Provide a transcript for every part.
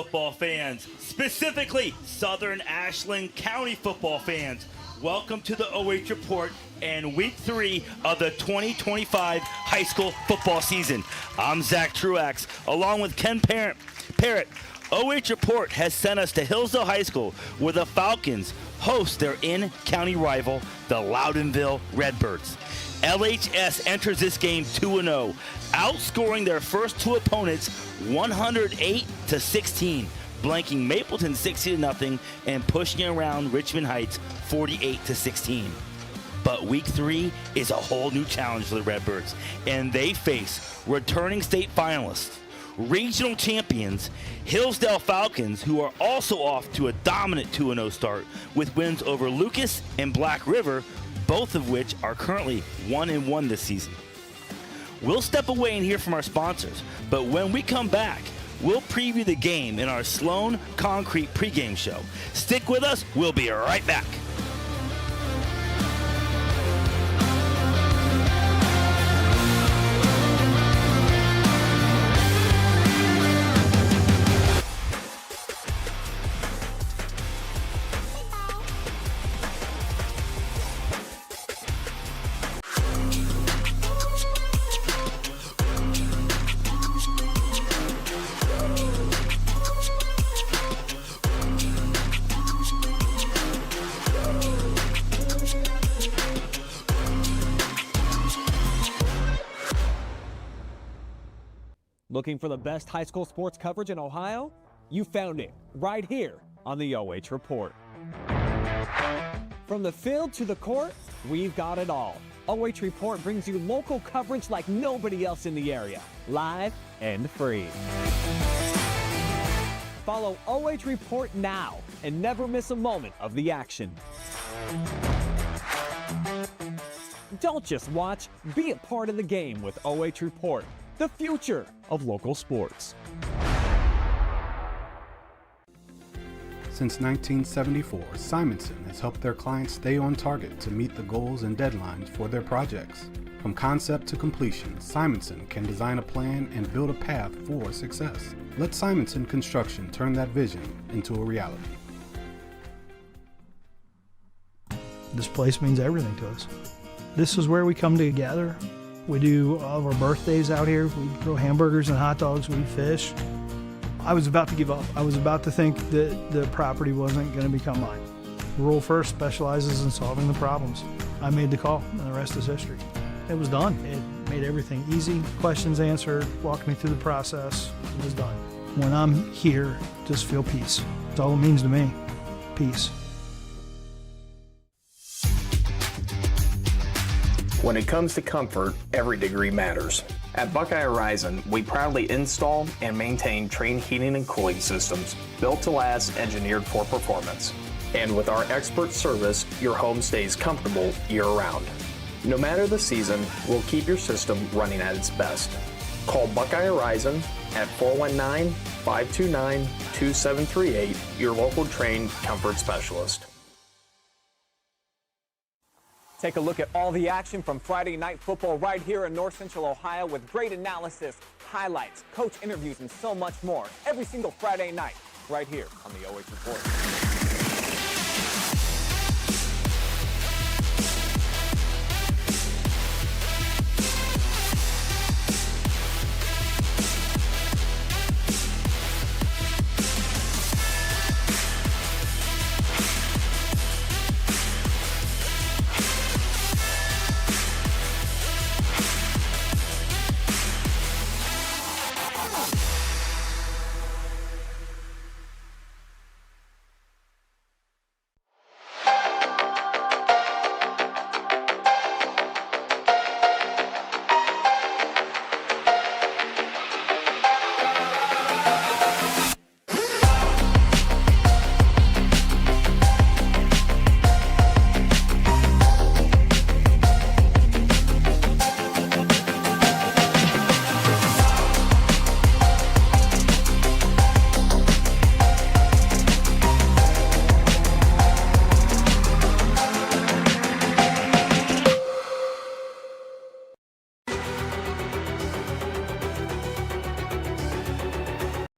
football fans, specifically Southern Ashland County football fans. Welcome to the OH Report and Week 3 of the 2025 high school football season. I'm Zack Truax, along with Ken Parrott. OH Report has sent us to Hillsdale High School, where the Falcons host their in-county rival, the Loudonville Redbirds. LHS enters this game 2-0, outscoring their first two opponents 108-16, blanking Mapleton 60-0 and pushing around Richmond Heights 48-16. But Week 3 is a whole new challenge for the Redbirds, and they face returning state finalists, regional champions, Hillsdale Falcons, who are also off to a dominant 2-0 start with wins over Lucas and Black River, both of which are currently 1-1 this season. We'll step away and hear from our sponsors, but when we come back, we'll preview the game in our Sloan Concrete pregame show. Stick with us, we'll be right back. Looking for the best high school sports coverage in Ohio? You found it right here on the OH Report. From the field to the court, we've got it all. OH Report brings you local coverage like nobody else in the area, live and free. Follow OH Report now and never miss a moment of the action. Don't just watch, be a part of the game with OH Report, the future of local sports. Since 1974, Simonson has helped their clients stay on target to meet the goals and deadlines for their projects. From concept to completion, Simonson can design a plan and build a path for success. Let Simonson Construction turn that vision into a reality. This place means everything to us. This is where we come together. We do all of our birthdays out here. We grill hamburgers and hot dogs. We fish. I was about to give up. I was about to think that the property wasn't going to become mine. Rural First specializes in solving the problems. I made the call, and the rest is history. It was done. It made everything easy. Questions answered, walked me through the process. It was done. When I'm here, just feel peace. That's all it means to me. Peace. When it comes to comfort, every degree matters. At Buckeye Horizon, we proudly install and maintain Trane heating and cooling systems built to last, engineered for performance. And with our expert service, your home stays comfortable year-round. No matter the season, we'll keep your system running at its best. Call Buckeye Horizon at 419-529-2738, your local Trane comfort specialist. Take a look at all the action from Friday Night Football right here in North Central Ohio with great analysis, highlights, coach interviews, and so much more every single Friday night right here on the OH Report.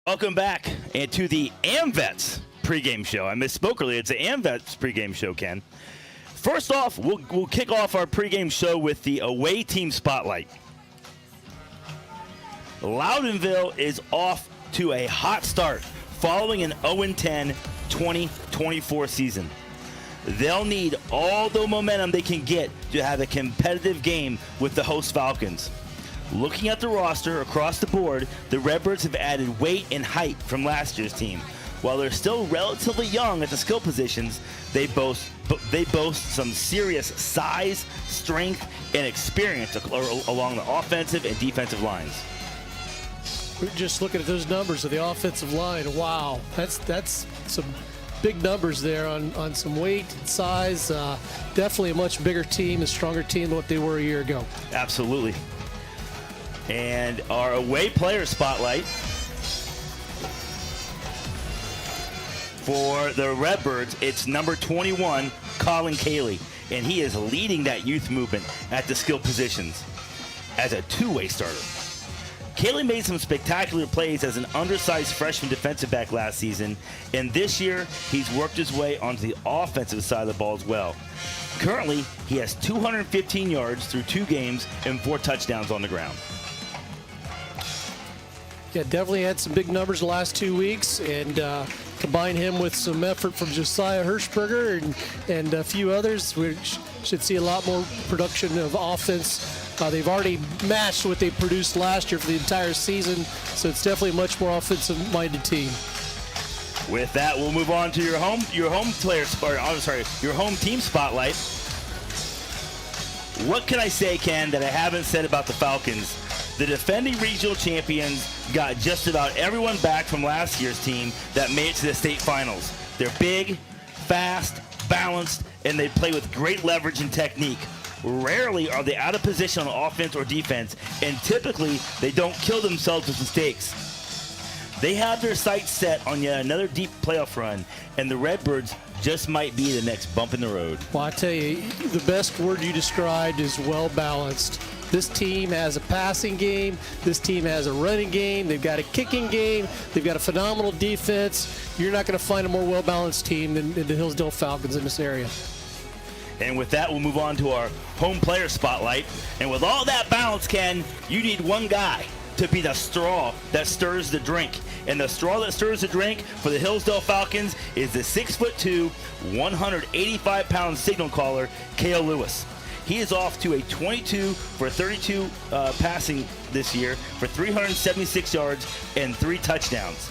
Welcome back. and to the AmVets pregame show. I misspoke earlier. It's the AmVets pregame show, Ken. First off, we'll kick off our pregame show with the away team spotlight. Loudonville is off to a hot start following an 0-10 2024 season. They'll need all the momentum they can get to have a competitive game with the host Falcons. Looking at the roster across the board, the Redbirds have added weight and height from last year's team. While they're still relatively young at the skill positions, they boast some serious size, strength, and experience along the offensive and defensive lines. We're just looking at those numbers of the offensive line. Wow, that's some big numbers there on some weight and size. Definitely a much bigger team, a stronger team than what they were a year ago. Absolutely. And our away player spotlight for the Redbirds, it's number 21, Colin Cayley, and he is leading that youth movement at the skill positions as a two-way starter. Cayley made some spectacular plays as an undersized freshman defensive back last season, and this year he's worked his way onto the offensive side of the ball as well. Currently, he has 215 yards through 2 games and 4 touchdowns on the ground. Yeah, definitely had some big numbers the last 2 weeks, and combine him with some effort from Josiah Hirschberger and a few others, we should see a lot more production of offense. They've already matched what they produced last year for the entire season, so it's definitely a much more offensive-minded team. With that, we'll move on to your home team spotlight. What can I say, Ken, that I haven't said about the Falcons? The defending regional champions got just about everyone back from last year's team that made it to the state finals. They're big, fast, balanced, and they play with great leverage and technique. Rarely are they out of position on offense or defense, and typically they don't kill themselves with mistakes. They have their sights set on yet another deep playoff run, and the Redbirds just might be the next bump in the road. Well, I tell you, the best word you described is well-balanced. This team has a passing game. This team has a running game. They've got a kicking game. They've got a phenomenal defense. You're not going to find a more well-balanced team than the Hillsdale Falcons in this area. And with that, we'll move on to our home player spotlight. And with all that balance, Ken, you need one guy to be the straw that stirs the drink. And the straw that stirs the drink for the Hillsdale Falcons is the 6'2", 185-pound signal caller, Cale Lewis. He is off to a 22 for 32 passing this year for 376 yards and 3 touchdowns.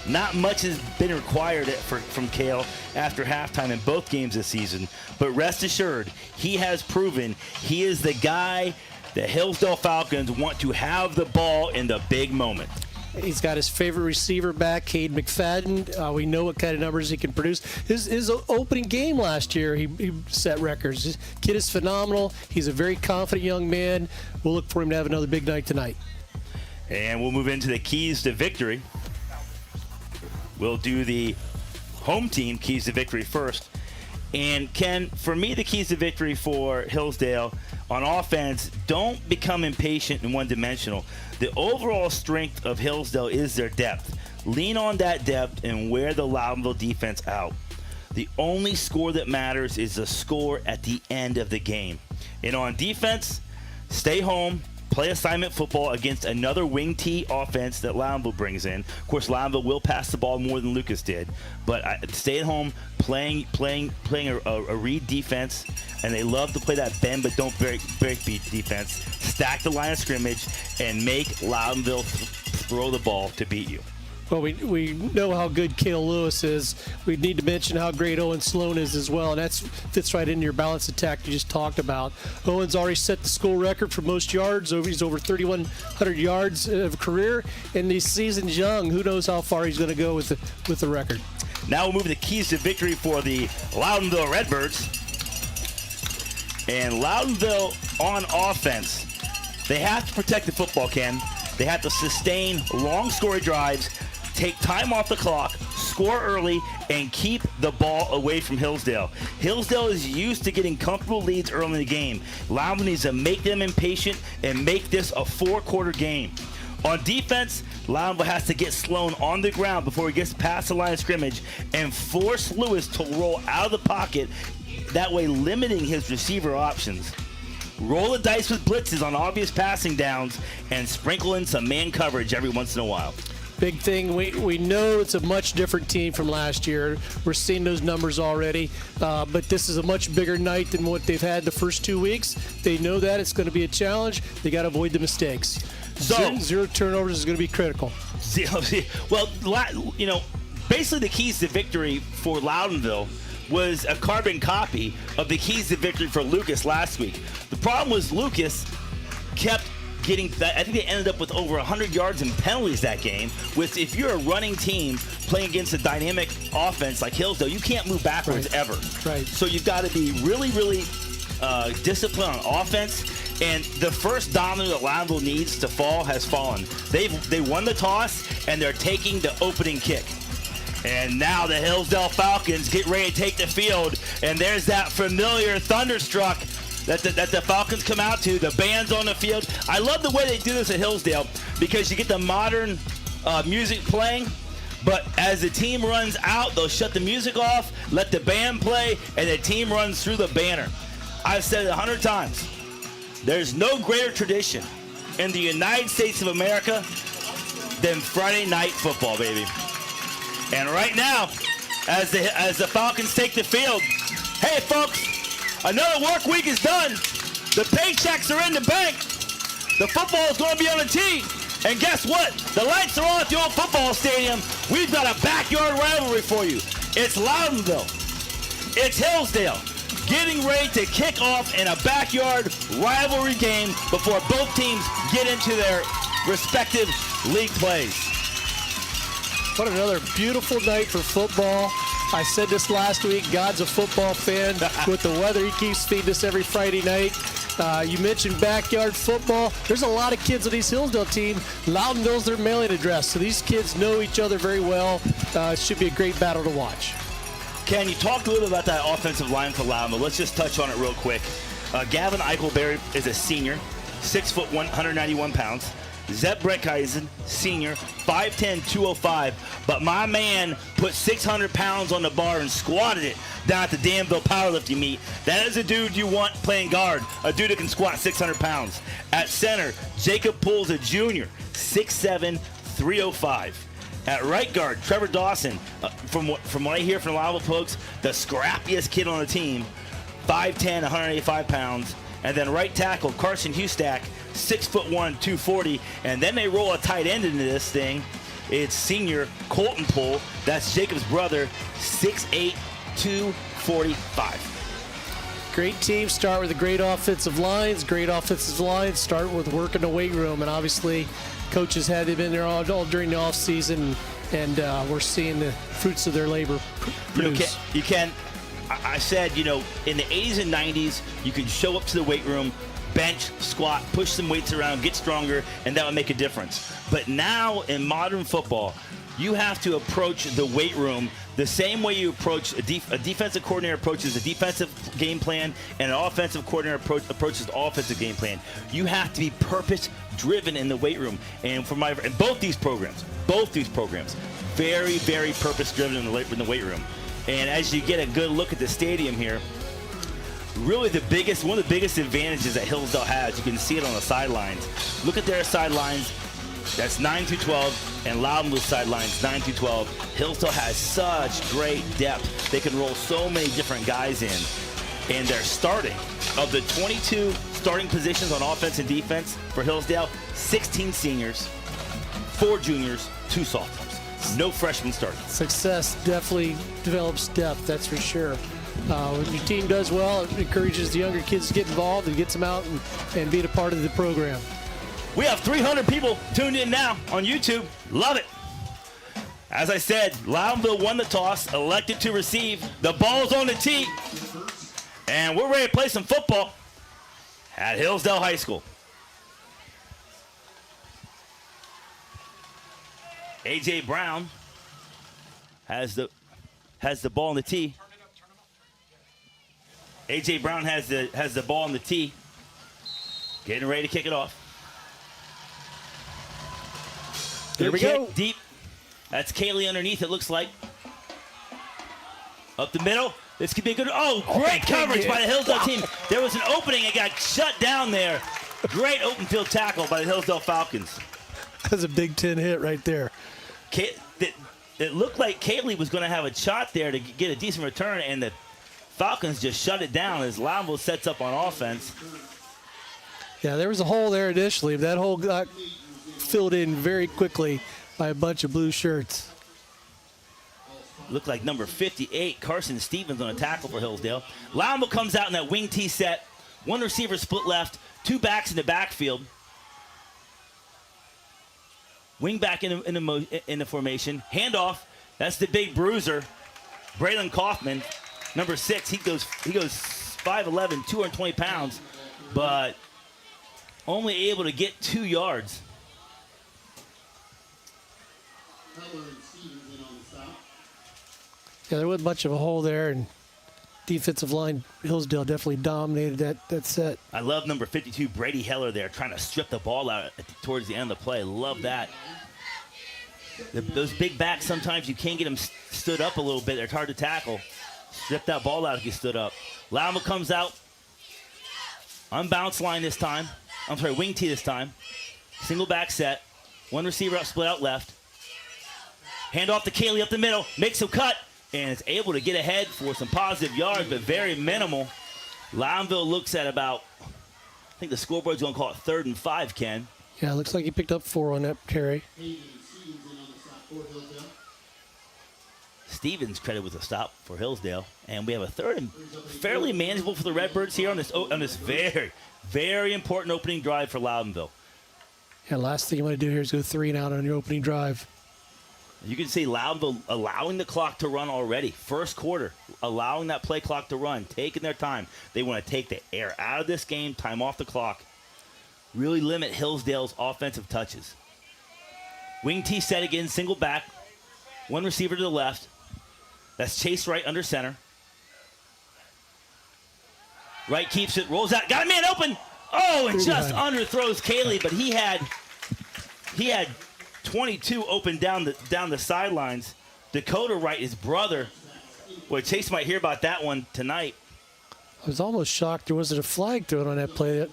Not much has been required from Cale after halftime in both games this season, but rest assured, he has proven he is the guy the Hillsdale Falcons want to have the ball in the big moment. He's got his favorite receiver back, Cade McFadden. We know what kind of numbers he can produce. His opening game last year, he set records. This kid is phenomenal. He's a very confident young man. We'll look for him to have another big night tonight. And we'll move into the keys to victory. We'll do the home team keys to victory first. And Ken, for me, the keys to victory for Hillsdale on offense, don't become impatient and one-dimensional. The overall strength of Hillsdale is their depth. Lean on that depth and wear the Loudonville defense out. The only score that matters is the score at the end of the game. And on defense, stay home, play assignment football against another wing T offense that Loudonville brings in. Of course, Loudonville will pass the ball more than Lucas did, but stay at home, playing a read defense, and they love to play that bend but don't break beat defense. Stack the line of scrimmage and make Loudonville throw the ball to beat you. Well, we know how good Cale Lewis is. We need to mention how great Owen Sloan is as well, and that fits right into your balanced attack you just talked about. Owen's already set the school record for most yards. He's over 3,100 yards of career, and he's seasoned young. Who knows how far he's going to go with the record. Now we'll move the keys to victory for the Loudonville Redbirds. And Loudonville on offense, they have to protect the football, Ken. They have to sustain long scoring drives, take time off the clock, score early, and keep the ball away from Hillsdale. Hillsdale is used to getting comfortable leads early in the game. Loudonville needs to make them impatient and make this a 4-quarter game. On defense, Loudonville has to get Sloan on the ground before he gets past the line of scrimmage and force Lewis to roll out of the pocket, that way limiting his receiver options. Roll the dice with blitzes on obvious passing downs and sprinkle in some man coverage every once in a while. Big thing, we know it's a much different team from last year. We're seeing those numbers already, but this is a much bigger night than what they've had the first 2 weeks. They know that it's going to be a challenge. They got to avoid the mistakes. So, zero turnovers is going to be critical. Well, you know, basically the keys to victory for Loudonville was a carbon copy of the keys to victory for Lucas last week. The problem was Lucas kept getting, I think they ended up with over 100 yards in penalties that game. With, if you're a running team playing against a dynamic offense like Hillsdale, you can't move backwards ever. Right. So you've got to be really, really disciplined on offense. And the first domino that Loudonville needs to fall has fallen. They won the toss, and they're taking the opening kick. And now the Hillsdale Falcons get ready to take the field. And there's that familiar thunderstruck that the Falcons come out to. The band's on the field. I love the way they do this at Hillsdale because you get the modern music playing. But as the team runs out, they'll shut the music off, let the band play, and the team runs through the banner. I've said it 100 times. There's no greater tradition in the United States of America than Friday night football, baby. And right now, as the Falcons take the field, hey folks, another work week is done. The paychecks are in the bank. The football is going to be on the tee. And guess what? The lights are on at the old football stadium. We've got a backyard rivalry for you. It's Loudonville. It's Hillsdale. Getting ready to kick off in a backyard rivalry game before both teams get into their respective league plays. What another beautiful night for football. I said this last week, God's a football fan. With the weather, he keeps feeding us every Friday night. You mentioned backyard football. There's a lot of kids on this Hillsdale team. Loudonville's their mailing address, so these kids know each other very well. It should be a great battle to watch. Ken, you talked a little bit about that offensive line for Loudonville. Let's just touch on it real quick. Gavin Eichelberry is a senior, 6'1", 191 pounds. Zeb Breckeisen, senior, 5'10", 205. But my man put 600 pounds on the bar and squatted it down at the Danville powerlifting meet. That is a dude you want playing guard, a dude that can squat 600 pounds. At center, Jacob Pools, a junior, 6'7", 305. At right guard, Trevor Dawson, from what I hear from a lot of folks, the scrappiest kid on the team, 5'10", 185 pounds. And then right tackle, Carson Hustack, 6'1", 240. And then they roll a tight end into this thing. It's senior Colton Poole. That's Jacob's brother, 6'8", 245. Great team. Start with the great offensive lines. Great offensive lines start with work in the weight room. And obviously, coaches had them in there all during the offseason. And we're seeing the fruits of their labor produce. You can. I said, you know, in the 80s and 90s, you could show up to the weight room, bench, squat, push some weights around, get stronger, and that would make a difference. But now in modern football, you have to approach the weight room the same way you approach a defensive coordinator approaches a defensive game plan, and an offensive coordinator approaches the offensive game plan. You have to be purpose-driven in the weight room. And for and both these programs, very, very purpose-driven in the weight room. And as you get a good look at the stadium here, really one of the biggest advantages that Hillsdale has, you can see it on the sidelines. Look at their sidelines. That's 9 through 12, and Loudonville's sidelines, 9 through 12. Hillsdale has such great depth. They can roll so many different guys in. And they're starting. Of the 22 starting positions on offense and defense for Hillsdale, 16 seniors, 4 juniors, 2 sophomores. No freshmen starting. Success definitely develops depth, that's for sure. When your team does well, it encourages the younger kids to get involved and gets them out and be a part of the program. We have 300 people tuned in now on YouTube. Love it. As I said, Loudonville won the toss, elected to receive. The ball's on the tee. And we're ready to play some football at Hillsdale High School. A.J. Brown has the ball on the tee. A.J. Brown has the ball on the tee. Getting ready to kick it off. There we go. Deep. That's Kaylee underneath, it looks like. Up the middle. This could be a good. Oh, great coverage by the Hillsdale team. There was an opening. It got shut down there. Great open field tackle by the Hillsdale Falcons. That's a Big Ten hit right there. It looked like Kaylee was going to have a shot there to get a decent return, and the Falcons just shut it down as Loudville sets up on offense. Yeah, there was a hole there initially, but that hole got filled in very quickly by a bunch of blue shirts. Looked like number 58, Carson Stevens, on a tackle for Hillsdale. Loudville comes out in that wing T set. One receiver split left, two backs in the backfield. Wing back in the formation. Handoff. That's the big bruiser, Braylon Kaufman, number 6. He goes 5'11", 220 pounds, but only able to get 2 yards. Yeah, there wasn't much of a hole there, and defensive line, Hillsdale definitely dominated that set. I love number 52, Brady Heller there, trying to strip the ball out towards the end of the play. Love that. Those big backs, sometimes you can't get them stood up a little bit. They're hard to tackle. Strip that ball out if you stood up. Loudville comes out. Unbounced line this time. I'm sorry, wing T this time. Single back set. One receiver up, split out left. Hand off to Kaylee up the middle. Makes him cut. And is able to get ahead for some positive yards, but very minimal. Loudville looks at about, I think the scoreboard's going to call it 3rd and 5, Ken. Yeah, it looks like he picked up 4 on that carry. Stevens credit with a stop for Hillsdale. And we have a 3rd and fairly manageable for the Redbirds here on this very, very important opening drive for Loudonville. Yeah, last thing you want to do here is go 3 and out on your opening drive. You can see Loudville allowing the clock to run already. First quarter, allowing that play clock to run, taking their time. They want to take the air out of this game, time off the clock. Really limit Hillsdale's offensive touches. Wing T set again, single back. One receiver to the left. That's Chase Wright under center. Wright keeps it, rolls out, got a man open. Oh, and just underthrows Kaylee, but he had 22 open down the sidelines. Dakota Wright, his brother. Boy, Chase might hear about that one tonight. I was almost shocked there wasn't a flag thrown on that play.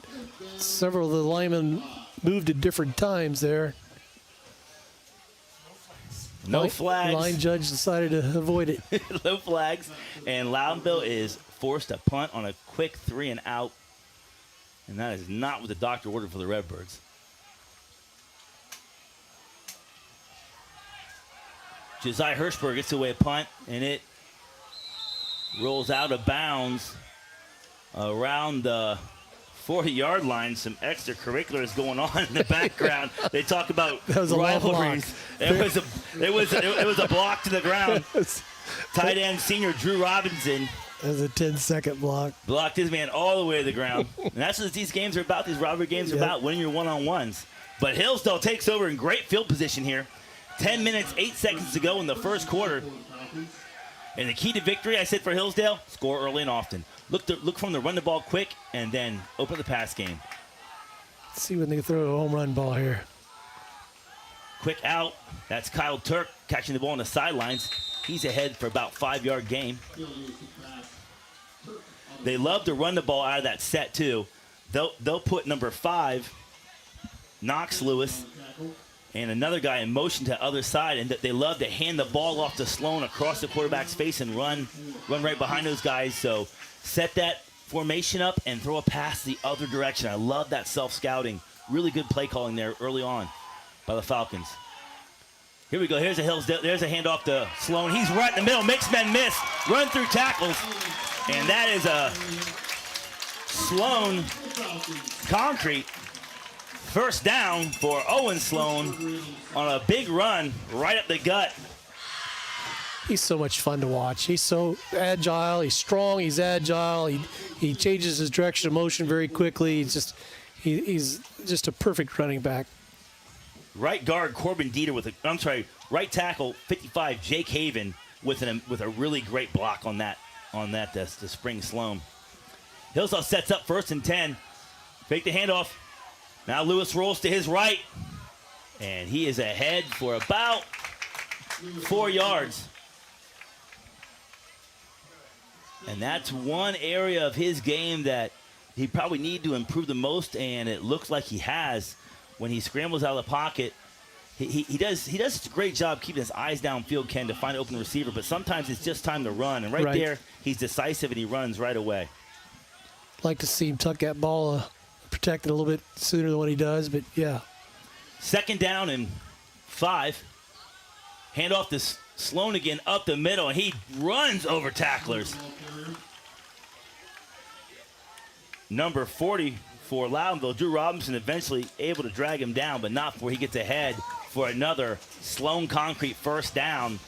Several of the linemen moved at different times there. No flags. Line judge decided to avoid it. No flags. And Loudonville is forced to punt on a quick 3 and out. And that is not what the doctor ordered for the Redbirds. Josiah Hirschberg gets away a punt, and it rolls out of bounds around the 40-yard line. Some extracurriculars going on in the background. They talk about rivalries. It was a block to the ground. Tight end senior Drew Robinson. That was a 10-second block. Blocked his man all the way to the ground. And that's what these games are about. These rivalry games are about, winning your one-on-ones. But Hillsdale takes over in great field position here. 10 minutes, 8 seconds to go in the first quarter. And the key to victory, I said for Hillsdale, score early and often. Look from the run the ball quick and then open the pass game. Let's see when they throw a home run ball here. Quick out. That's Kyle Turk catching the ball on the sidelines. He's ahead for about 5-yard gain. They love to run the ball out of that set too. They'll put number 5, Knox Lewis, and another guy in motion to the other side, and they love to hand the ball off to Sloan across the quarterback's face and run right behind those guys. So set that formation up and throw a pass the other direction. I love that self-scouting. Really good play calling there early on by the Falcons. Here we go. Here's a Hillsdale. There's a handoff to Sloan. He's right in the middle. Mixed men miss. Run through tackles. And that is a Sloan concrete. First down for Owen Sloan on a big run right up the gut. He's so much fun to watch. He's so agile. He's strong. He's agile. He changes his direction of motion very quickly. He's just a perfect running back. Right guard Corbin Dieter right tackle 55 Jake Haven with a really great block on that to spring Sloan. Hillsdale sets up 1st and 10. Fake the handoff. Now Lewis rolls to his right. And he is ahead for about 4 yards. And that's one area of his game that he probably need to improve the most, and it looks like he has. When he scrambles out of the pocket, he does a great job keeping his eyes downfield, Ken, to find an open receiver, but sometimes it's just time to run. And right there, he's decisive and he runs right away. Like to see him tuck that ball protected a little bit sooner than what he does, but yeah. 2nd down and 5. Hand off to Sloan again up the middle, and he runs over tacklers. Number 40 for Loudonville, Drew Robinson, eventually able to drag him down, but not before he gets ahead for another Sloan Concrete first down.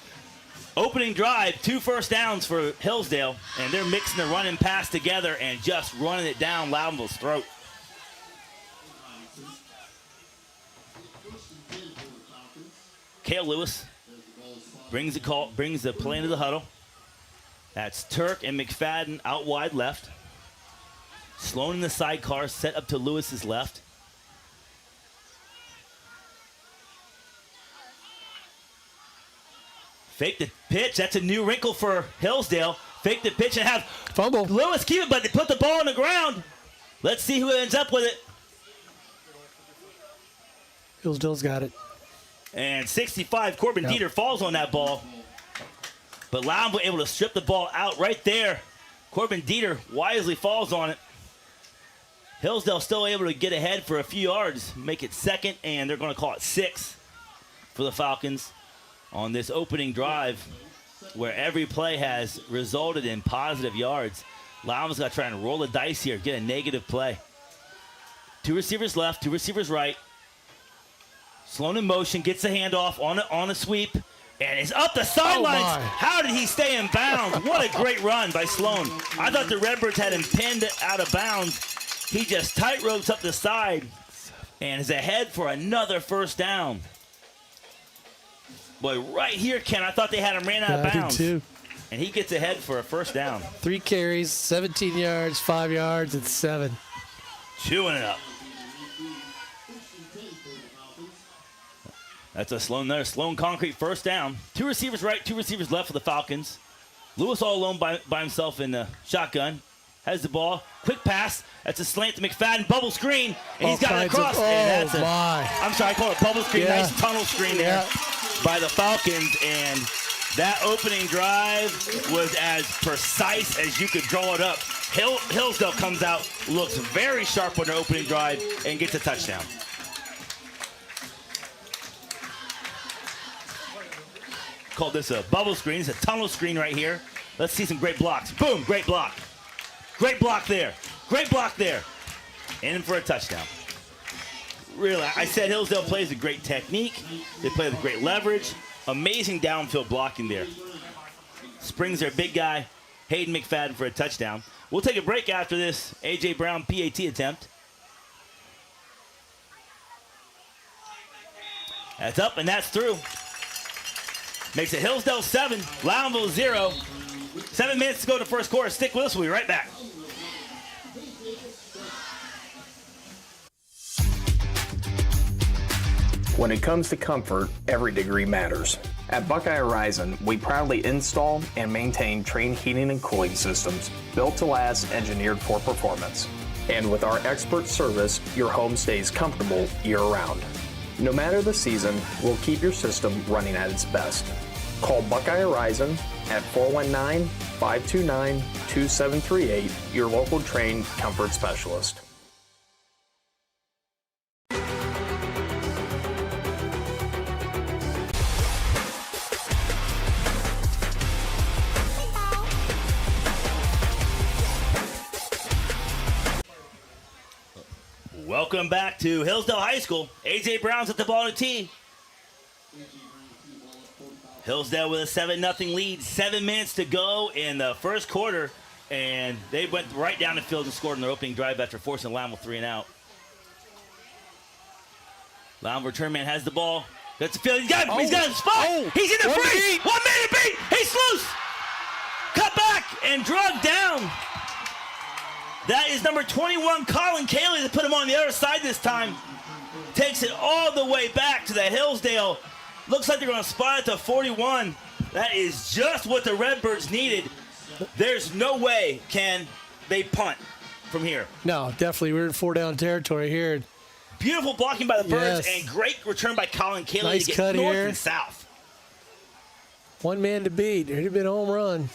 Opening drive, 2 first downs for Hillsdale, and they're mixing the run and pass together and just running it down Loudonville's throat. Cale Lewis brings the play into the huddle. That's Turk and McFadden out wide left. Sloan in the sidecar, set up to Lewis's left. Fake the pitch. That's a new wrinkle for Hillsdale. Fake the pitch and have fumble. Lewis keep it, but they put the ball on the ground. Let's see who ends up with it. Hillsdale's got it. And 65, Corbin Dieter falls on that ball. But Loudonville able to strip the ball out right there. Corbin Dieter wisely falls on it. Hillsdale still able to get ahead for a few yards, make it 2nd, and they're going to call it 6 for the Falcons on this opening drive where every play has resulted in positive yards. Loudonville's got to try and roll the dice here, get a negative play. 2 receivers left, 2 receivers right. Sloan in motion, gets the handoff on a sweep, and is up the sidelines. Oh, how did he stay in bounds? What a great run by Sloan. I thought the Redbirds had him pinned out of bounds. He just tight ropes up the side and is ahead for another first down. Boy, right here, Ken, I thought they had him ran out of bounds. I did too. And he gets ahead for a first down. 3 carries, 17 yards, 5 yards, and 7. Chewing it up. That's another Sloan Concrete first down. 2 receivers right, 2 receivers left for the Falcons. Lewis all alone by himself in the shotgun. Has the ball. Quick pass. That's a slant to McFadden. Bubble screen. And he's got it across. And that's I'm sorry, I call it bubble screen. Yeah. Nice tunnel screen there by the Falcons. And that opening drive was as precise as you could draw it up. Hillsdale comes out, looks very sharp on their opening drive, and gets a touchdown. Call this a bubble screen. It's a tunnel screen right here. Let's see some great blocks. Boom, great block. Great block there. Great block there. In for a touchdown. Really, I said Hillsdale plays with great technique. They play with great leverage. Amazing downfield blocking there. Springs their big guy, Hayden McFadden, for a touchdown. We'll take a break after this A.J. Brown PAT attempt. That's up and that's through. Makes it Hillsdale 7, Loudonville 0. 7 minutes to go to first quarter. Stick with us. We'll be right back. When it comes to comfort, every degree matters. At Buckeye Horizon, we proudly install and maintain Trane heating and cooling systems built to last, engineered for performance. And with our expert service, your home stays comfortable year-round. No matter the season, we'll keep your system running at its best. Call Buckeye Horizon at 419-529-2738, your local Trane comfort specialist. Welcome back to Hillsdale High School. A.J. Brown's at the ball to tee. Hillsdale with a 7-0 lead. 7 minutes to go in the first quarter. And they went right down the field and scored in their opening drive after forcing Loudonville 3 and out. Loudonville return man has the ball. That's the field. He's got his spot. He's in the free. 1 minute beat. He's loose. Cut back and drugged down. That is number 21, Colin Cayley, to put him on the other side this time. takes it all the way back to the Hillsdale. Looks like they're going to spot it to 41. That is just what the Redbirds needed. There's no way can they punt from here. No, definitely. We're in 4-down territory here. Beautiful blocking by the Birds, Yes. and great return by Colin Cayley Nice to get cut north here. and south. One man to beat. It'd have been a home run.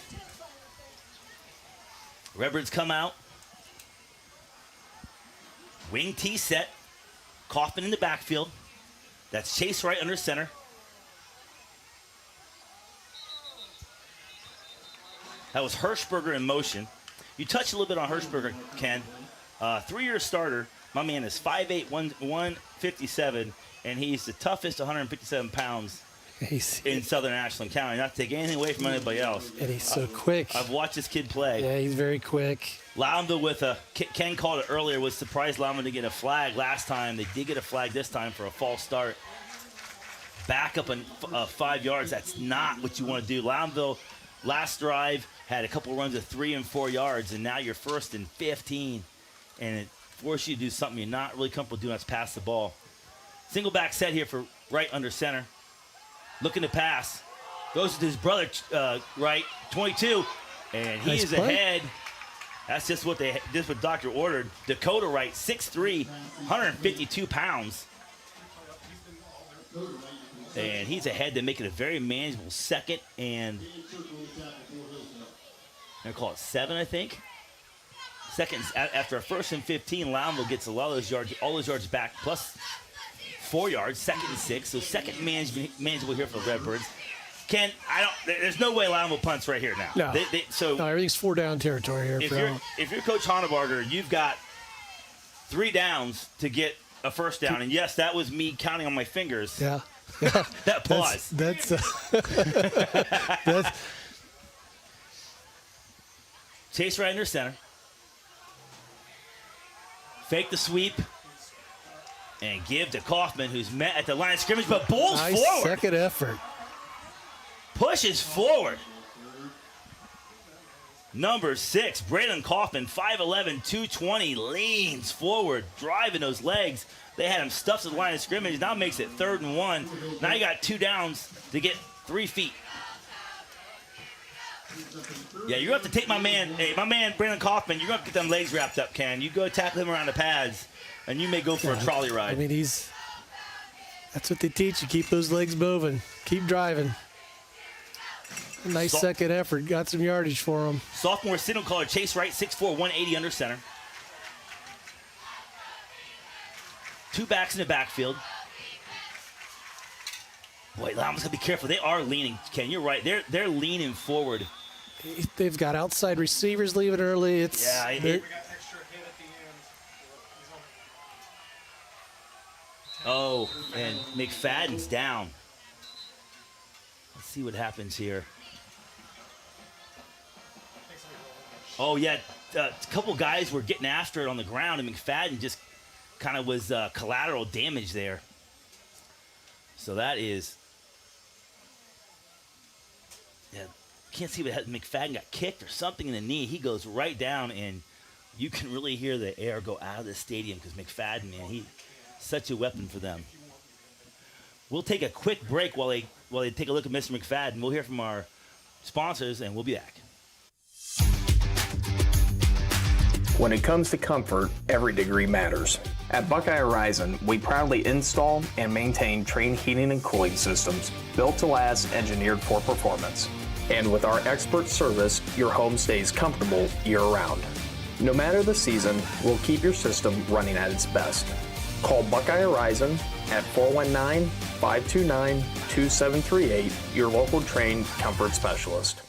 Redbirds come out. Wing T set. Kaufman in the backfield. That's Chase Wright under center. That was Hirschberger in motion. You touched a little bit on Hirschberger, Ken. 3-year starter. My man is 5'8", 157, and he's the toughest 157 pounds in Southern Ashland County. Not to take anything away from anybody else. And he's so quick. I've watched this kid play. Yeah, he's very quick. Loudonville with a, Ken called it earlier, was surprised Loudonville to get a flag last time. They did get a flag this time for a false start. Back up 5 yards, that's not what you want to do. Loudonville, last drive, had a couple runs of 3 and 4 yards, and now you're 1st and 15. And it forces you to do something you're not really comfortable doing, that's pass the ball. Single back set here for Wright under center. Looking to pass. Goes to his brother, Wright, 22, and he Nice is play. ahead. That's just what Doctor ordered. Dakota Wright, 6'3", 152 pounds. And he's ahead to make it a very manageable 2nd and, I'm going to call it 7, I think. Second, after a 1st and 15, Loudonville gets a lot of those yards, all those yards back, plus 4 yards, 2nd and 6. So second manageable here for the Redbirds. Ken, there's no way Loudonville punts right here now. No. So No, everything's 4-down territory here. if you're Coach Honebarger, you've got 3 downs to get a 1st down. And yes, that was me counting on my fingers. Yeah. That pause. That's Chase right under center. Fake the sweep. And give to Kaufman, who's met at the line of scrimmage, but bowls nice forward. second effort. Pushes forward. Number 6, Braylon Kaufman, 5'11", 220, leans forward, driving those legs. They had him stuffed to the line of scrimmage. Now makes it 3rd and 1. Now you got 2 downs to get 3 feet. Yeah, you're going to have to take my man Braylon Kaufman, you're going to have to get them legs wrapped up, Ken. You go tackle him around the pads, and you may go for a trolley ride. I mean, that's what they teach you. Keep those legs moving. Keep driving. Nice second effort. Got some yardage for him. Sophomore signal caller Chase Wright, 6'4", 180 under center. 2 backs in the backfield. Boy, Loudonville's going to be careful. They are leaning, Ken. You're right. They're leaning forward. They've got outside receivers leaving early. Oh, and McFadden's down. Let's see what happens here. Oh, yeah, a couple guys were getting after it on the ground, and McFadden just kind of was collateral damage there. So that is, yeah, can't see what McFadden got kicked or something in the knee. He goes right down, and you can really hear the air go out of the stadium because McFadden, man, he's such a weapon for them. We'll take a quick break while they take a look at Mr. McFadden. We'll hear from our sponsors, and we'll be back. When it comes to comfort, every degree matters. At Buckeye Horizon, we proudly install and maintain Trane heating and cooling systems built to last, engineered for performance. And with our expert service, your home stays comfortable year-round. No matter the season, we'll keep your system running at its best. Call Buckeye Horizon at 419-529-2738, your local Trane comfort specialist.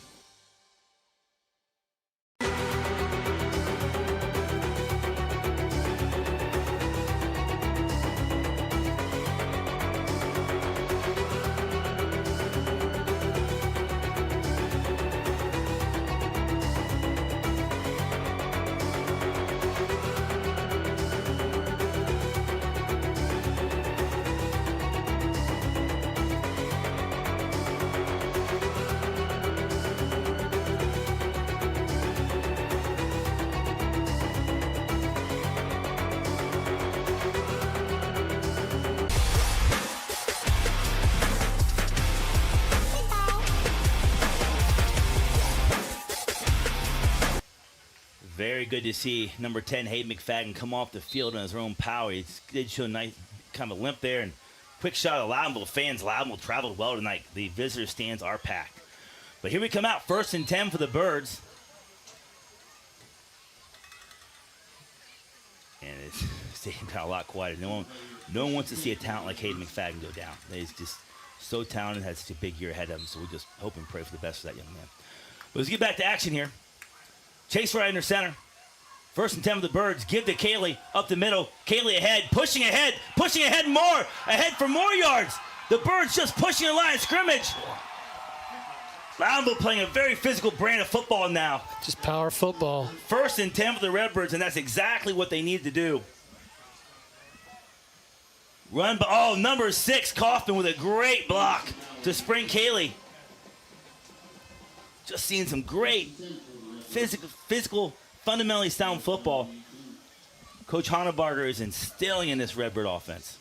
Very good to see number 10, Hayden McFadden, come off the field on his own power. He did show a nice kind of limp there, and quick shot of Loudonville fans. Loudonville traveled well tonight. The visitor stands are packed. But here we come out, 1st and 10 for the Birds. And it's staying down a lot quieter. No one wants to see a talent like Hayden McFadden go down. He's just so talented, has such a big year ahead of him, so we just hope and pray for the best for that young man. But let's get back to action here. Chase right under center. 1st and 10 for the Birds. Give to Kaylee up the middle. Kaylee ahead, pushing ahead more. Ahead for more yards. The Birds just pushing the line of scrimmage. Loudville playing a very physical brand of football now. Just power football. 1st and 10 for the Redbirds, and that's exactly what they need to do. Run, number 6, Kaufman with a great block to spring Kaylee. Just seeing some great physical, fundamentally sound football. Coach Hannebarger is instilling in this Redbird offense.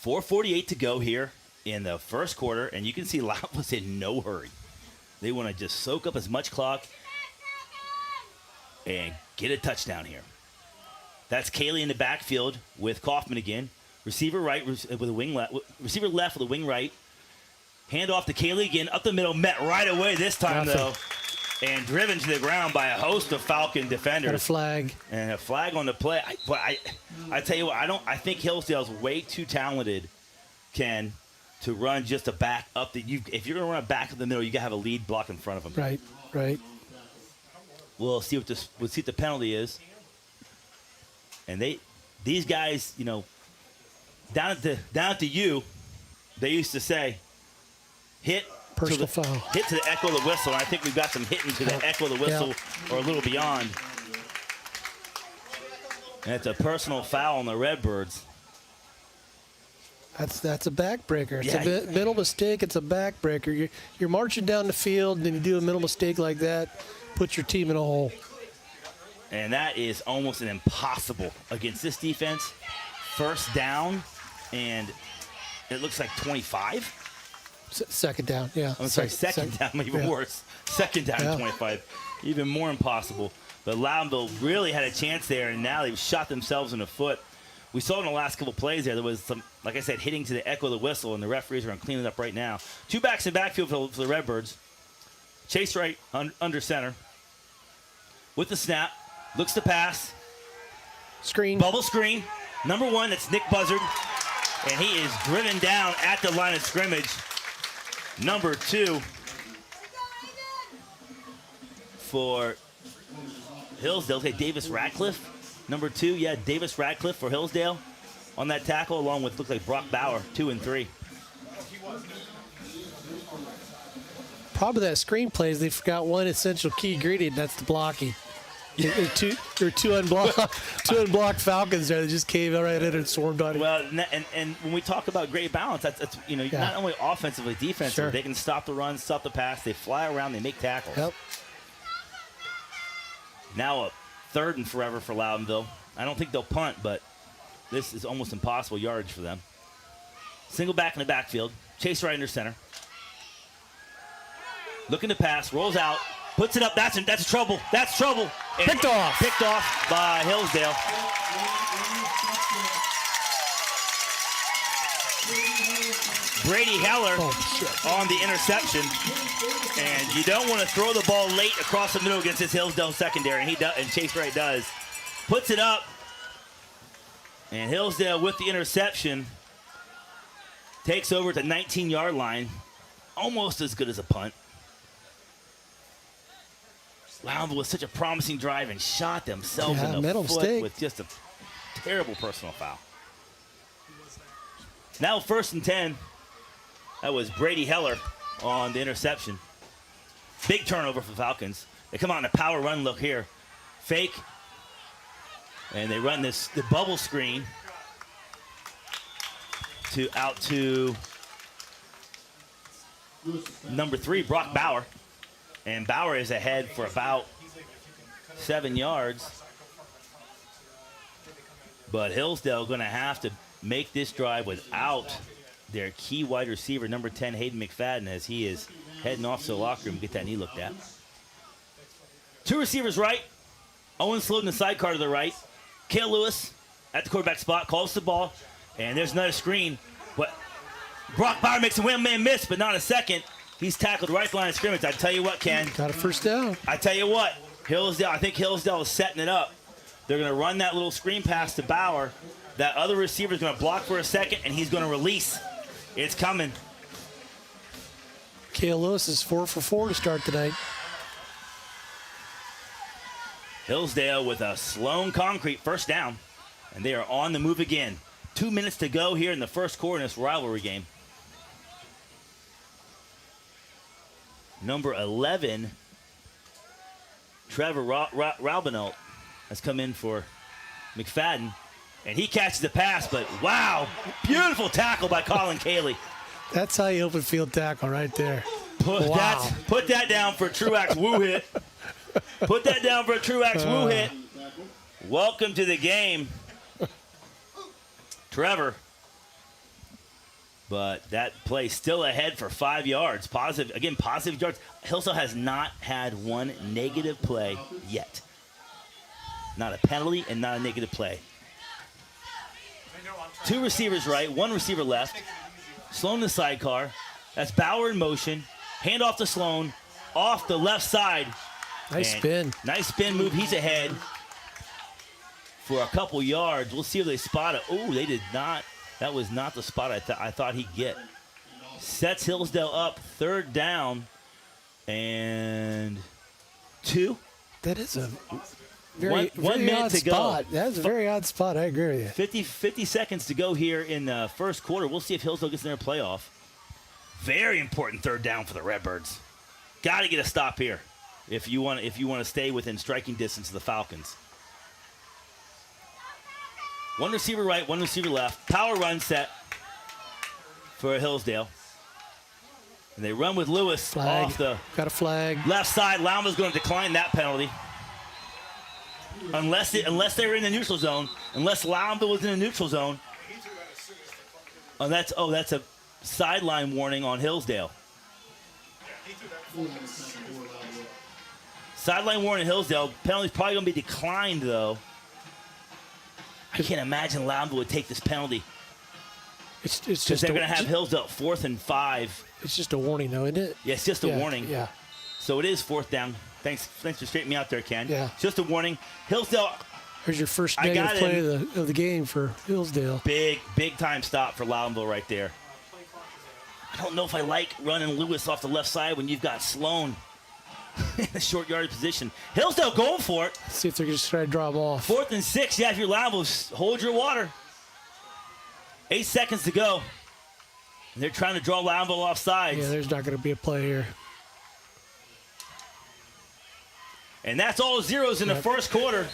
.448 to go here in the first quarter, and you can see Loudville's in no hurry. They want to just soak up as much clock and get a touchdown here. That's Kaylee in the backfield with Kaufman again. Receiver right with a wing left. Receiver left with a wing right. Hand off to Kaylee again. Up the middle. Met right away this time, though. And driven to the ground by a host of Falcon defenders. Got a flag. And a flag on the play. I tell you what, I think Hillsdale's way too talented, Ken, to run just a back up. If you're going to run a back up the middle, you got to have a lead block in front of them. Right. We'll see what the penalty is. And these guys, down at the U, they used to say, hit personal foul. Hit to the echo of the whistle. And I think we've got some hitting to the echo of the whistle or a little beyond. And it's a personal foul on the Redbirds. That's a backbreaker. It's a mental mistake. It's a backbreaker. You're marching down the field, and then you do a mental mistake like that, put your team in a hole. And that is almost an impossible against this defense. 1st down, and it looks like 25. Second down, yeah. I'm sorry, second down, even worse. 2nd down, 25. Even more impossible. But Loudonville really had a chance there, and now they've shot themselves in the foot. We saw in the last couple plays there was some, like I said, hitting to the echo of the whistle, and the referees are going to clean it up right now. 2 backs in backfield for the Redbirds. Chase right under center. With the snap. Looks to pass. Screen. Bubble screen. Number 1, that's Nick Buzzard. And he is driven down at the line of scrimmage. Number 2 for Hillsdale. Okay, Davis Radcliffe. Number 2, Davis Radcliffe for Hillsdale on that tackle, along with, looks like Brock Bauer, 2 and 3. Problem with that screenplay is they forgot one essential key ingredient, that's the blocking. There are two unblocked Falcons there that just came right in and swarmed on him. Well, and when we talk about great balance, that's not only offensively, defensively, they can stop the run, stop the pass, they fly around, they make tackles. Yep. Now a 3rd and forever for Loudonville. I don't think they'll punt, but this is almost impossible yardage for them. Single back in the backfield. Chase right under center. Looking to pass, rolls out, puts it up. That's trouble. That's trouble. And picked off. Picked off by Hillsdale. Brady Heller on the interception. And you don't want to throw the ball late across the middle against this Hillsdale secondary, and he does, and Chase Wright does. Puts it up, and Hillsdale with the interception takes over at the 19-yard line, almost as good as a punt. Loudville with such a promising drive and shot themselves in the foot mistake with just a terrible personal foul. Now 1st and 10. That was Brady Heller on the interception. Big turnover for the Falcons. They come out in a power run look here. Fake. And they run the bubble screen out to number 3, Brock Bauer. And Bauer is ahead for about 7 yards. But Hillsdale going to have to make this drive without their key wide receiver, number 10, Hayden McFadden, as he is heading off to the locker room to get that knee looked at. 2 receivers right. Owen Sloat in the sidecar to the right. Cale Lewis at the quarterback spot, calls the ball, and there's another screen. But Brock Bauer makes a one-man miss, but not a second. He's tackled right at the line of scrimmage. I tell you what, Ken. Got a first down. I tell you what, Hillsdale, I think Hillsdale is setting it up. They're going to run that little screen pass to Bauer. That other receiver is going to block for a second, and he's going to release. It's coming. Cale Lewis is 4 for 4 to start tonight. Hillsdale with a Sloan Concrete first down, and they are on the move again. 2 minutes to go here in the first quarter in this rivalry game. Number 11, Trevor Raubinelt has come in for McFadden, and he catches the pass, but wow, beautiful tackle by Colin Cayley. That's how you open field tackle right there. Put that down for a Truax woo hit. Put that down for a Truax woo hit. Welcome to the game, Trevor. But that play still ahead for 5 yards. Positive yards. Hillsdale has not had one negative play yet. Not a penalty and not a negative play. 2 receivers right, 1 receiver left. Sloan in the sidecar. That's Bauer in motion. Hand off to Sloan. Off the left side. Nice spin. Nice spin move. He's ahead for a couple yards. We'll see if they spot it. Oh, they did not. That was not the spot I thought he'd get. Sets Hillsdale up, 3rd down and 2. That is a very minute odd to spot. go. That's a very odd spot. I agree with you. 50 seconds to go here in the first quarter. We'll see if Hillsdale gets in their playoff. Very important 3rd down for the Redbirds. Got to get a stop here if you want to stay within striking distance of the Falcons. 1 receiver right, 1 receiver left. Power run set for Hillsdale. And they run with Lewis off the got a flag. Left side. Loudonville's going to decline that penalty. Unless they were in the neutral zone. Unless Loudonville was in the neutral zone. Oh, that's a sideline warning on Hillsdale. Sideline warning Hillsdale. Penalty's probably going to be declined, though. I can't imagine Loudonville would take this penalty. It's because just they're going to have Hillsdale 4th and 5. It's just a warning, though, isn't it? Yeah, it's just a warning. Yeah. So it is 4th down. Thanks for straightening me out there, Ken. Yeah. It's just a warning. Hillsdale. Here's your first negative play of the game for Hillsdale. Big time stop for Loudonville right there. I don't know if I like running Lewis off the left side when you've got Sloan in a short yardage position. Hillsdale going for it. Let's see if they're just trying to draw them off. 4th and 6. Yeah, if you're Loudonville, hold your water. 8 seconds to go. And they're trying to draw Loudonville off sides. Yeah, there's not going to be a play here. And that's all zeros in the first quarter.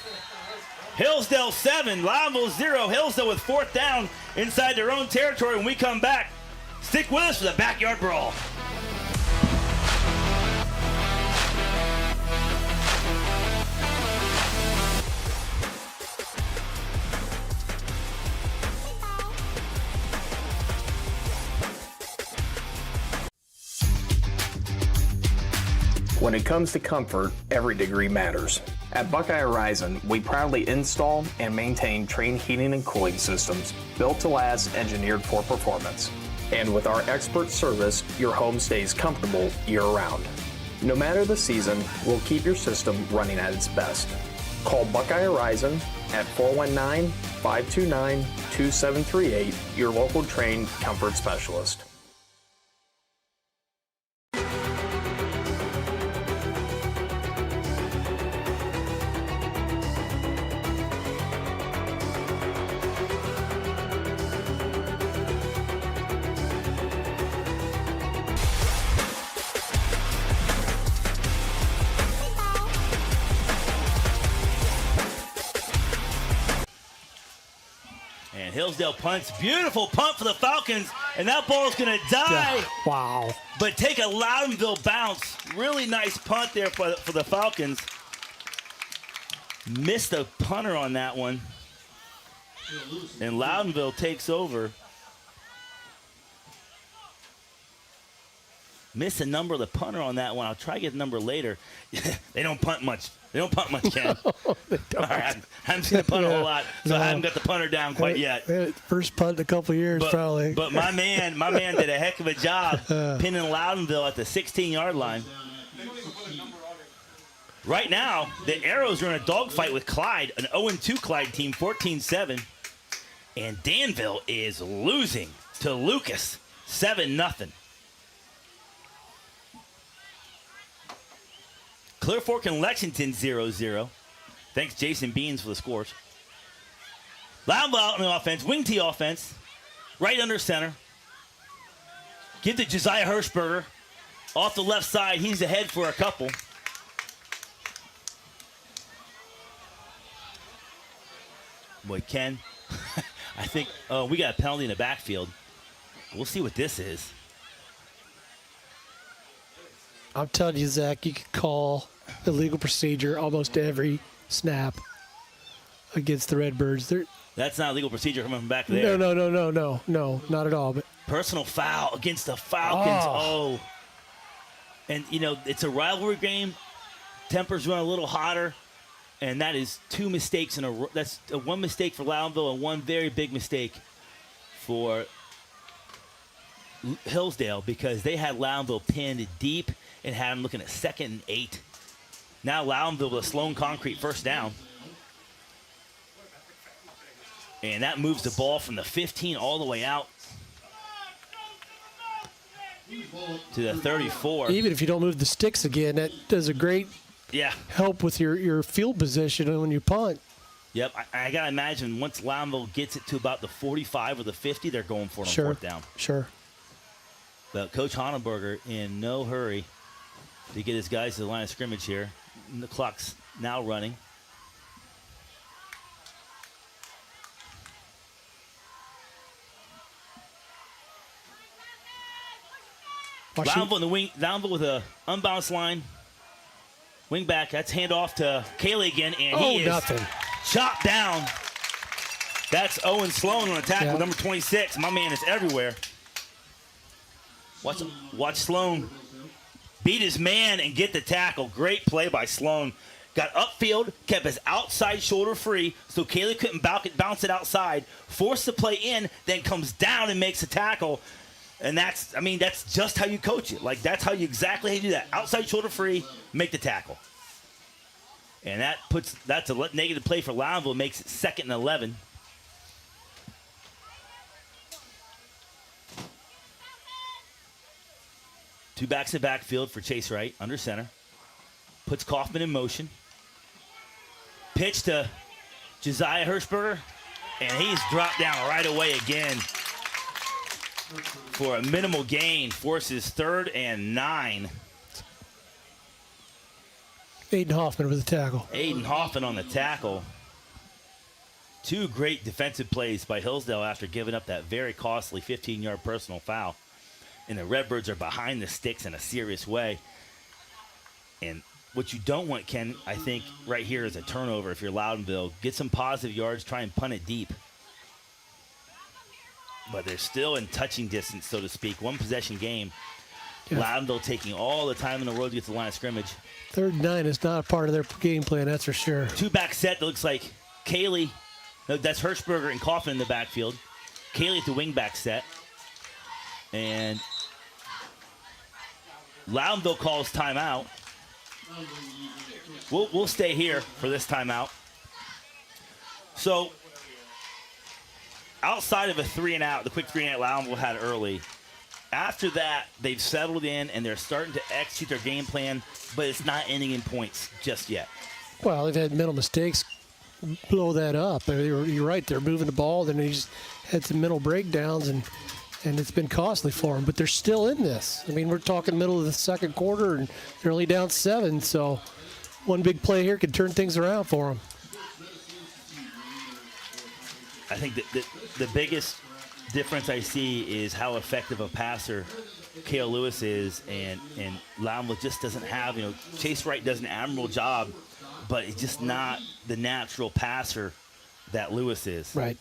Hillsdale 7, Loudonville 0. Hillsdale with 4th down inside their own territory. When we come back, stick with us for the Backyard Brawl. When it comes to comfort, every degree matters. At Buckeye Horizon, we proudly install and maintain Trane heating and cooling systems built to last, engineered for performance. And with our expert service, your home stays comfortable year-round. No matter the season, we'll keep your system running at its best. Call Buckeye Horizon at 419-529-2738, your local Trane comfort specialist. Hillsdale punts. Beautiful punt for the Falcons, and that ball's going to die. Wow. But take a Loudonville bounce. Really nice punt there for the Falcons. Missed the punter on that one. And Loudonville takes over. Missed the number of the punter on that one. I'll try to get the number later. They don't punt much. They don't punt much, Ken. No, they don't. All right, I haven't seen the punt a whole lot, so I haven't got the punter down quite yet. First punt in a couple of years, probably. But my man did a heck of a job pinning Loudonville at the 16-yard line. Right now, the Arrows are in a dogfight with Clyde, an 0-2 Clyde team, 14-7. And Danville is losing to Lucas, 7-0. Clear Fork and Lexington 0-0. Thanks Jason Beans for the scores. Loudville out on the offense, wing T offense, right under center. Give to Josiah Hirschberger off the left side. He's ahead for a couple. Boy, Ken, I think we got a penalty in the backfield. We'll see what this is. I'm telling you, Zach, you could call illegal procedure almost every snap against the Redbirds. That's not legal procedure coming from back there. No, not at all. But personal foul against the Falcons. Oh. And, it's a rivalry game. Tempers run a little hotter. And that is two mistakes in a row. That's one mistake for Loudonville and one very big mistake for Hillsdale, because they had Loudonville pinned deep and had them looking at 2nd and 8. Now Loudonville with a Sloan Concrete first down. And that moves the ball from the 15 all the way out to the 34. Even if you don't move the sticks again, that does a great help with your field position when you punt. Yep, I got to imagine once Loudonville gets it to about the 45 or the 50, they're going for it on 4th down. Sure. But Coach Honenberger in no hurry to get his guys to the line of scrimmage here. And the clock's now running. Loudonville in the wing. Loudonville with a unbalanced line. Wing back. That's handoff to Cayley again, and he is chopped down. That's Owen Sloan on attack with number 26. My man is everywhere. Watch Sloan beat his man and get the tackle. Great play by Sloan. Got upfield, kept his outside shoulder free, so Cayley couldn't bounce it outside. Forced the play in, then comes down and makes a tackle. And that's just how you coach it. Like, that's how you exactly do that. Outside shoulder free, make the tackle. And that's a negative play for Loudonville, makes it 2nd and 11. Two backs in the backfield for Chase Wright, under center. Puts Kaufman in motion. Pitch to Josiah Hirschberger, and he's dropped down right away again for a minimal gain. Forces 3rd and 9. Aiden Hoffman with the tackle. Aiden Hoffman on the tackle. Two great defensive plays by Hillsdale after giving up that very costly 15-yard personal foul. And the Redbirds are behind the sticks in a serious way. And what you don't want, Ken, I think, right here is a turnover if you're Loudonville. Get some positive yards, try and punt it deep. But they're still in touching distance, so to speak. One possession game. Yeah. Loudonville taking all the time in the world to get to the line of scrimmage. 3rd and 9 is not a part of their game plan, that's for sure. Two-back set that looks like Cayley. No, that's Hirschberger and Kaufman in the backfield. Cayley at the wing-back set. And Loudonville calls timeout. We'll stay here for this timeout. So, outside of a 3-and-out, the quick 3-and-out Loudonville had early, after that, they've settled in and they're starting to execute their game plan, but it's not ending in points just yet. Well, they've had mental mistakes blow that up. You're right, they're moving the ball, then they just had some mental breakdowns, and it's been costly for them, but they're still in this. I mean, we're talking middle of the 2nd quarter, and they're only down 7, so one big play here could turn things around for them. I think the biggest difference I see is how effective a passer Kale Lewis is, and Loudonville just doesn't have, Chase Wright does an admirable job, but he's just not the natural passer that Lewis is. Right.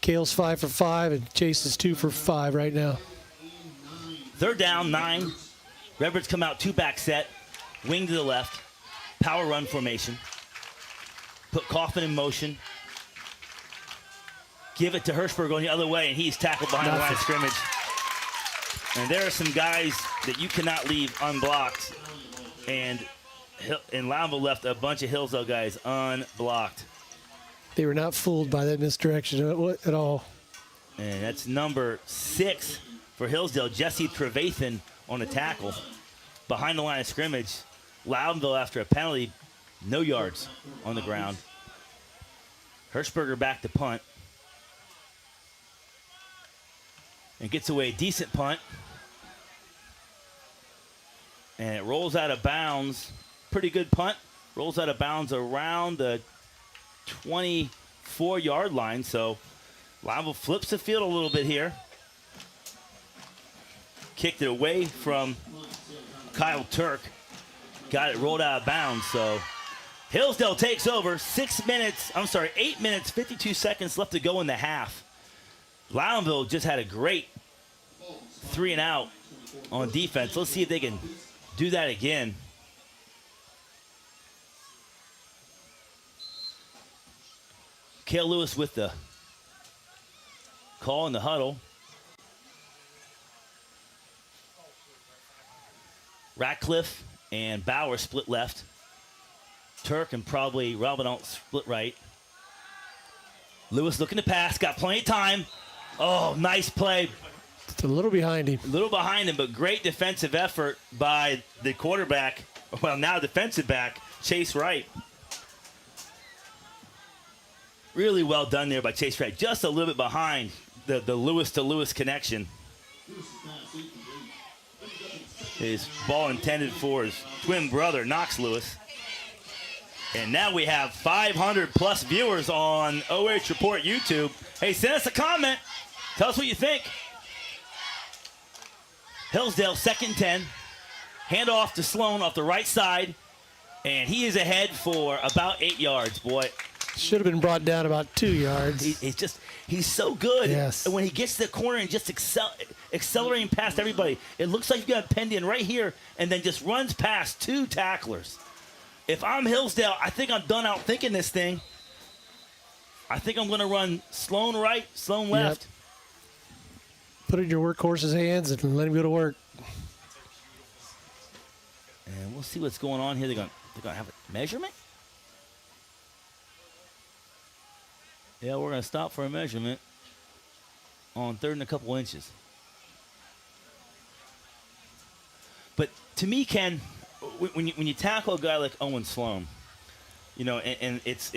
Kale's 5 for 5, and Chase is 2 for 5 right now. Third down, 9. Redbirds come out 2-back set, wing to the left, power run formation. Put Kaufman in motion. Give it to Hirschberg going the other way, and he's tackled behind the line of scrimmage. And there are some guys that you cannot leave unblocked. And Loudville left a bunch of Hillsdale guys unblocked. They were not fooled by that misdirection at all. And that's number 6 for Hillsdale, Jesse Trevathan on a tackle. Behind the line of scrimmage, Loudonville after a penalty, no yards on the ground. Hirschberger back to punt. And gets away a decent punt. And it rolls out of bounds. Pretty good punt. Rolls out of bounds around the 24-yard line. So Loudville flips the field a little bit here. Kicked it away from Kyle Turk. Got it rolled out of bounds. So Hillsdale takes over. 8 minutes, 52 seconds left to go in the half. Loudonville just had a great 3-and-out on defense. Let's see if they can do that again. Cale Lewis with the call in the huddle. Ratcliffe and Bauer split left. Turk and probably Robinalt split right. Lewis looking to pass, got plenty of time. Oh, nice play. It's a little behind him. A little behind him, but great defensive effort by the quarterback, well, now defensive back, Chase Wright. Really well done there by Chase Wright. Just a little bit behind the Lewis to Lewis connection. His ball intended for his twin brother, Knox Lewis. And now we have 500-plus viewers on OH Report YouTube. Hey, send us a comment. Tell us what you think. Hillsdale, 2nd and 10. Handoff to Sloan off the right side. And he is ahead for about 8 yards, boy. Should have been brought down about 2 yards. He's so good. Yes. And when he gets to the corner and just accelerating past everybody, it looks like you got Pendian right here and then just runs past 2 tacklers. If I'm Hillsdale, I think I'm done out thinking this thing. I think I'm going to run Sloan right, Sloan left. Yep. Put it in your workhorse's hands and let him go to work. And we'll see what's going on here. They're going to have a measurement? Yeah, we're going to stop for a measurement on 3rd and a couple inches. But to me, Ken, when you tackle a guy like Owen Sloan, you know, and it's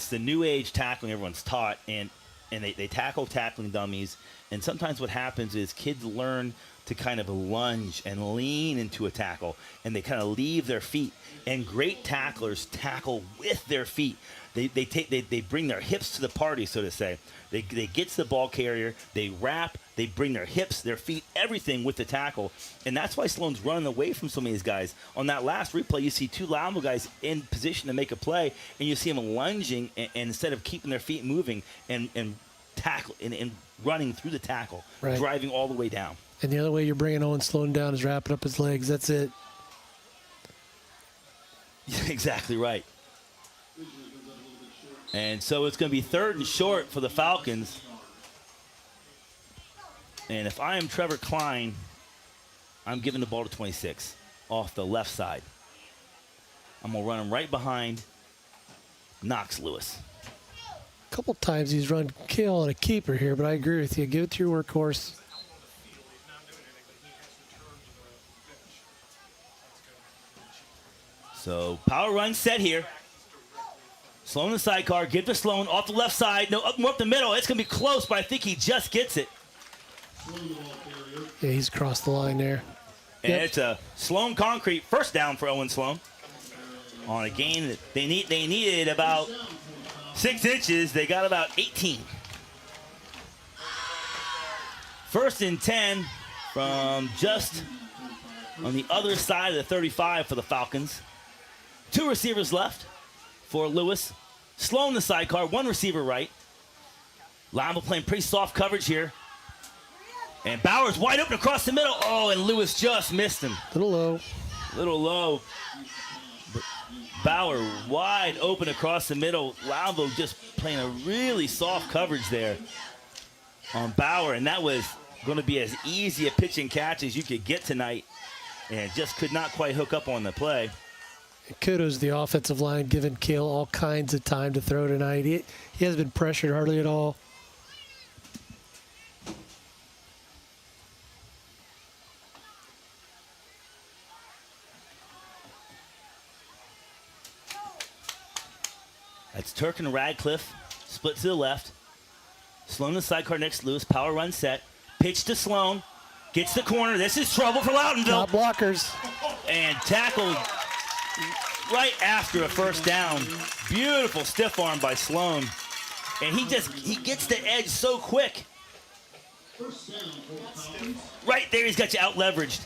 the new age tackling everyone's taught, and they tackle tackling dummies, and sometimes what happens is kids learn to kind of lunge and lean into a tackle, and they kind of leave their feet. And great tacklers tackle with their feet. They bring their hips to the party, so to say. They get to the ball carrier, they wrap, they bring their hips, their feet, everything with the tackle. And that's why Sloan's running away from some of these guys. On that last replay, you see 2 Loudville guys in position to make a play, and you see them lunging, and instead of keeping their feet moving and tackle and running through the tackle, right, driving all the way down. And the other way you're bringing Owen Sloan down is wrapping up his legs. That's it. Exactly right. And so it's going to be 3rd and short for the Falcons. And if I am Trevor Klein, I'm giving the ball to 26 off the left side. I'm going to run him right behind Knox Lewis. A couple times he's run kill on a keeper here, but I agree with you. Give it to your workhorse. So power run set here. Sloan the sidecar, give to Sloan off the left side. No, more up the middle. It's going to be close, but I think he just gets it. Yeah, he's across the line there. And it's a Sloan concrete first down for Owen Sloan. On a gain that they needed about 6 inches. They got about 18. 1st and 10 from just on the other side of the 35 for the Falcons. 2 receivers left for Lewis. Sloan the sidecar, 1 receiver right. Loudville playing pretty soft coverage here. And Bauer's wide open across the middle. Oh, and Lewis just missed him. Little low. Little low. But Bauer wide open across the middle. Loudville just playing a really soft coverage there on Bauer, and that was going to be as easy a pitch and catch as you could get tonight, and just could not quite hook up on the play. Kudos to the offensive line, giving Kale all kinds of time to throw tonight. He hasn't been pressured hardly at all. That's Turk and Radcliffe, split to the left. Sloan the sidecar next to Lewis, power run set. Pitch to Sloan, gets the corner. This is trouble for Loudonville. Top blockers. And tackled right after a first down. Beautiful stiff arm by Sloan. And he gets the edge so quick. Right there, he's got you out leveraged.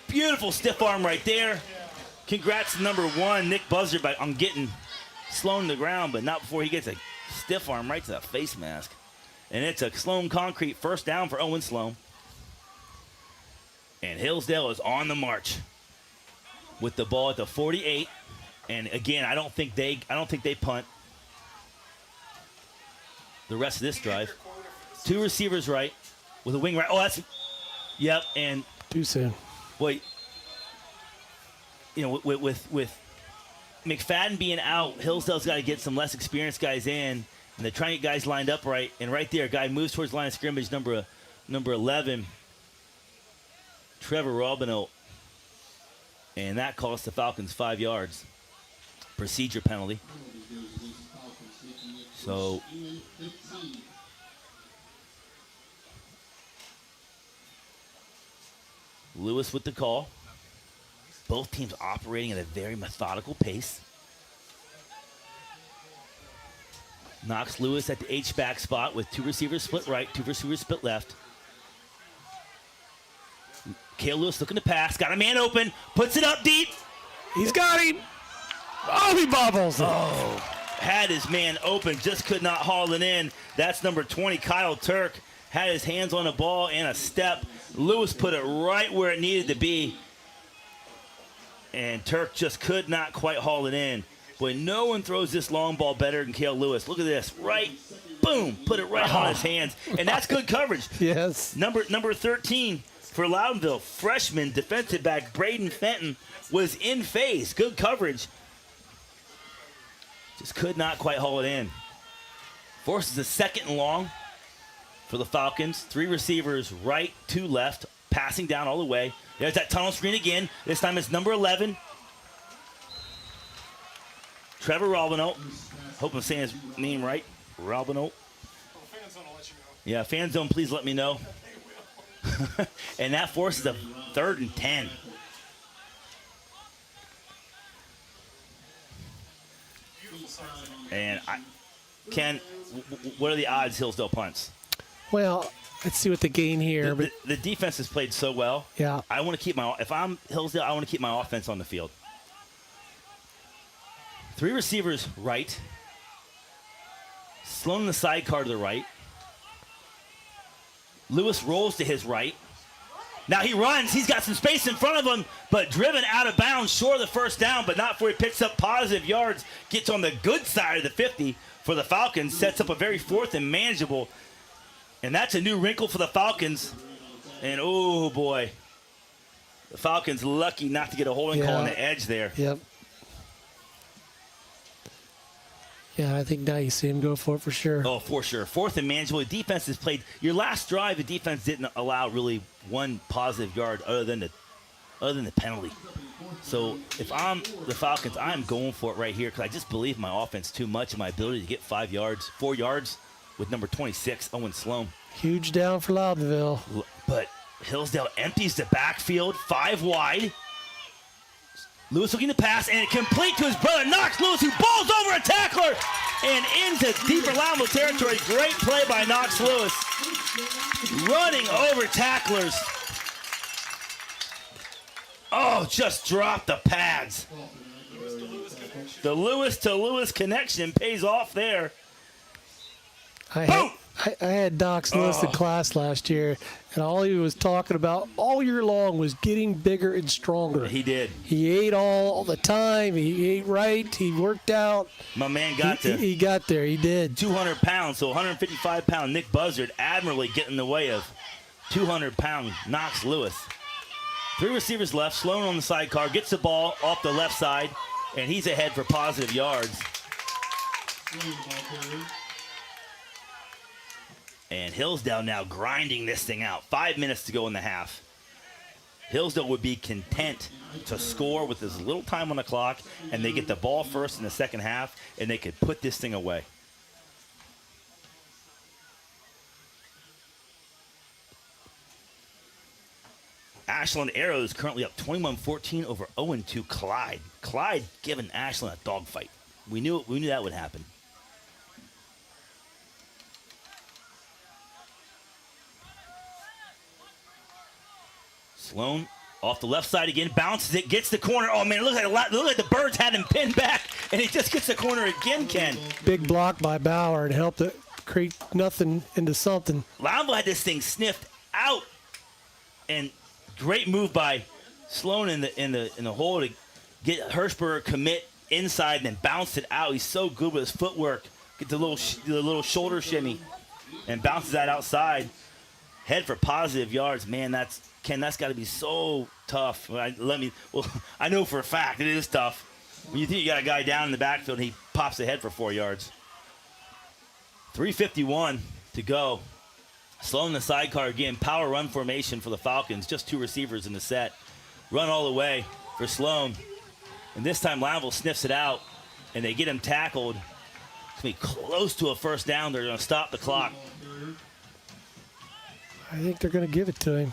Beautiful stiff arm right there. Congrats to number 1, Nick Buzzard, on getting Sloan to the ground, but not before he gets a stiff arm right to the face mask. And it's a Sloan concrete first down for Owen Sloan. And Hillsdale is on the march with the ball at the 48. And again, I don't think they punt the rest of this drive. 2 receivers right with a wing right. Oh, that's, yep. And too soon. Boy, you know, with McFadden being out, Hillsdale's got to get some less experienced guys in, and they're trying to get guys lined up right. And right there, a guy moves towards the line of scrimmage, number 11, Trevor Robino, and that cost the Falcons 5 yards. Procedure penalty. So Lewis with the call. Both teams operating at a very methodical pace. Knox Lewis at the H-back spot with 2 receivers split right, 2 receivers split left. Cale Lewis looking to pass, got a man open, puts it up deep. He's got him. Oh, he bobbles it. Oh, had his man open, just could not haul it in. That's number 20, Kyle Turk. Had his hands on the ball and a step. Lewis put it right where it needed to be. And Turk just could not quite haul it in. Boy, no one throws this long ball better than Cale Lewis. Look at this, right, boom, put it right on his hands. And that's good coverage. Yes. Number 13 for Loudonville, freshman defensive back Braden Fenton was in phase. Good coverage. Just could not quite haul it in. Forces a 2nd and long for the Falcons. 3 receivers right, 2 left, passing down all the way. There's that tunnel screen again. This time it's number 11. Trevor Robino. Hope I'm saying his name right. Robino. Yeah, fan zone, please let me know. And that forces a 3rd and 10. And Ken, what are the odds Hillsdale punts? Well, let's see what the gain here. The defense has played so well. Yeah. I want to keep if I'm Hillsdale, I want to keep my offense on the field. 3 receivers right. Sloan in the sidecar to the right. Lewis rolls to his right. Now he runs. He's got some space in front of him, but driven out of bounds, short of the first down, but not before he picks up positive yards, gets on the good side of the 50 for the Falcons, sets up a very 4th and manageable. And that's a new wrinkle for the Falcons. And, oh, boy. The Falcons lucky not to get a holding call on the edge there. Yep. Yeah, I think now you see him go for it for sure. Oh, for sure. 4th and manageable. The defense has played. Your last drive, the defense didn't allow really 1 positive yard other than the penalty. So if I'm the Falcons, I'm going for it right here because I just believe my offense too much in my ability to get 4 yards with number 26, Owen Sloan. Huge down for Loudville. But Hillsdale empties the backfield, 5 wide. Lewis looking to pass, and complete to his brother, Knox Lewis, who balls over a tackler and into deeper Loudville territory. Great play by Knox Lewis. Running over tacklers. Oh, just dropped the pads. The Lewis to Lewis connection pays off there. I I had Doc's Lewis in class last year, and all he was talking about all year long was getting bigger and stronger. He did. He ate all the time. He ate right. He worked out. My man got He got there. He did. 200 pounds, so 155-pound Nick Buzzard admirably getting in the way of 200-pound Knox Lewis. 3 receivers left. Sloan on the sidecar gets the ball off the left side, and he's ahead for positive yards. And Hillsdale now grinding this thing out. 5 minutes to go in the half. Hillsdale would be content to score with as little time on the clock, and they get the ball first in the second half, and they could put this thing away. Ashland Arrows currently up 21-14 over 0-2 Clyde. Clyde giving Ashland a dogfight. We knew that would happen. Sloan off the left side again, bounces it, gets the corner. Oh man, look like the Birds had him pinned back, and he just gets the corner again, Ken. Big block by Bauer to help it create nothing into something. Loudville had this thing sniffed out, and great move by Sloan in the hole to get Hirschberger commit inside and then bounce it out. He's so good with his footwork. Get the little shoulder shimmy and bounces that outside. Head for positive yards. Man, that's got to be so tough. I know for a fact it is tough. When you think you got a guy down in the backfield and he pops ahead for 4 yards. 3:51 to go. Sloan the sidecar again. Power run formation for the Falcons. Just 2 receivers in the set. Run all the way for Sloan. And this time Loudville sniffs it out, and they get him tackled. It's going to be close to a first down. They're going to stop the clock. I think they're going to give it to him.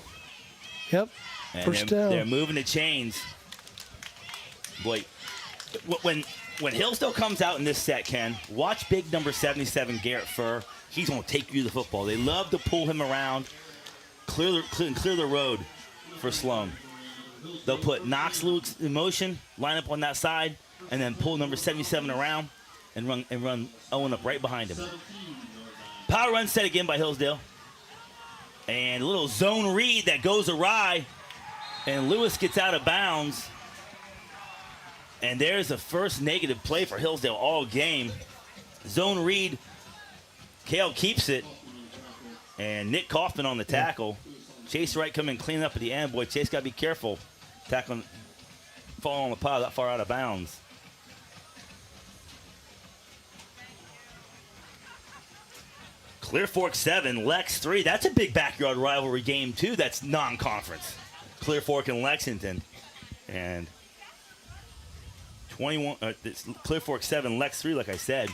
Yep, And first down. They're moving the chains. Boy, when Hillsdale comes out in this set, Ken, watch big number 77, Garrett Furr. He's going to take you to the football. They love to pull him around, clear the road for Sloan. They'll put Knox Lewis in motion, line up on that side, and then pull number 77 around and run Owen up right behind him. Power run set again by Hillsdale. And a little zone read that goes awry, and Lewis gets out of bounds. And there's the first negative play for Hillsdale all game. Zone read, Kale keeps it, and Nick Kaufman on the tackle. Chase Wright coming clean up at the end. Boy, Chase got to be careful. Tackling, falling on the pile that far out of bounds. Clear Fork 7, Lex 3. That's a big backyard rivalry game, too. That's non-conference. Clear Fork and Lexington. And 21. Clear Fork 7, Lex 3, like I said.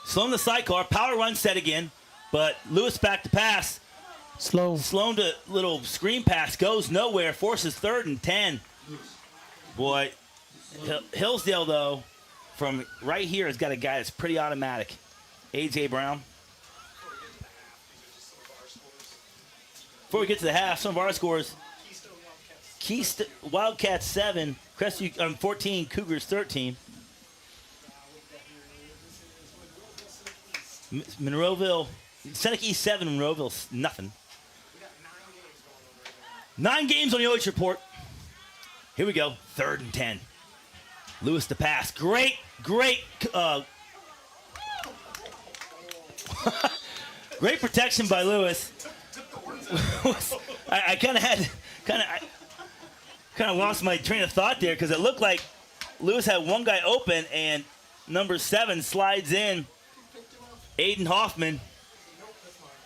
Sloan the sidecar. Power run set again. But Lewis back to pass. Sloan to little screen pass. Goes nowhere. Forces 3rd and 10. Boy, Hillsdale, though, from right here has got a guy that's pretty automatic. A.J. Brown. Before we get to the half, some of our scores. Keystone Wildcats 7, Crestview 14, Cougars 13. Monroeville, Seneca East 7, Monroeville nothing. 9 games on the OH report. Here we go, 3rd and 10. Lewis to pass. Great. Great protection by Lewis. I kind of lost my train of thought there because it looked like Lewis had one guy open and number 7 slides in. Aiden Hoffman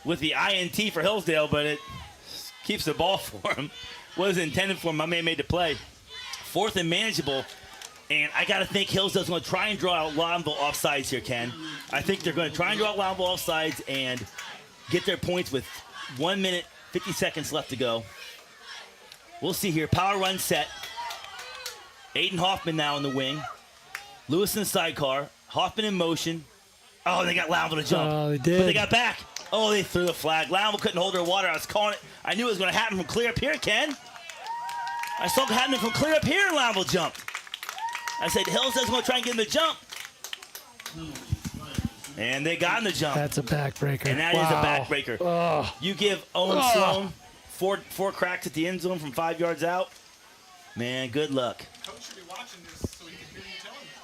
with the INT for Hillsdale, but it keeps the ball for him. Wasn't intended for him. My man made the play. 4th and manageable. And I got to think Hillsdale's going to try and draw out Loudonville offsides here, Ken. I think they're going to try and draw out Loudonville offsides and get their points with 1 minute, 50 seconds left to go. We'll see here. Power run set. Aiden Hoffman now in the wing. Lewis in the sidecar. Hoffman in motion. Oh, they got Loudonville to jump. Oh, they did. But they got back. Oh, they threw the flag. Loudonville couldn't hold their water. I was calling it. I knew it was going to happen from clear up here, Ken. I saw it happening from clear up here, and Loudonville jumped. I said, Hillsdale's going to try and get him to jump. And they got in the jump. That's a backbreaker. And that is a backbreaker. Oh. You give Owen Sloan four cracks at the end zone from 5 yards out. Man, good luck. Coach should be watching this so he can hear you tell him that.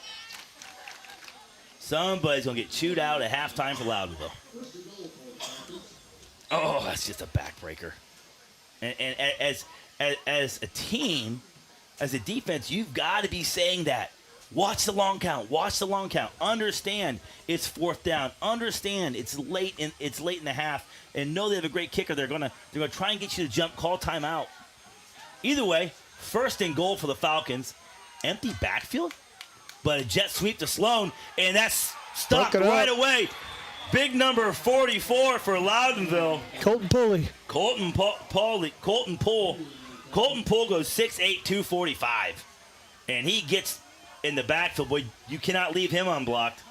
Somebody's going to get chewed out at halftime for Loudville. Oh, that's just a backbreaker. And as a team, as a defense, you've got to be saying that. Watch the long count. Watch the long count. Understand it's 4th down. Understand it's late in the half. And know they have a great kicker. They're gonna try and get you to jump, call timeout. Either way, 1st and goal for the Falcons. Empty backfield, but a jet sweep to Sloan, and that's stopped right away. Big number 44 for Loudonville. Colton Pulley. Colton Poole goes 6'8", 245. And he gets in the backfield. Boy, you cannot leave him unblocked.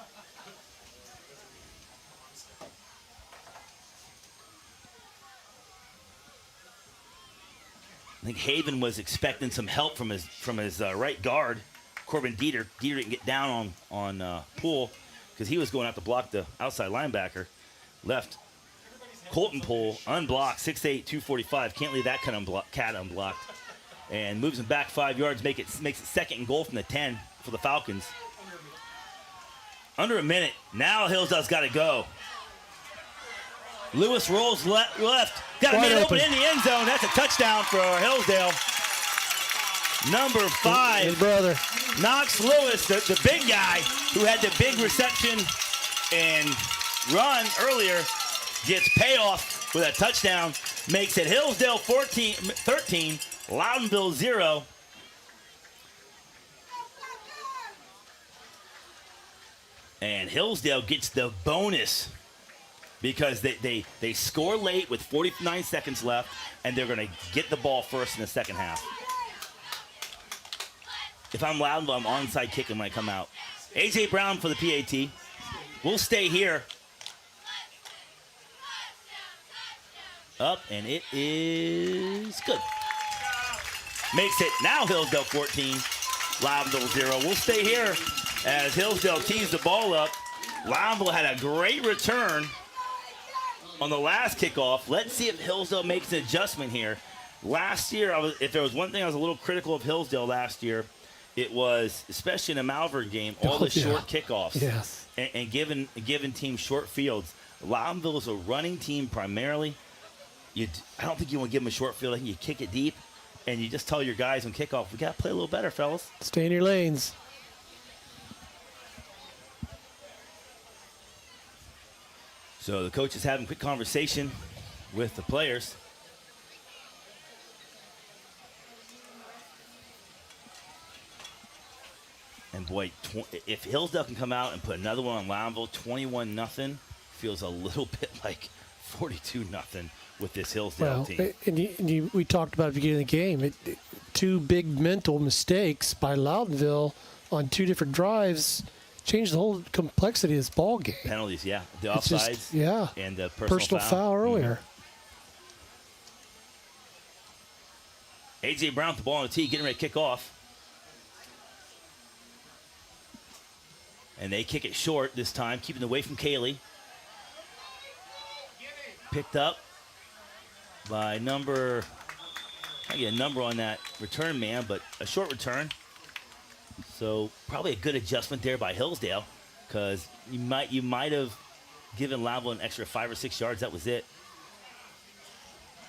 I think Haven was expecting some help from his right guard, Corbin Dieter. Dieter didn't get down on Poole because he was going out to block the outside linebacker. Left Colton Poole unblocked, 6'8", 245. Can't leave that cat unblocked. And moves him back 5 yards, makes it 2nd and goal from the 10 for the Falcons. Under a minute. Now Hillsdale's got to go. Lewis rolls left. Got a man open in the end zone. That's a touchdown for Hillsdale. Number 5. His brother. Knox Lewis, the big guy who had the big reception and run earlier, gets payoff with a touchdown. Makes it Hillsdale 13, Loudonville 0. And Hillsdale gets the bonus because they score late with 49 seconds left, and they're going to get the ball first in the second half. If I'm Loudonville, I'm onside kicking when I come out. A.J. Brown for the PAT. We'll stay here. Up, and it is good. Makes it now Hillsdale 14, Loudonville 0. We'll stay here as Hillsdale tees the ball up. Loudonville had a great return on the last kickoff. Let's see if Hillsdale makes an adjustment here. Last year, if there was one thing I was a little critical of Hillsdale last year, it was, especially in a Malvern game, all the short kickoffs. Yes. And giving teams short fields. Loudonville is a running team primarily. I don't think you want to give them a short field. I think you kick it deep, and you just tell your guys on kickoff, we got to play a little better, fellas. Stay in your lanes. So the coach is having a quick conversation with the players. And boy, if Hillsdale can come out and put another one on Loudonville, 21-0, feels a little bit like 42-0 with this Hillsdale team. And we talked about at the beginning of the game, two big mental mistakes by Loudonville on 2 different drives changed the whole complexity of this ball game. Penalties, yeah. The offsides and the personal foul earlier. A.J. Brown with the ball on the tee, getting ready to kick off. And they kick it short this time, keeping it away from Kaylee. Picked up by I get a number on that return man, but a short return. So probably a good adjustment there by Hillsdale, because you might have given Loudville an extra 5 or 6 yards. That was it.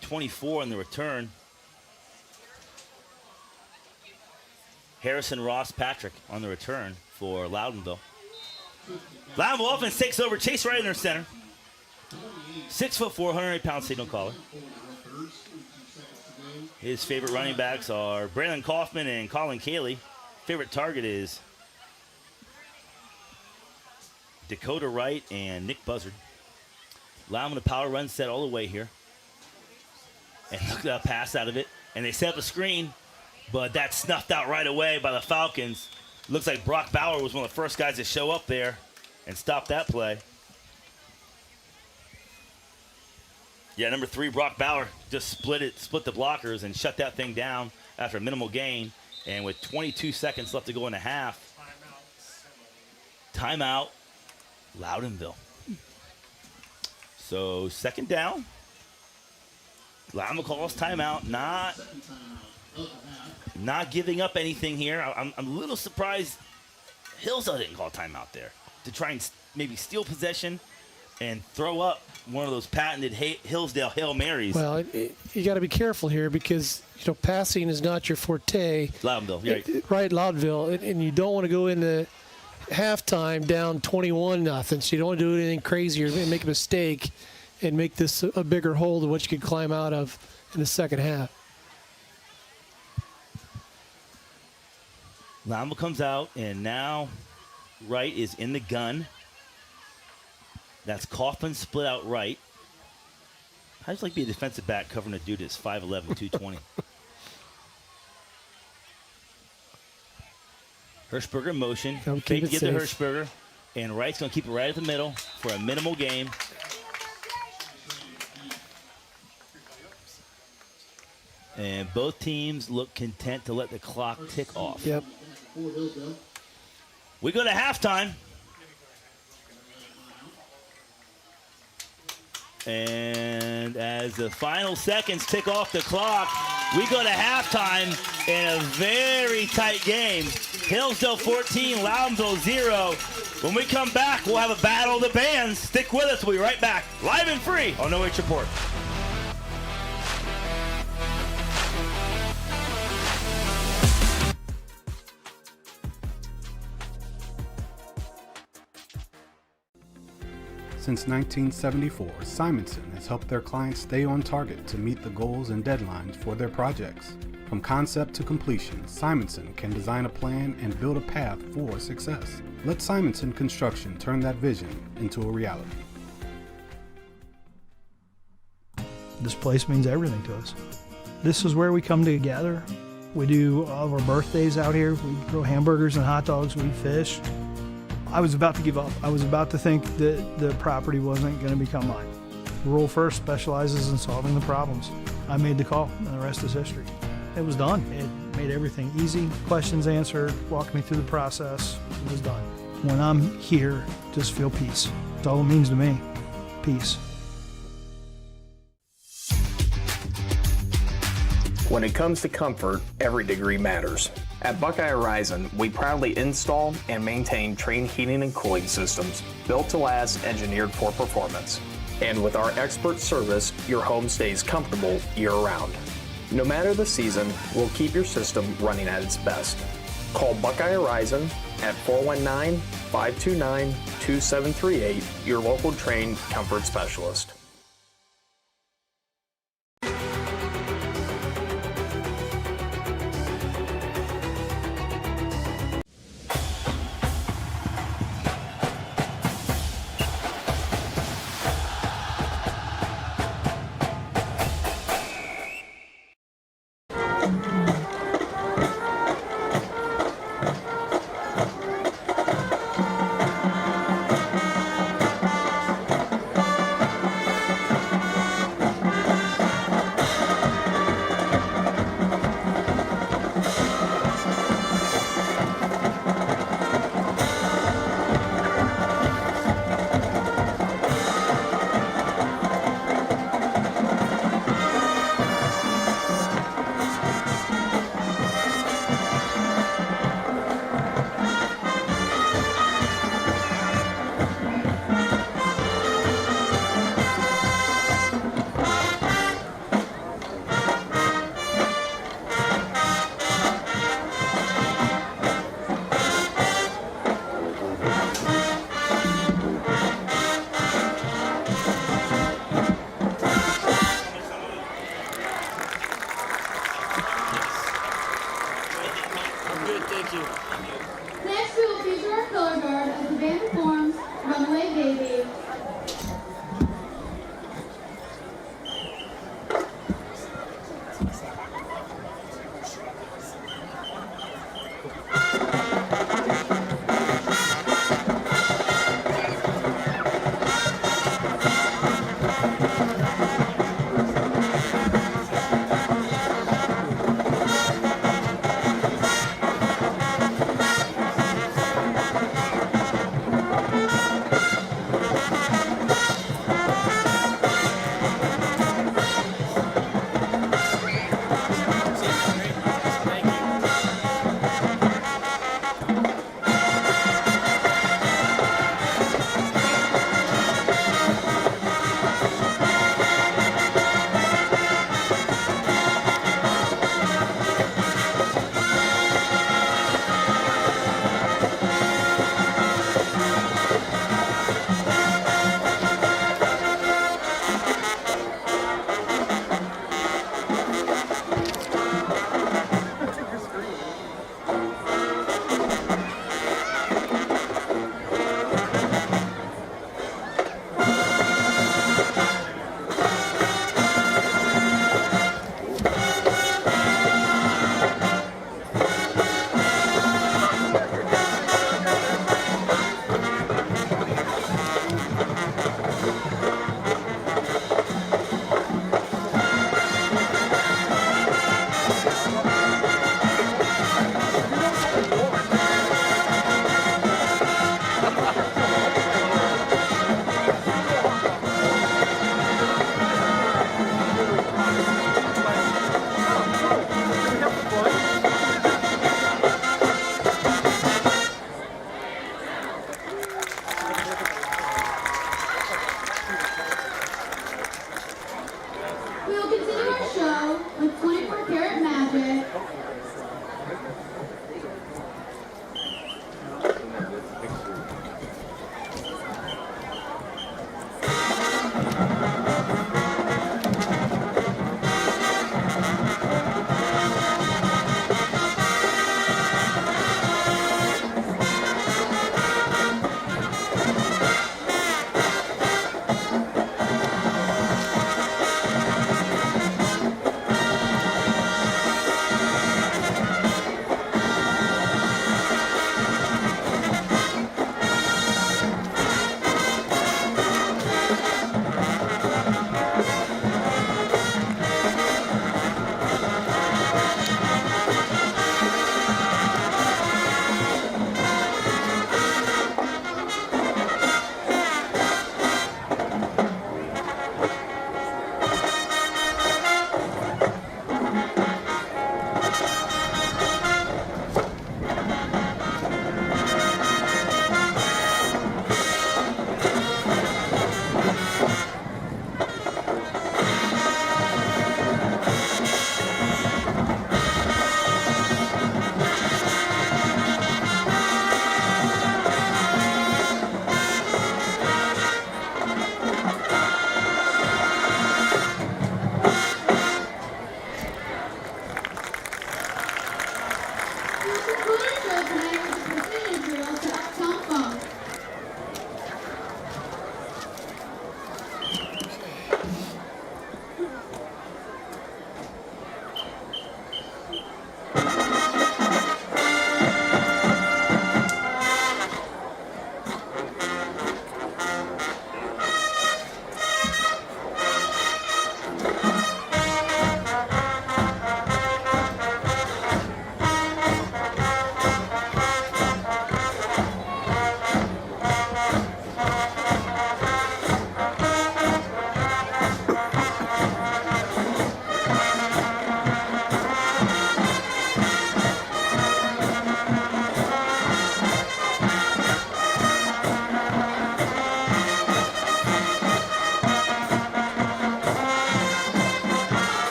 24 on the return. Harrison Ross Patrick on the return for Loudonville. Loudonville offense takes over. Chase Wright in their center. 6'4", 108-pound signal caller. His favorite running backs are Braylon Kaufman and Colin Cayley. Favorite target is Dakota Wright and Nick Buzzard. Loudonville power run set all the way here. And look at that pass out of it. And they set up a screen, but that's snuffed out right away by the Falcons. Looks like Brock Bauer was one of the first guys to show up there and stop that play. Yeah, number 3, Brock Bauer, just split the blockers and shut that thing down after a minimal gain. And with 22 seconds left to go in the half, timeout. Loudonville. So second down. Loudonville calls timeout. Not giving up anything here. I'm a little surprised Hillsdale didn't call timeout there to try and maybe steal possession and throw up one of those patented Hillsdale Hail Marys. Well, you got to be careful here because passing is not your forte. Loudonville, yeah. Right, Loudville, and you don't want to go into halftime down 21-0. So you don't want to do anything crazy or make a mistake and make this a bigger hole than what you could climb out of in the second half. Loudonville comes out, and now Wright is in the gun. That's Kaufman split out right. How does it like be a defensive back covering a dude that's 5'11", 220? Hirschberger in motion. Fake to get to Hirschberger. And Wright's going to keep it right at the middle for a minimal game. And both teams look content to let the clock tick off. Yep. We go to halftime. And as the final seconds tick off the clock, we go to halftime in a very tight game. Hillsdale 14, Loudonville 0. When we come back, we'll have a battle of the bands. Stick with us. We'll be right back, live and free on OH Report. Since 1974, Simonson has helped their clients stay on target to meet the goals and deadlines for their projects. From concept to completion, Simonson can design a plan and build a path for success. Let Simonson Construction turn that vision into a reality. This place means everything to us. This is where we come together. We do all of our birthdays out here. We grill hamburgers and hot dogs. We fish. I was about to give up. I was about to think that the property wasn't going to become mine. Rural First specializes in solving the problems. I made the call, and the rest is history. It was done. It made everything easy. Questions answered, walked me through the process. It was done. When I'm here, just feel peace. That's all it means to me. Peace. When it comes to comfort, every degree matters. At Buckeye Horizon, we proudly install and maintain Trane heating and cooling systems built to last, engineered for performance. And with our expert service, your home stays comfortable year-round. No matter the season, we'll keep your system running at its best. Call Buckeye Horizon at 419-529-2738, your local Trane comfort specialist. Next, we will feature our color guard as the band performs Runaway Baby.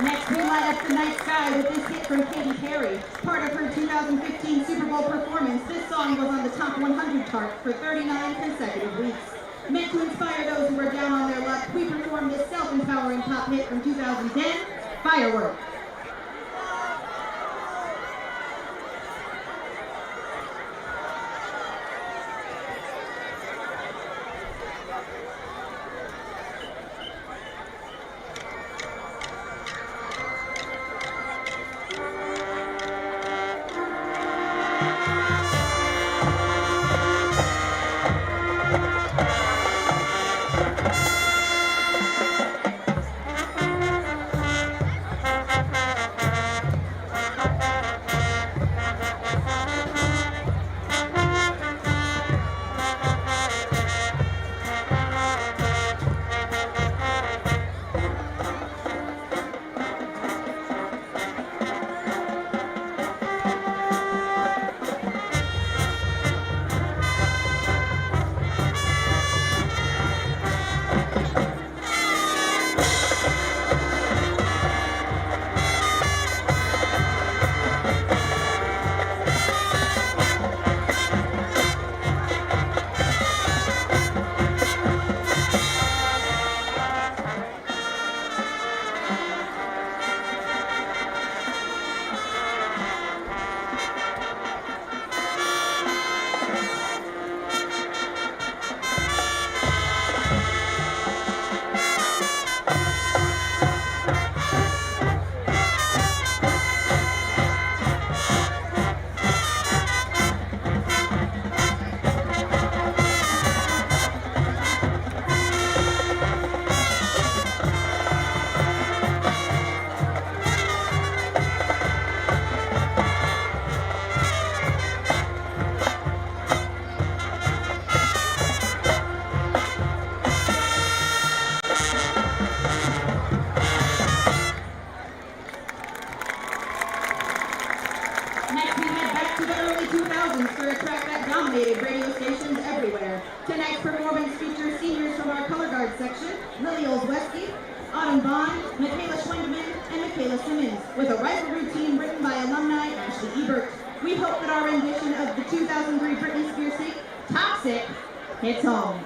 Next, we light up the night sky with this hit from Katy Perry. Part of her 2015 Super Bowl performance, this song was on the top 100 chart for 39 consecutive weeks. Meant to inspire those who are down on their luck, we performed this self-empowering pop hit from 2010, Firework. Radio stations everywhere. Tonight's performance features seniors from our color guard section, Lily Olszewski, Autumn Bond, Michaela Schwendeman, and Michaela Simmons, with a rivalry team written by alumni Ashley Ebert. We hope that our rendition of the 2003 Britney Spears hit, Toxic, hits home.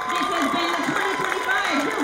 This has been the 2025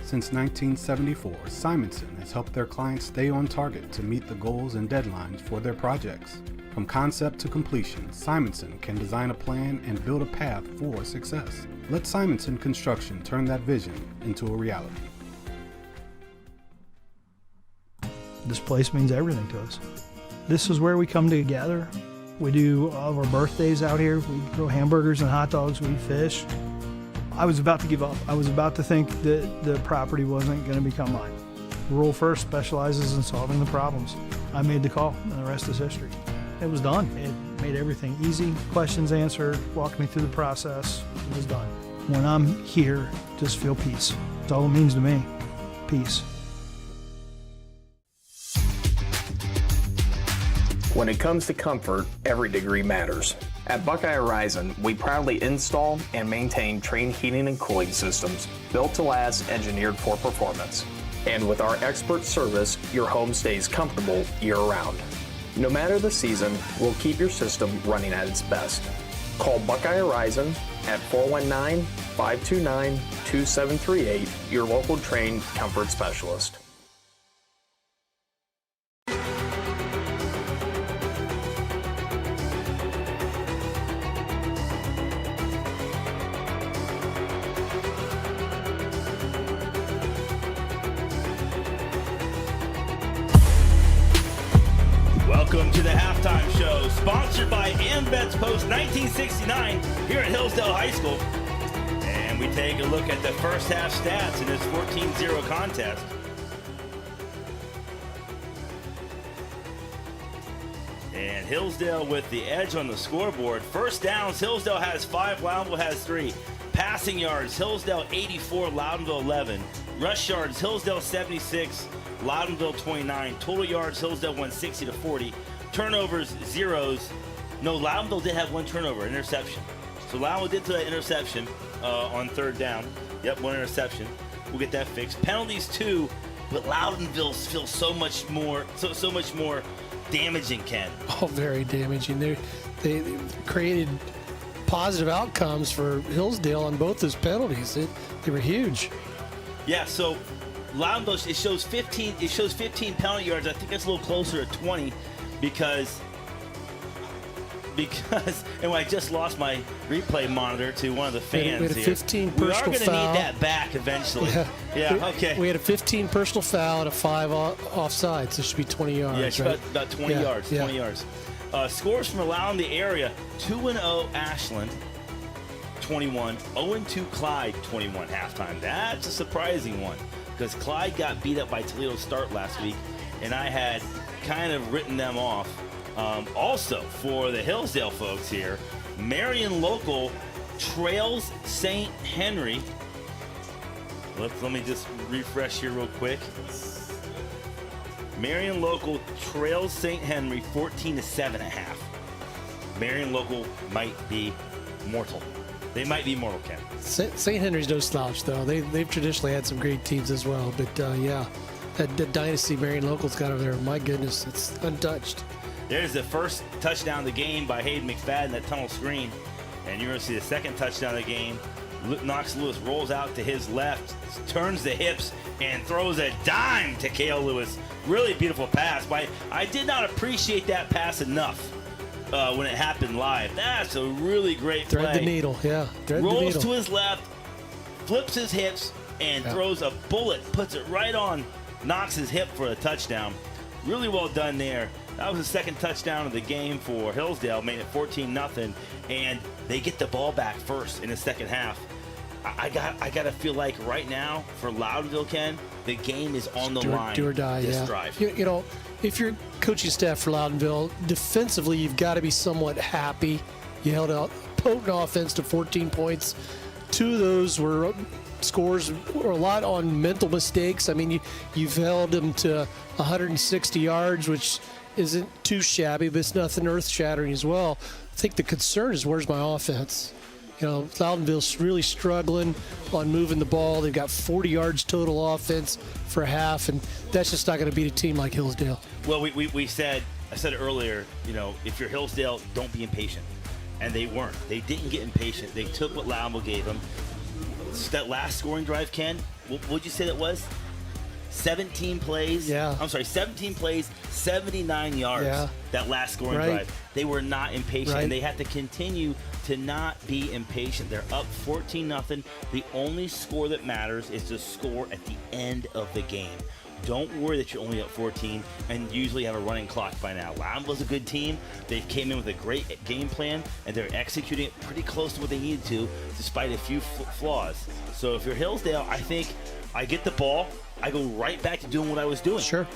Since 1974, Simonson has helped their clients stay on target to meet the goals and deadlines for their projects. From concept to completion, Simonson can design a plan and build a path for success. Let Simonson Construction turn that vision into a reality. This place means everything to us. This is where we come together. We do all of our birthdays out here. We grill hamburgers and hot dogs. We fish. I was about to give up. I was about to think that the property wasn't going to become mine. Rural First specializes in solving the problems. I made the call, and the rest is history. It was done. It made everything easy. Questions answered, walked me through the process. It was done. When I'm here, just feel peace. That's all it means to me. Peace. When it comes to comfort, every degree matters. At Buckeye Horizon, we proudly install and maintain Trane heating and cooling systems built to last, engineered for performance. And with our expert service, your home stays comfortable year-round. No matter the season, we'll keep your system running at its best. Call Buckeye Horizon at 419-529-2738, your local Trane comfort specialist. Welcome to the halftime show, sponsored by AmBet's Post 1969 here at Hillsdale High School. And we take a look at the first half stats in this 14-0 contest. And Hillsdale with the edge on the scoreboard. First downs, Hillsdale has 5, Loudville has 3. Passing yards, Hillsdale 84, Loudonville 11. Rush yards, Hillsdale 76, Loudonville 29. Total yards, Hillsdale 160 to 40. Turnovers, zeros. No, Loudonville did have 1 turnover, interception. So Loudonville did throw that interception on third down. Yep, 1 interception. We'll get that fixed. Penalties 2, but Loudonville feels so much more damaging, Ken. Oh, very damaging. They created positive outcomes for Hillsdale on both those penalties. They were huge. Yeah, so Loudonville, it shows 15 penalty yards. I think that's a little closer to 20 because and I just lost my replay monitor to one of the fans we had a 15 here. We are personal going to foul. need that back eventually. Yeah, okay. We had a 15 personal foul and a 5 offsides. So it should be 20 yards. Yeah, right? about 20 yards. Yeah. 20 yards. Scores from around the area: 2-0 Ashland, 21. 0-2 Clyde, 21 halftime. That's a surprising one because Clyde got beat up by Toledo's start last week, and I had kind of written them off. Also, for the Hillsdale folks here, Marion local trails St. Henry. Let me just refresh here real quick. Marion local trails St. Henry 14-7.5. Marion local might be mortal. They might be mortal, Ken. St. Henry's no slouch, though. They've traditionally had some great teams as well. But, yeah, that dynasty Marion local's got over there, my goodness, it's untouched. There's the first touchdown of the game by Hayden McFadden, that tunnel screen. And you're going to see the second touchdown of the game. Knox Lewis rolls out to his left, turns the hips, and throws a dime to Kale Lewis. Really beautiful pass. I did not appreciate that pass enough when it happened live. That's a really great play. Thread the needle, yeah. Rolls to his left, flips his hips, and throws a bullet, puts it right on Knox's hip for a touchdown. Really well done there. That was the second touchdown of the game for Hillsdale, made it 14-0, and they get the ball back first in the second half. I got to feel like right now for Loudville, Ken, the game is on the line. Do or die, this yeah. drive. You know, if you're coaching staff for Loudonville, defensively you've got to be somewhat happy. You held out potent offense to 14 points. 2 of those were scores were a lot on mental mistakes. I mean, you've held them to 160 yards, which isn't too shabby, but it's nothing earth-shattering as well. I think the concern is where's my offense? You know, Loudonville's really struggling on moving the ball. They've got 40 yards total offense for half, and that's just not going to beat a team like Hillsdale. Well, I said earlier, you know, if you're Hillsdale, don't be impatient. And they weren't. They didn't get impatient. They took what Loudville gave them. that last scoring drive, Ken, what'd you say that was? 17 plays? Yeah. I'm sorry, 17 plays, 79 yards. Yeah. That last scoring drive. They were not impatient, and they have to continue to not be impatient. They're up 14-0. The only score that matters is the score at the end of the game. Don't worry that you're only up 14 and usually have a running clock by now. Loudonville's a good team. They came in with a great game plan, and they're executing it pretty close to what they needed to, despite a few flaws. So if you're Hillsdale, I think I get the ball, I go right back to doing what I was doing. Sure.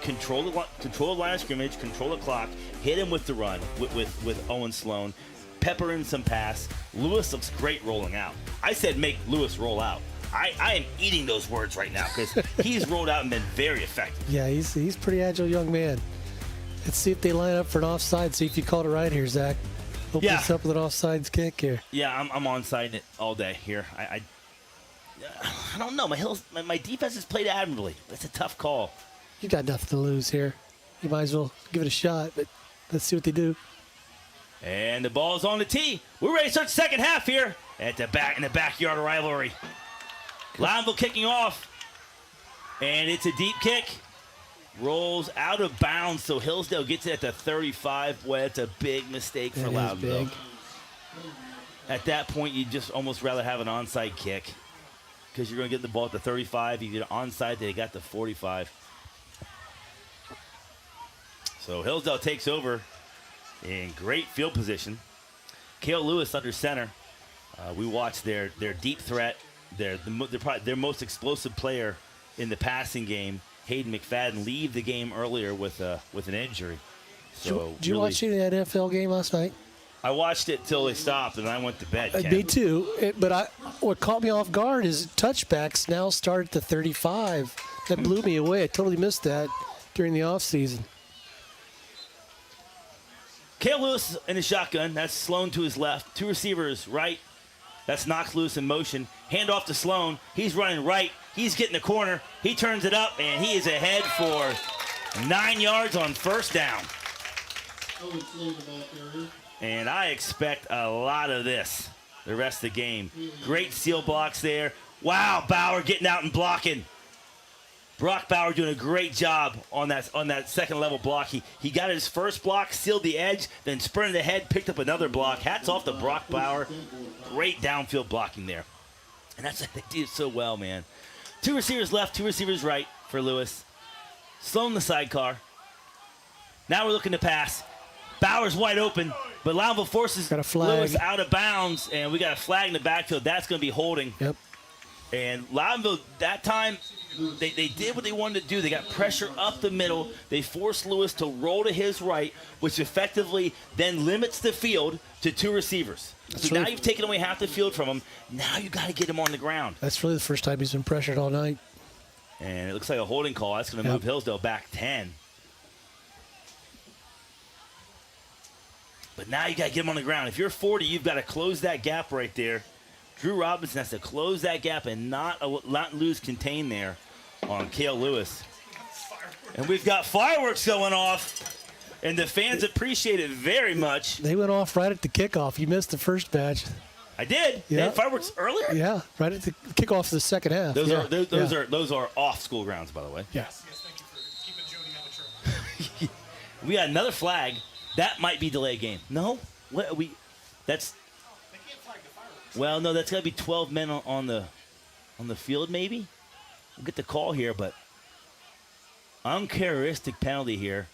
Control the line of scrimmage, control the clock, hit him with the run with Owen Sloan, pepper in some pass. Lewis looks great rolling out. I said make Lewis roll out. I am eating those words right now because he's rolled out and been very effective. Yeah, he's a pretty agile young man. Let's see if they line up for an offside. See if you called it right here, Zach. Open this up with an offsides kick here. Yeah, I'm onside it all day here. I don't know. My defense has played admirably. That's a tough call. You got nothing to lose here. You might as well give it a shot, but let's see what they do. And the ball's on the tee. We're ready to start the second half here at the back in the backyard of rivalry. Loudville kicking off, and it's a deep kick. Rolls out of bounds, so Hillsdale gets it at the 35. Boy, that's a big mistake for Loudville. At that point, you just almost rather have an onside kick because you're going to get the ball at the 35. You get an onside, they got the 45. So Hillsdale takes over in great field position. Cale Lewis under center. We watched their deep threat. They're probably their most explosive player in the passing game, Hayden McFadden, leave the game earlier with an injury. So did you watch any of that NFL game last night? I watched it till they stopped, and I went to bed. Me too. But what caught me off guard is touchbacks now start at the 35. That blew me away. I totally missed that during the offseason. Cale Lewis in the shotgun. That's Sloan to his left. Two receivers right. That's Knox Lewis in motion. Hand off to Sloan. He's running right. He's getting the corner. He turns it up, and he is ahead for 9 yards on first down. And I expect a lot of this the rest of the game. Great seal blocks there. Wow, Bauer getting out and blocking. Brock Bauer doing a great job on that second level block. He got his first block, sealed the edge, then sprinted ahead, picked up another block. Hats off to Brock Bauer. Great downfield blocking there. And that's what they do so well, man. Two receivers left, two receivers right for Lewis. Sloan the sidecar. Now we're looking to pass. Bauer's wide open, but Loudville forces Lewis out of bounds, and we got a flag in the backfield. That's going to be holding. Yep. And Loudonville, that time, they did what they wanted to do. They got pressure up the middle. They forced Lewis to roll to his right, which effectively then limits the field to two receivers. So now you've taken away half the field from him. Now you got to get him on the ground. That's really the first time he's been pressured all night. And it looks like a holding call. That's going to move Hillsdale back 10. But now you got to get him on the ground. If you're 40, you've got to close that gap right there. Drew Robinson has to close that gap and not lose contain there on Cale Lewis. And we've got fireworks going off, and the fans appreciate it very much. They went off right at the kickoff. You missed the first batch. I did. Yeah. They had fireworks earlier? Yeah, right at the kickoff of the second half. Those are off school grounds, by the way. Yes. Yes, thank you for keeping Jody out of trouble. We got another flag. That might be delay game. No? That's... Well, no, that's got to be 12 men on the field, maybe. We'll get the call here, but uncharacteristic penalty here,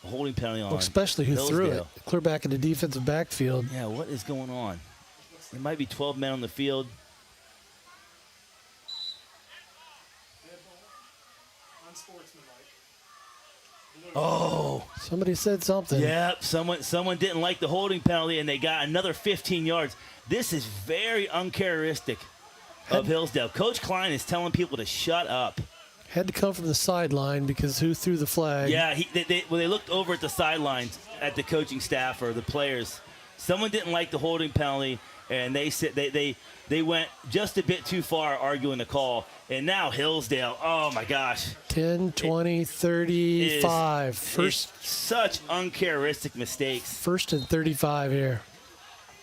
a holding penalty on. Well, especially who threw it, clear back in the defensive backfield. Yeah, what is going on? It might be 12 men on the field. Oh, somebody said something. Yep, someone didn't like the holding penalty, and they got another 15 yards. This is very uncharacteristic of Hillsdale. Coach Klein is telling people to shut up. Had to come from the sideline because who threw the flag? Yeah, they looked over at the sidelines at the coaching staff or the players. Someone didn't like the holding penalty, and they went just a bit too far arguing the call. And now Hillsdale, oh my gosh. 10, 20, 35. Such uncharacteristic mistakes. First and 35 here.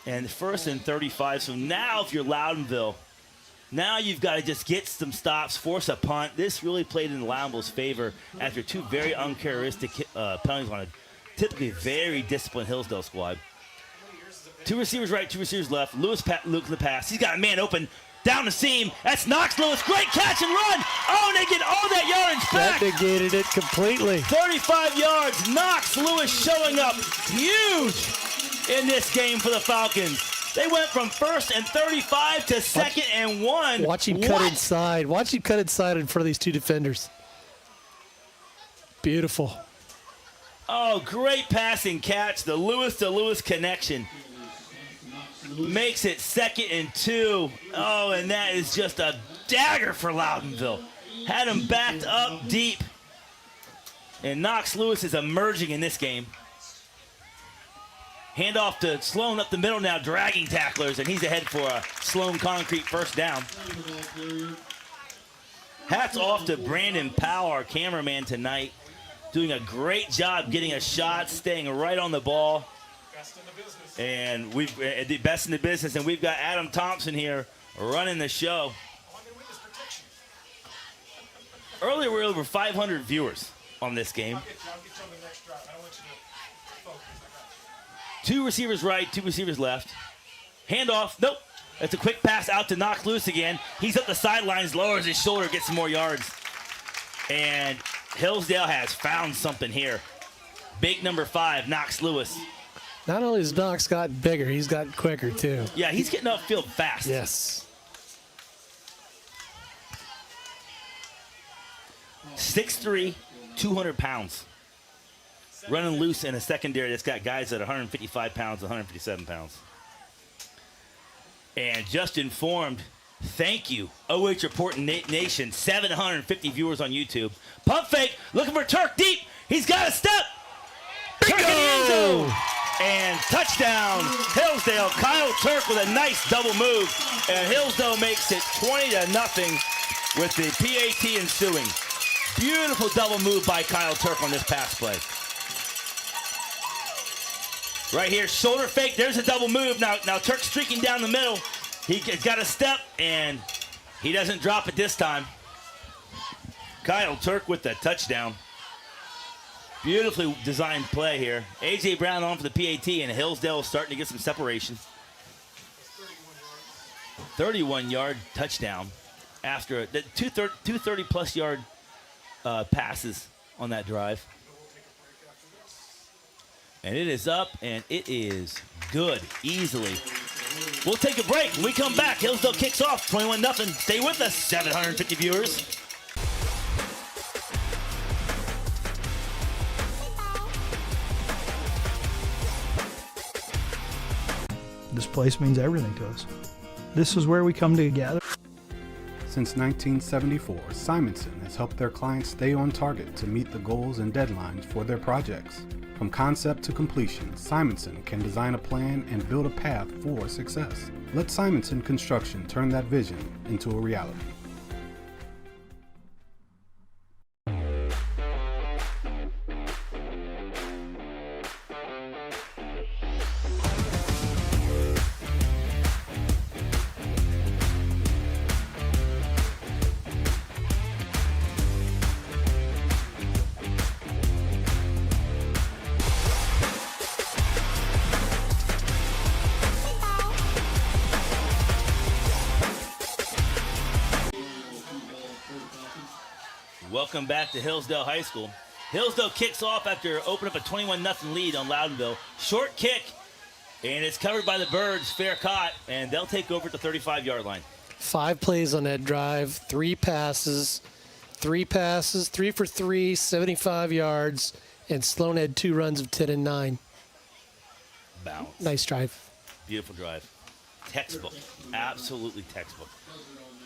And first and 35. So now if you're Loudonville, Now you've got to just get some stops, force a punt. This really played in Loudonville's favor after two very uncharacteristic penalties on a typically very disciplined Hillsdale squad. Two receivers right, two receivers left. Luke in the pass. He's got a man open down the seam. That's Knox Lewis. Great catch and run. Oh, and they get all that yardage back. That negated it completely. 35 yards. Knox Lewis showing up huge in this game for the Falcons. They went from 1st and 35 to 2nd and 1. Watch him cut inside. Watch him cut inside in front of these two defenders. Beautiful. Oh, great passing catch. The Lewis to Lewis connection makes it 2nd and 2. Oh, and that is just a dagger for Loudonville. Had him backed up deep. And Knox Lewis is emerging in this game. Handoff to Sloan up the middle now, dragging tacklers, and he's ahead for a Sloan concrete first down. Hats off to Brandon Powell, our cameraman tonight, doing a great job getting a shot, staying right on the ball. And we've the best in the business, and we've got Adam Thompson here running the show. Earlier, we were over 500 viewers on this game. Two receivers right, two receivers left. Handoff, nope. That's a quick pass out to Knox Lewis again. He's up the sidelines, lowers his shoulder, gets some more yards. And Hillsdale has found something here. Big number 5, Knox Lewis. Not only has Knox gotten bigger, he's gotten quicker too. Yeah, he's getting upfield fast. Yes. 6'3", 200 pounds. Running loose in a secondary that's got guys at 155 pounds, 157 pounds. And just informed, thank you, OH Reporting Nation, 750 viewers on YouTube. Pump fake, looking for Turk deep. He's got a step. Turk in the end zone. And touchdown, Hillsdale. Kyle Turk with a nice double move. And Hillsdale makes it 20-0 with the PAT ensuing. Beautiful double move by Kyle Turk on this pass play. Right here, shoulder fake. There's a double move. Now Turk streaking down the middle. He's got a step, and he doesn't drop it this time. Kyle Turk with the touchdown. Beautifully designed play here. A.J. Brown on for the PAT, and Hillsdale is starting to get some separation. 31-yard touchdown after the 230-plus yard passes on that drive. And it is up, and it is good, easily. We'll take a break. When we come back, Hillsdale kicks off 21-0. Stay with us, 750 viewers. This place means everything to us. This is where we come together. Since 1974, Simonson has helped their clients stay on target to meet the goals and deadlines for their projects. From concept to completion, Simonson can design a plan and build a path for success. Let Simonson Construction turn that vision into a reality. Welcome back to Hillsdale High School. Hillsdale kicks off after opening up a 21-0 lead on Loudonville. Short kick, and it's covered by the Birds. Fair caught, and they'll take over at the 35-yard line. 5 plays on that drive, 3 passes, 3 for 3, 75 yards, and Sloan had 2 runs of 10 and 9. Bounce. Nice drive. Beautiful drive. Textbook. Absolutely textbook.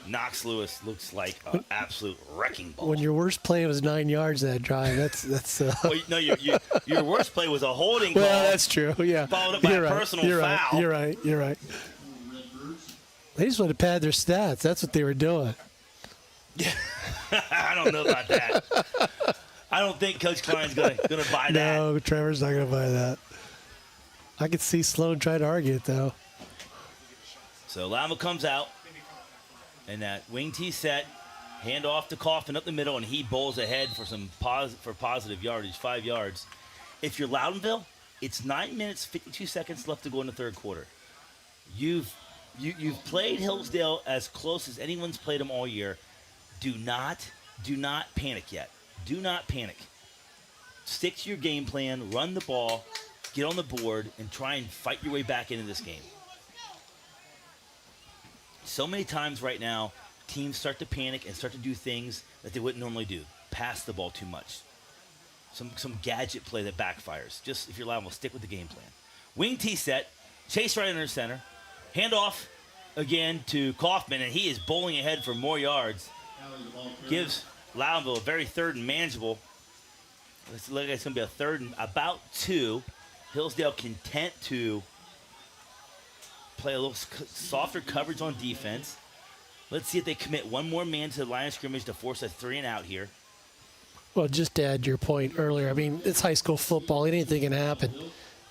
Knox Lewis looks like an absolute wrecking ball. When your worst play was 9 yards that drive, that's. Well, no, your worst play was a holding well, call. that's true. Yeah. Followed up by a personal foul. You're right. They just wanted to pad their stats. That's what they were doing. Yeah. I don't know about that. I don't think Coach Klein's gonna buy that. No, Trevor's not gonna buy that. I could see Sloan try to argue it though. So Loudville comes out. And that wing T set, hand off to Coffin up the middle, and he bowls ahead for some positive yardage, 5 yards. If you're Loudonville, it's 9 minutes, 52 seconds left to go in the third quarter. You've played Hillsdale as close as anyone's played them all year. Do not panic yet. Do not panic. Stick to your game plan, run the ball, get on the board, and try and fight your way back into this game. So many times right now, teams start to panic and start to do things that they wouldn't normally do. Pass the ball too much. Some gadget play that backfires. Just, if you're Loudonville, stick with the game plan. Wing T set, chase right under center, hand off again to Kaufman, and he is bowling ahead for more yards. Gives Loudonville a very third and manageable. It's going to be a third and about 2. Hillsdale content to play a little softer coverage on defense. Let's see if they commit one more man to the line of scrimmage to force a 3 and out here. Well, just to add your point earlier, I mean, it's high school football. Anything can happen.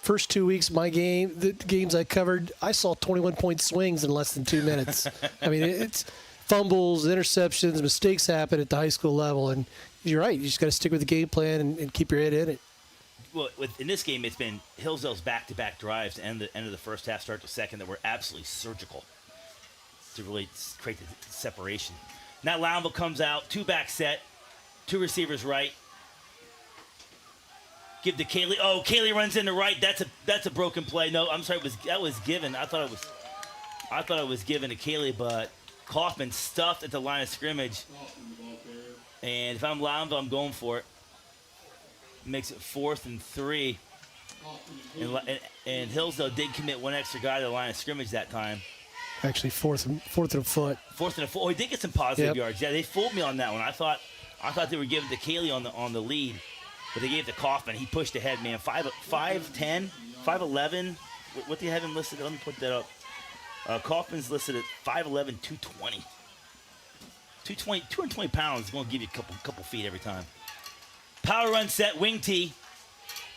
First 2 weeks, the games I covered, I saw 21-point swings in less than 2 minutes. I mean, it's fumbles, interceptions, mistakes happen at the high school level. And you're right. You just got to stick with the game plan and keep your head in it. Well, in this game, it's been Hillsdale's back-to-back drives and the end of the first half, start to second, that were absolutely surgical to really create the separation. Now Loudonville comes out, 2-back set, 2 receivers right. Give to Kaylee. Oh, Kaylee runs in the right. That's a broken play. No, I'm sorry. That was given. I thought it was given to Kaylee, but Kaufman stuffed at the line of scrimmage. And if I'm Loudonville, I'm going for it. Makes it 4th and 3. And Hillsdale did commit one extra guy to the line of scrimmage that time. Actually, fourth and a foot. 4th and a foot. Oh, he did get some positive yards. Yeah, they fooled me on that one. I thought they were giving to Kaylee on the lead, but they gave it to Kaufman. He pushed ahead, man. 5'10", 5'11". What do you have him listed? Let me put that up. Kaufman's listed at 5'11", 220. 220 pounds is going to give you a couple feet every time. Power run set, wing T.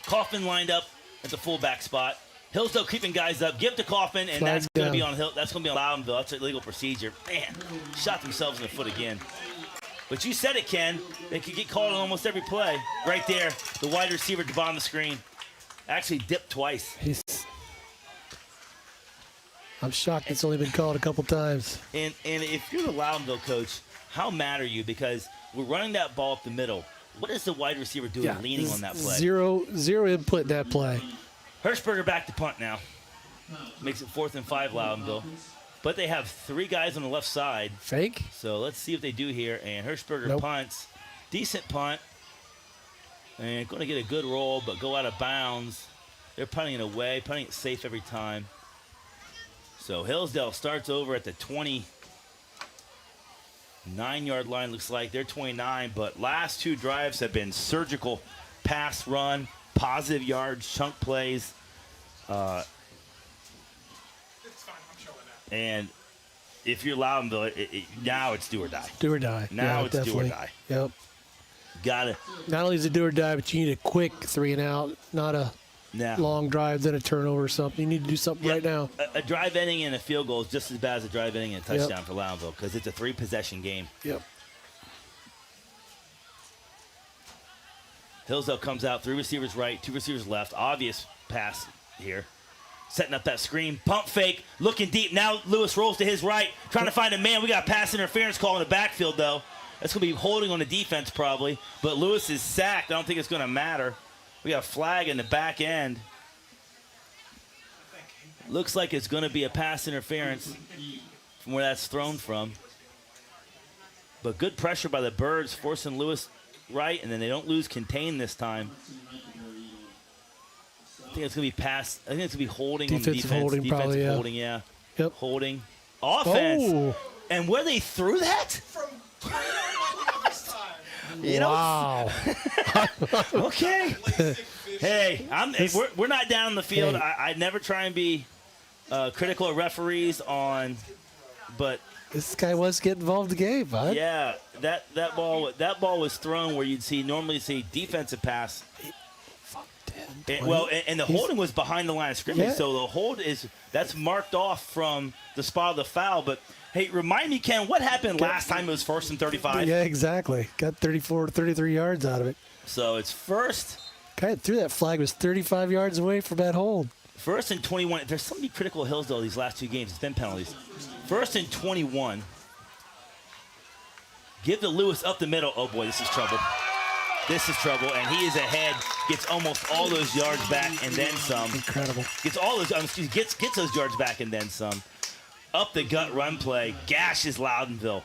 Kaufman lined up at the fullback spot. Hillsdale creeping guys up. Give to Kaufman, and that's going to be on Hill. That's going to be on Loudonville. That's a legal procedure. Man, shot themselves in the foot again. But you said it, Ken. They could get called on almost every play. Right there, the wide receiver at the bottom of the screen. Actually dipped twice. I'm shocked it's only been called a couple times. And if you're the Loudonville coach, how mad are you? Because we're running that ball up the middle. What is the wide receiver doing leaning on that play? Zero input in that play. Hirschberger back to punt now. Makes it 4th and 5, Loudonville. But they have 3 guys on the left side. Fake. So let's see what they do here. And Hirschberger punts. Decent punt. And going to get a good roll, but go out of bounds. They're punting it away, punting it safe every time. So Hillsdale starts over at the 29-yard line, looks like. They're 29, but last 2 drives have been surgical pass run, positive yards, chunk plays. It's fine. I'm showing that. And if you're Loudonville, now it's do or die. Do or die. Now it's definitely. do or die. Yep. Got it. Not only is it do or die, but you need a quick 3 and out, not a long drive, then a turnover or something. You need to do something right now. A drive ending and a field goal is just as bad as a drive ending and a touchdown for Loudonville because it's a 3-possession game. Yep. Hillsdale comes out, 3 receivers right, 2 receivers left. Obvious pass here. Setting up that screen. Pump fake, looking deep. Now Lewis rolls to his right, trying to find a man. We got a pass interference call in the backfield, though. That's going to be holding on the defense probably. But Lewis is sacked. I don't think it's going to matter. We got a flag in the back end. Looks like it's going to be a pass interference from where that's thrown from. But good pressure by the Birds, forcing Lewis right, and then they don't lose contain this time. I think it's going to be pass. I think it's going to be holding on the defense. Holding, defensive probably, yeah. holding, yeah. Yep. Holding. Offense. Oh. And where they threw that? From 20 on the other side. You know, Wow. okay. Hey, we're not down the field. Hey. I never try and be critical of referees but This guy wants to get involved in the game, bud. yeah, that ball was thrown where you'd normally see defensive pass. Fucked him. And the holding was behind the line of scrimmage, so the hold that's marked off from the spot of the foul. But hey, remind me, Ken, what happened last time it was 1st and 35? Yeah, exactly. Got 33 yards out of it. So it's first. Guy that threw that flag was 35 yards away from that hold. 1st and 21. There's somebody critical of Hillsdale these last 2 games. It's been penalties. 1st and 21. Give to Lewis up the middle. Oh, boy, this is trouble. This is trouble, and he is ahead. Gets almost all those yards back and then some. Incredible. Gets all those. Gets those yards back and then some. Up the gut run play. Gashes Loudonville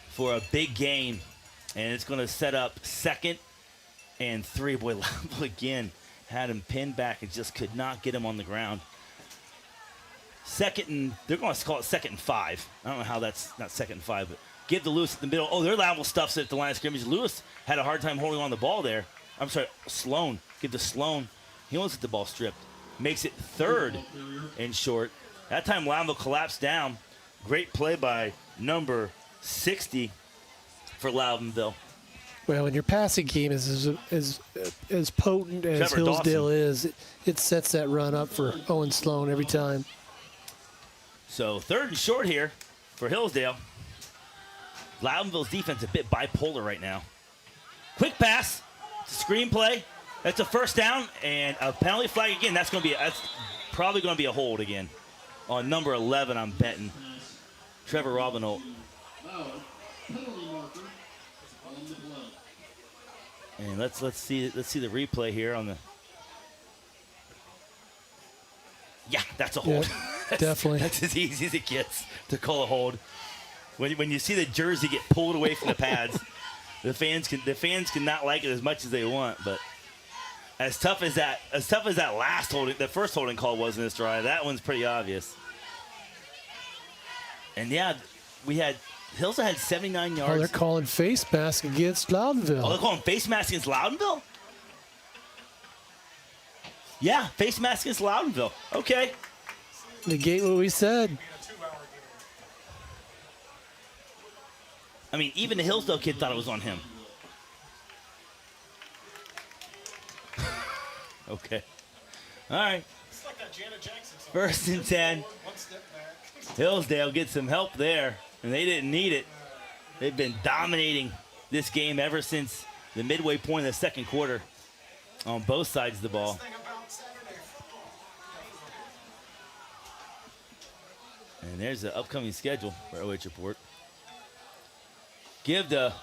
for a big gain, and it's going to set up 2nd and 3. Boy, Loudonville again had him pinned back and just could not get him on the ground. They're going to call it 2nd and 5. I don't know how that's not 2nd and 5, but give to Lewis at the middle. Oh, their Loudonville stuffs it at the line of scrimmage. Lewis had a hard time holding on the ball there. I'm sorry, Sloan. Give to Sloan. He almost get the ball stripped. Makes it 3rd and short. That time Loudonville collapsed down. Great play by number 60 for Loudonville. Well, when your passing game is as potent as Trevor Hillsdale Dawson. is, it sets that run up for Owen Sloan every time. So 3rd and short here for Hillsdale. Loudonville's defense a bit bipolar right now. Quick pass, screen play. That's a 1st down and a penalty flag again. That's probably going to be a hold again on number 11. I'm betting Trevor Robinholt. And let's see the replay here on the. Yeah, that's a hold. Yeah, definitely. That's as easy as it gets to call a hold. When you see the jersey get pulled away from the pads, the fans can not like it as much as they want. But as tough as that last holding, the first holding call was in this drive, that one's pretty obvious. And yeah, Hillsdale had 79 yards. Oh, they're calling face mask against Loudonville. Oh, they're calling face mask against Loudonville? Yeah, face mask against Loudonville. Okay. Negate what we said. I mean, even the Hillsdale kid thought it was on him. Okay. All right. It's like that Janet Jackson song. 1st and 10. One step back. Hillsdale gets some help there, and they didn't need it. They've been dominating this game ever since the midway point of the 2nd quarter on both sides of the ball. Thing about Saturday football. And there's the upcoming schedule for OH Report. Give to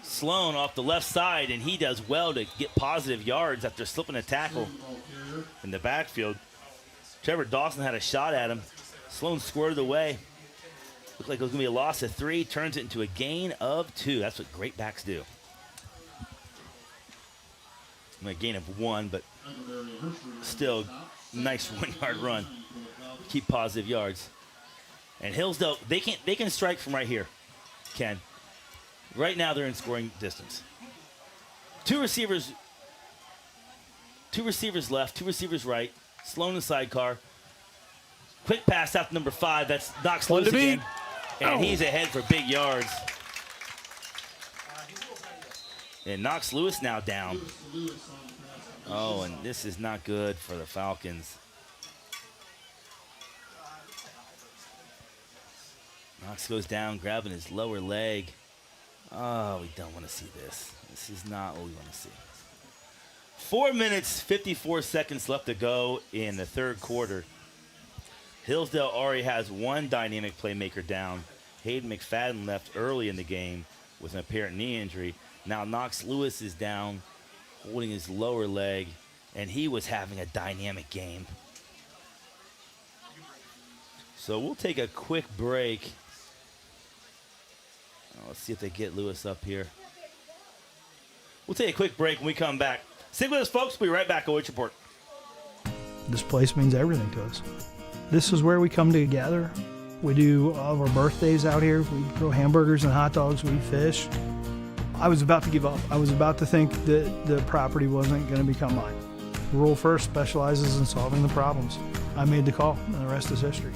Sloan off the left side, and he does well to get positive yards after slipping a tackle in the backfield. Trevor Dawson had a shot at him. Sloan squirted away. Looked like it was going to be a loss of 3. Turns it into a gain of 2. That's what great backs do. A gain of 1, but still nice 1-yard run. Keep positive yards. And Hillsdale, they can strike from right here, Ken. Right now they're in scoring distance. Two receivers left, 2 receivers right. Sloan the sidecar. Quick pass out to number 5. That's Knox Lewis again. And he's ahead for big yards. And Knox Lewis now down. Oh, and this is not good for the Falcons. Knox goes down, grabbing his lower leg. Oh, we don't want to see this. This is not what we want to see. 4 minutes, 54 seconds left to go in the 3rd quarter. Hillsdale already has 1 dynamic playmaker down. Hayden McFadden left early in the game with an apparent knee injury. Now Knox Lewis is down, holding his lower leg, and he was having a dynamic game. So we'll take a quick break. Let's see if they get Lewis up here. We'll take a quick break when we come back. Stick with us, folks. We'll be right back on OH Report. This place means everything to us. This is where we come together. We do all of our birthdays out here. We grill hamburgers and hot dogs. We fish. I was about to give up. I was about to think that the property wasn't going to become mine. Rural First specializes in solving the problems. I made the call, and the rest is history.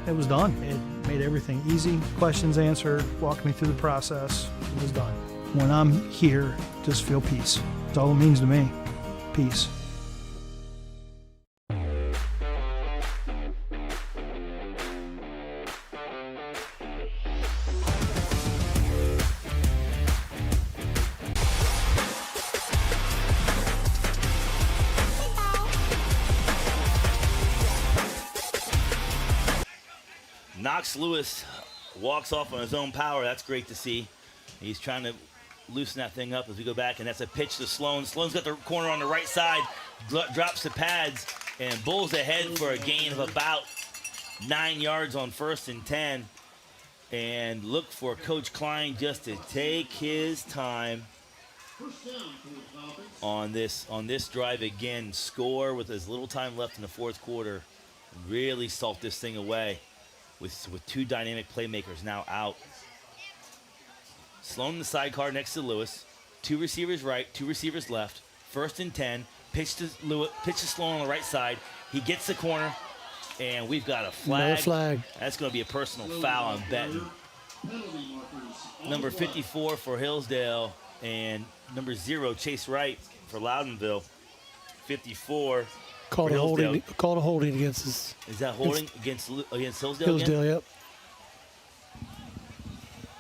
It was done. It made everything easy. Questions answered, walked me through the process. It was done. When I'm here, just feel peace. That's all it means to me. Peace. Knox Lewis walks off on his own power. That's great to see. He's trying to loosen that thing up as we go back, and that's a pitch to Sloan. Sloan's got the corner on the right side, drops the pads, and bulls ahead for a gain of about 9 yards on 1st and 10. And look for Coach Klein just to take his time on this drive again. Score with as little time left in the 4th quarter. Really salt this thing away with 2 dynamic playmakers now out. Sloan in the sidecar next to Lewis. 2 receivers right, 2 receivers left. 1st and 10. Pitch to Sloan on the right side. He gets the corner, and we've got a flag. No flag. That's going to be a personal foul, I'm betting. Number 54 for Hillsdale, and number 0, Chase Wright for Loudonville. 54. Called a holding against us. Is that holding against Hillsdale? Hillsdale, again? yep.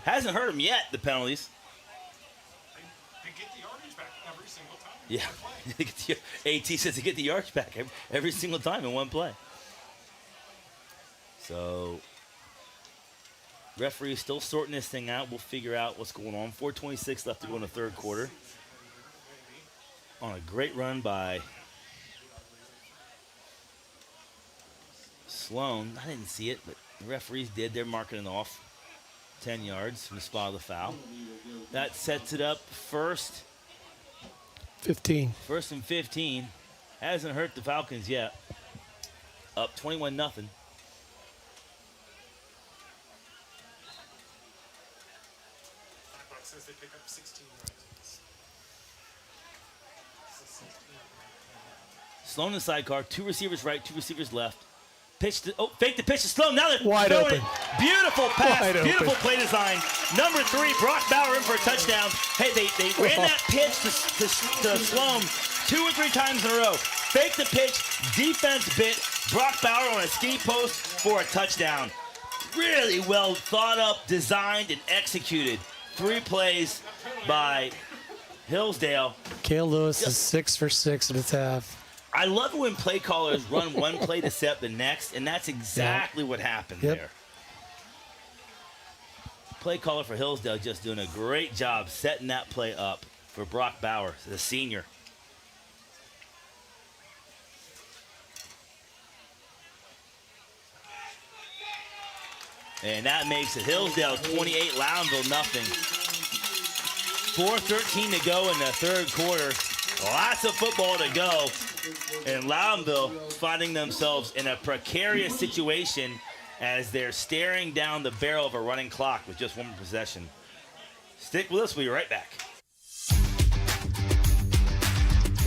Hasn't hurt him yet, the penalties. They get the yardage back every single time. Yeah. AT says to get the yards back every single time in one play. So, referee is still sorting this thing out. We'll figure out what's going on. 4:26 left to go in the 3rd quarter. On a great run by Sloan. I didn't see it, but the referees did. They're marking it off 10 yards from the spot of the foul. That sets it up 1st 15. 1st and 15. Hasn't hurt the Falcons yet. Up 21-0. Says they pick up 16 yards. Sloan in the sidecar. 2 receivers right, 2 receivers left. Fake the pitch to Sloan. Now they're wide open. Beautiful pass. Wide beautiful open. play design. Number 3, Brock Bauer in for a touchdown. Hey, they ran that pitch to Sloan 2 or 3 times in a row. Fake the pitch. Defense bit. Brock Bauer on a ski post for a touchdown. Really well thought up, designed, and executed. 3 plays by Hillsdale. Cale Lewis is 6 for 6 in his half. I love it when play callers run one play to set up the next, and that's exactly what happened there. Play caller for Hillsdale just doing a great job setting that play up for Brock Bauer, the senior. And that makes it Hillsdale 28, Loudonville nothing. 4:13 to go in the 3rd quarter. Lots of football to go. And Loudonville finding themselves in a precarious situation as they're staring down the barrel of a running clock with just 1 possession. Stick with us. We'll be right back.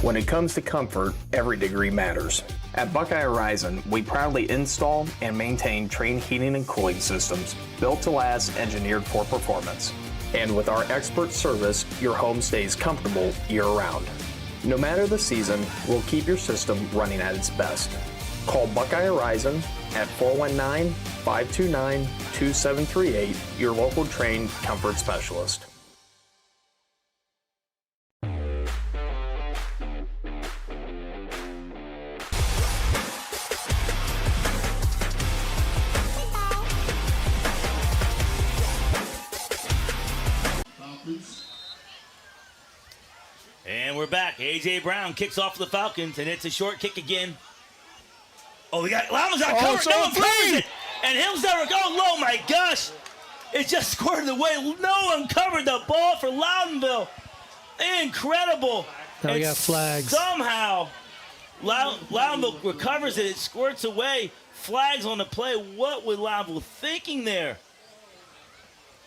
When it comes to comfort, every degree matters. At Buckeye Horizon, we proudly install and maintain Trane heating and cooling systems built to last, engineered for performance. And with our expert service, your home stays comfortable year-round. No matter the season, we'll keep your system running at its best. Call Buckeye Horizon at 419-529-2738, your local Trane comfort specialist. And we're back. A.J. Brown kicks off for the Falcons, and it's a short kick again. Oh, we got Loudonville's got covered. No one covers it. And Hillsdale, oh my gosh. It just squirted away. No one covered the ball for Loudonville. Incredible. Now we got flags. Somehow, Loudonville recovers it. It squirts away. Flags on the play. What was Loudonville thinking there?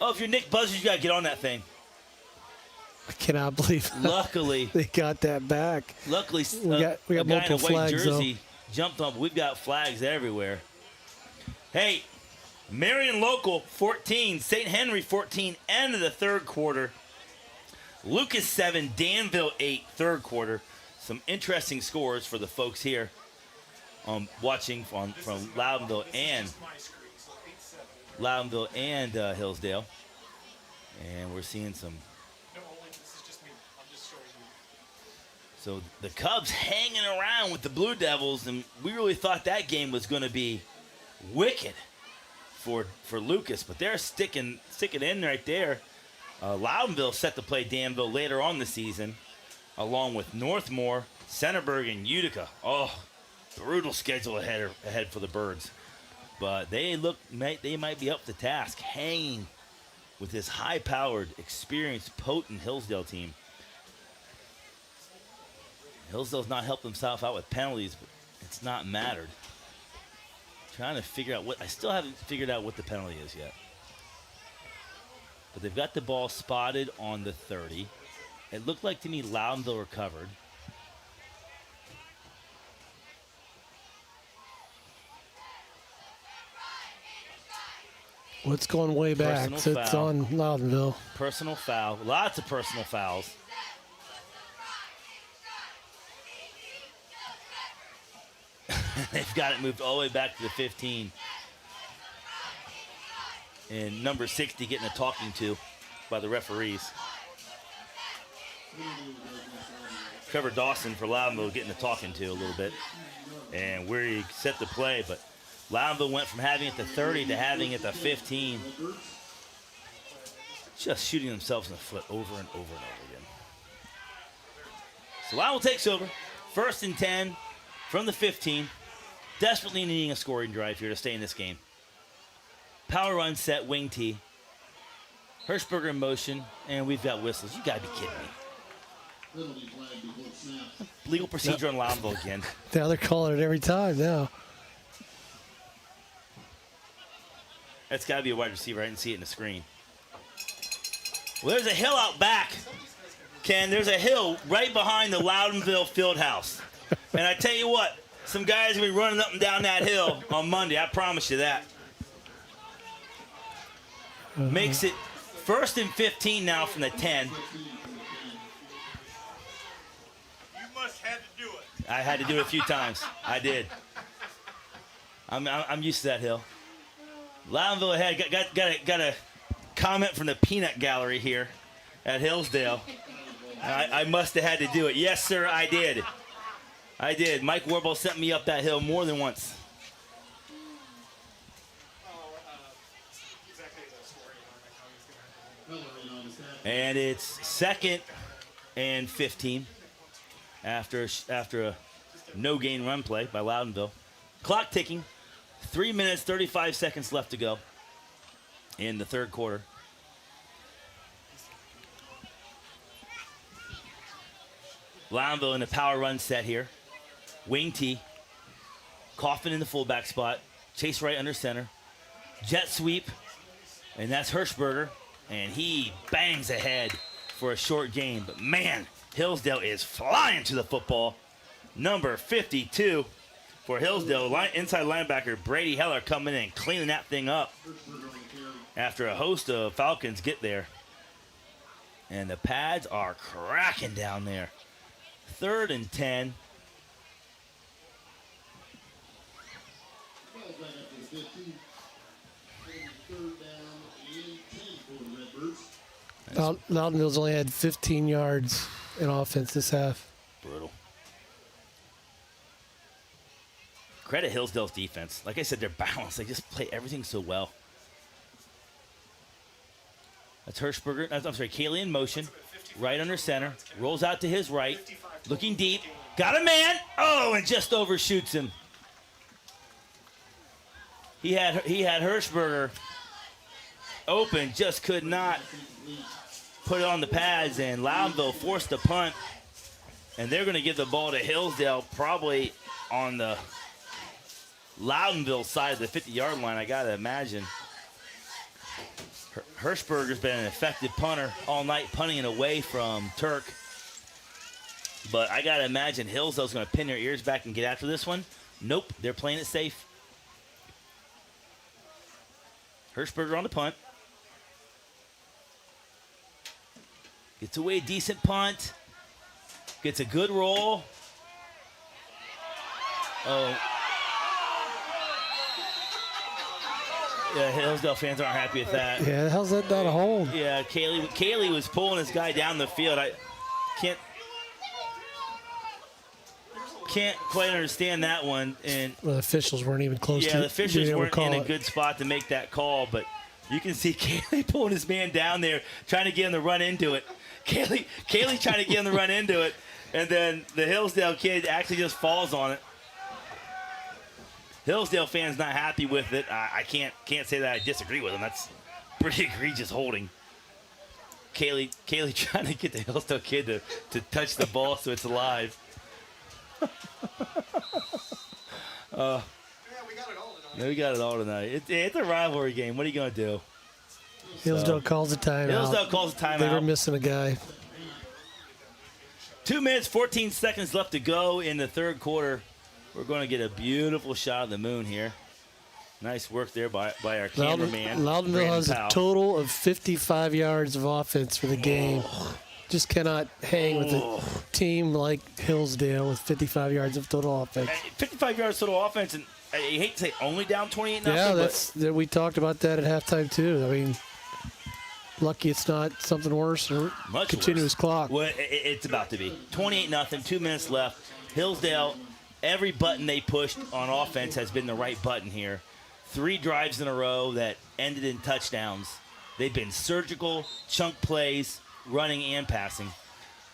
Oh, if you're Nick Buzzard, you got to get on that thing. I cannot believe luckily they got that back. Luckily, we got a guy multiple in a white flags, jersey jumped up. We've got flags everywhere. Hey, Marion Local 14, St. Henry 14, end of the 3rd quarter. Lucas 7, Danville 8, 3rd quarter. some interesting scores for the folks here watching from Loudonville and Hillsdale. And we're seeing some. So the Cubs hanging around with the Blue Devils, and we really thought that game was going to be wicked for Lucas, but they're sticking in right there. Loudonville set to play Danville later on the season, along with Northmore, Centerburg, and Utica. Oh, brutal schedule ahead for the Birds. But they might be up to task, hanging with this high-powered, experienced, potent Hillsdale team. Hillsdale's not helped himself out with penalties, but it's not mattered. Trying to figure out I still haven't figured out what the penalty is yet. But they've got the ball spotted on the 30. It looked like to me Loudonville recovered. What's going way back? So it's on Loudonville. Personal foul. Lots of personal fouls. They've got it moved all the way back to the 15. And number 60 getting a talking to by the referees. Trevor Dawson for Loudonville getting a talking to a little bit. And where he set the play, but Loudonville went from having it to 30 to having it to 15. Just shooting themselves in the foot over and over and over again. So Loudonville takes over. 1st and 10 from the 15. Desperately needing a scoring drive here to stay in this game. Power run set, wing tee. Hirschberger in motion, and we've got whistles. You gotta be kidding me. Legal procedure on Loudonville again. Now they're calling it every time now. That's gotta be a wide receiver. I didn't see it in the screen. Well, there's a hill out back. Ken, there's a hill right behind the Loudonville field house. And I tell you what, some guys will be running up and down that hill on Monday. I promise you that. Makes it 1st and 15 now from the 10. You must have to do it. I had to do it a few times. I did. I'm used to that hill. Loudonville ahead. Got a comment from the peanut gallery here at Hillsdale. I must have had to do it. Yes, sir, I did. I did. Mike Warble sent me up that hill more than once. And it's 2nd and 15 after a no-gain run play by Loudonville. Clock ticking. 3 minutes, 35 seconds left to go in the 3rd quarter. Loudonville in the power run set here. Wing tee. Coffin in the fullback spot. Chase right under center. Jet sweep. And that's Hirschberger. And he bangs ahead for a short gain. But man, Hillsdale is flying to the football. Number 52 for Hillsdale. Inside linebacker Brady Heller coming in and cleaning that thing up after a host of Falcons get there. And the pads are cracking down there. 3rd and 10. Loudonville's only had 15 yards in offense this half. Brutal. Credit Hillsdale's defense. Like I said, they're balanced. They just play everything so well. That's Hirschberger. I'm sorry, Cayley in motion. Right under center. Rolls out to his right. Looking deep. Got a man. Oh, and just overshoots him. He had Hirschberger open. Just could not put it on the pads, and Loudonville forced a punt. And they're going to give the ball to Hillsdale, probably on the Loudonville side of the 50-yard line, I got to imagine. Hirschberger's been an effective punter all night, punting it away from Turk. But I got to imagine Hillsdale's going to pin their ears back and get after this one. Nope, they're playing it safe. Hirschberger on the punt. Gets away a decent punt. Gets a good roll. Oh. Yeah, Hillsdale fans aren't happy with that. Yeah, how's that not a hold? Yeah, Kaylee was pulling this guy down the field. I can't quite understand that one. And well, the officials weren't even close to it. Yeah, the officials weren't in a good spot to make that call, but you can see Kaylee pulling his man down there, trying to get him to run into it. Kaylee trying to get him to run into it, and then the Hillsdale kid actually just falls on it. Hillsdale fans not happy with it. I can't say that I disagree with them. That's pretty egregious holding. Kaylee trying to get the Hillsdale kid to touch the ball so it's alive. Yeah, we got it all tonight. Yeah, we got it all tonight. It's a rivalry game. What are you going to do? Hillsdale calls a timeout. Hillsdale calls a timeout. They were missing a guy. 2 minutes, 14 seconds left to go in the third quarter. We're going to get a beautiful shot of the moon here. Nice work there by our cameraman. Loudonville has a total of 55 yards of offense for the game. Just cannot hang with a team like Hillsdale with 55 yards of total offense. 55 yards total offense, and I hate to say only down 28-0. Yeah, we talked about that at halftime too. I mean, lucky it's not something worse or continuous clock. Well, it's about to be 28-0. 2 minutes left. Hillsdale, every button they pushed on offense has been the right button here. 3 drives in a row that ended in touchdowns. They've been surgical, chunk plays, running and passing.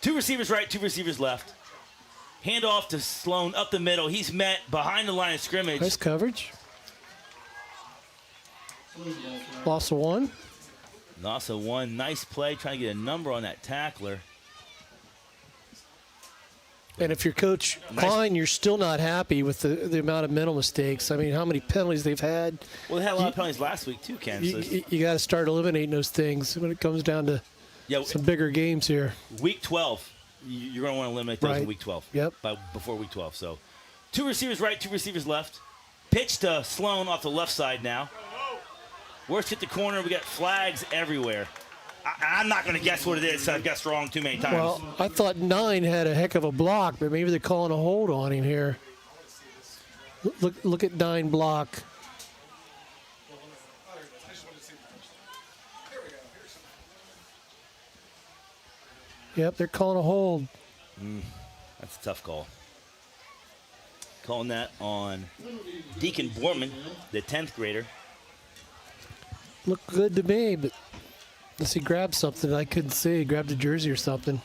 2 receivers right, 2 receivers left. Handoff to Sloan up the middle. He's met behind the line of scrimmage. Nice coverage. Loss of 1. Loss of 1. Nice play, trying to get a number on that tackler. And if you're Coach Klein, you're still not happy with the amount of mental mistakes. I mean, how many penalties they've had. Well, they had a lot of penalties last week, too, Ken. You got to start eliminating those things when it comes down to some bigger games here. Week 12, you're going to want to eliminate those in Week 12. Yep. Before Week 12. So 2 receivers right, 2 receivers left. Pitch to Sloan off the left side now. Worst hit the corner. We got flags everywhere. I'm not going to guess what it is. I've guessed wrong too many times. Well, I thought 9 had a heck of a block, but maybe they're calling a hold on him here. Look at 9 block. Yep, they're calling a hold. That's a tough call. Calling that on Deacon Borman, the 10th grader. Looked good to me, but unless he grabbed something I couldn't see. He grabbed a jersey or something.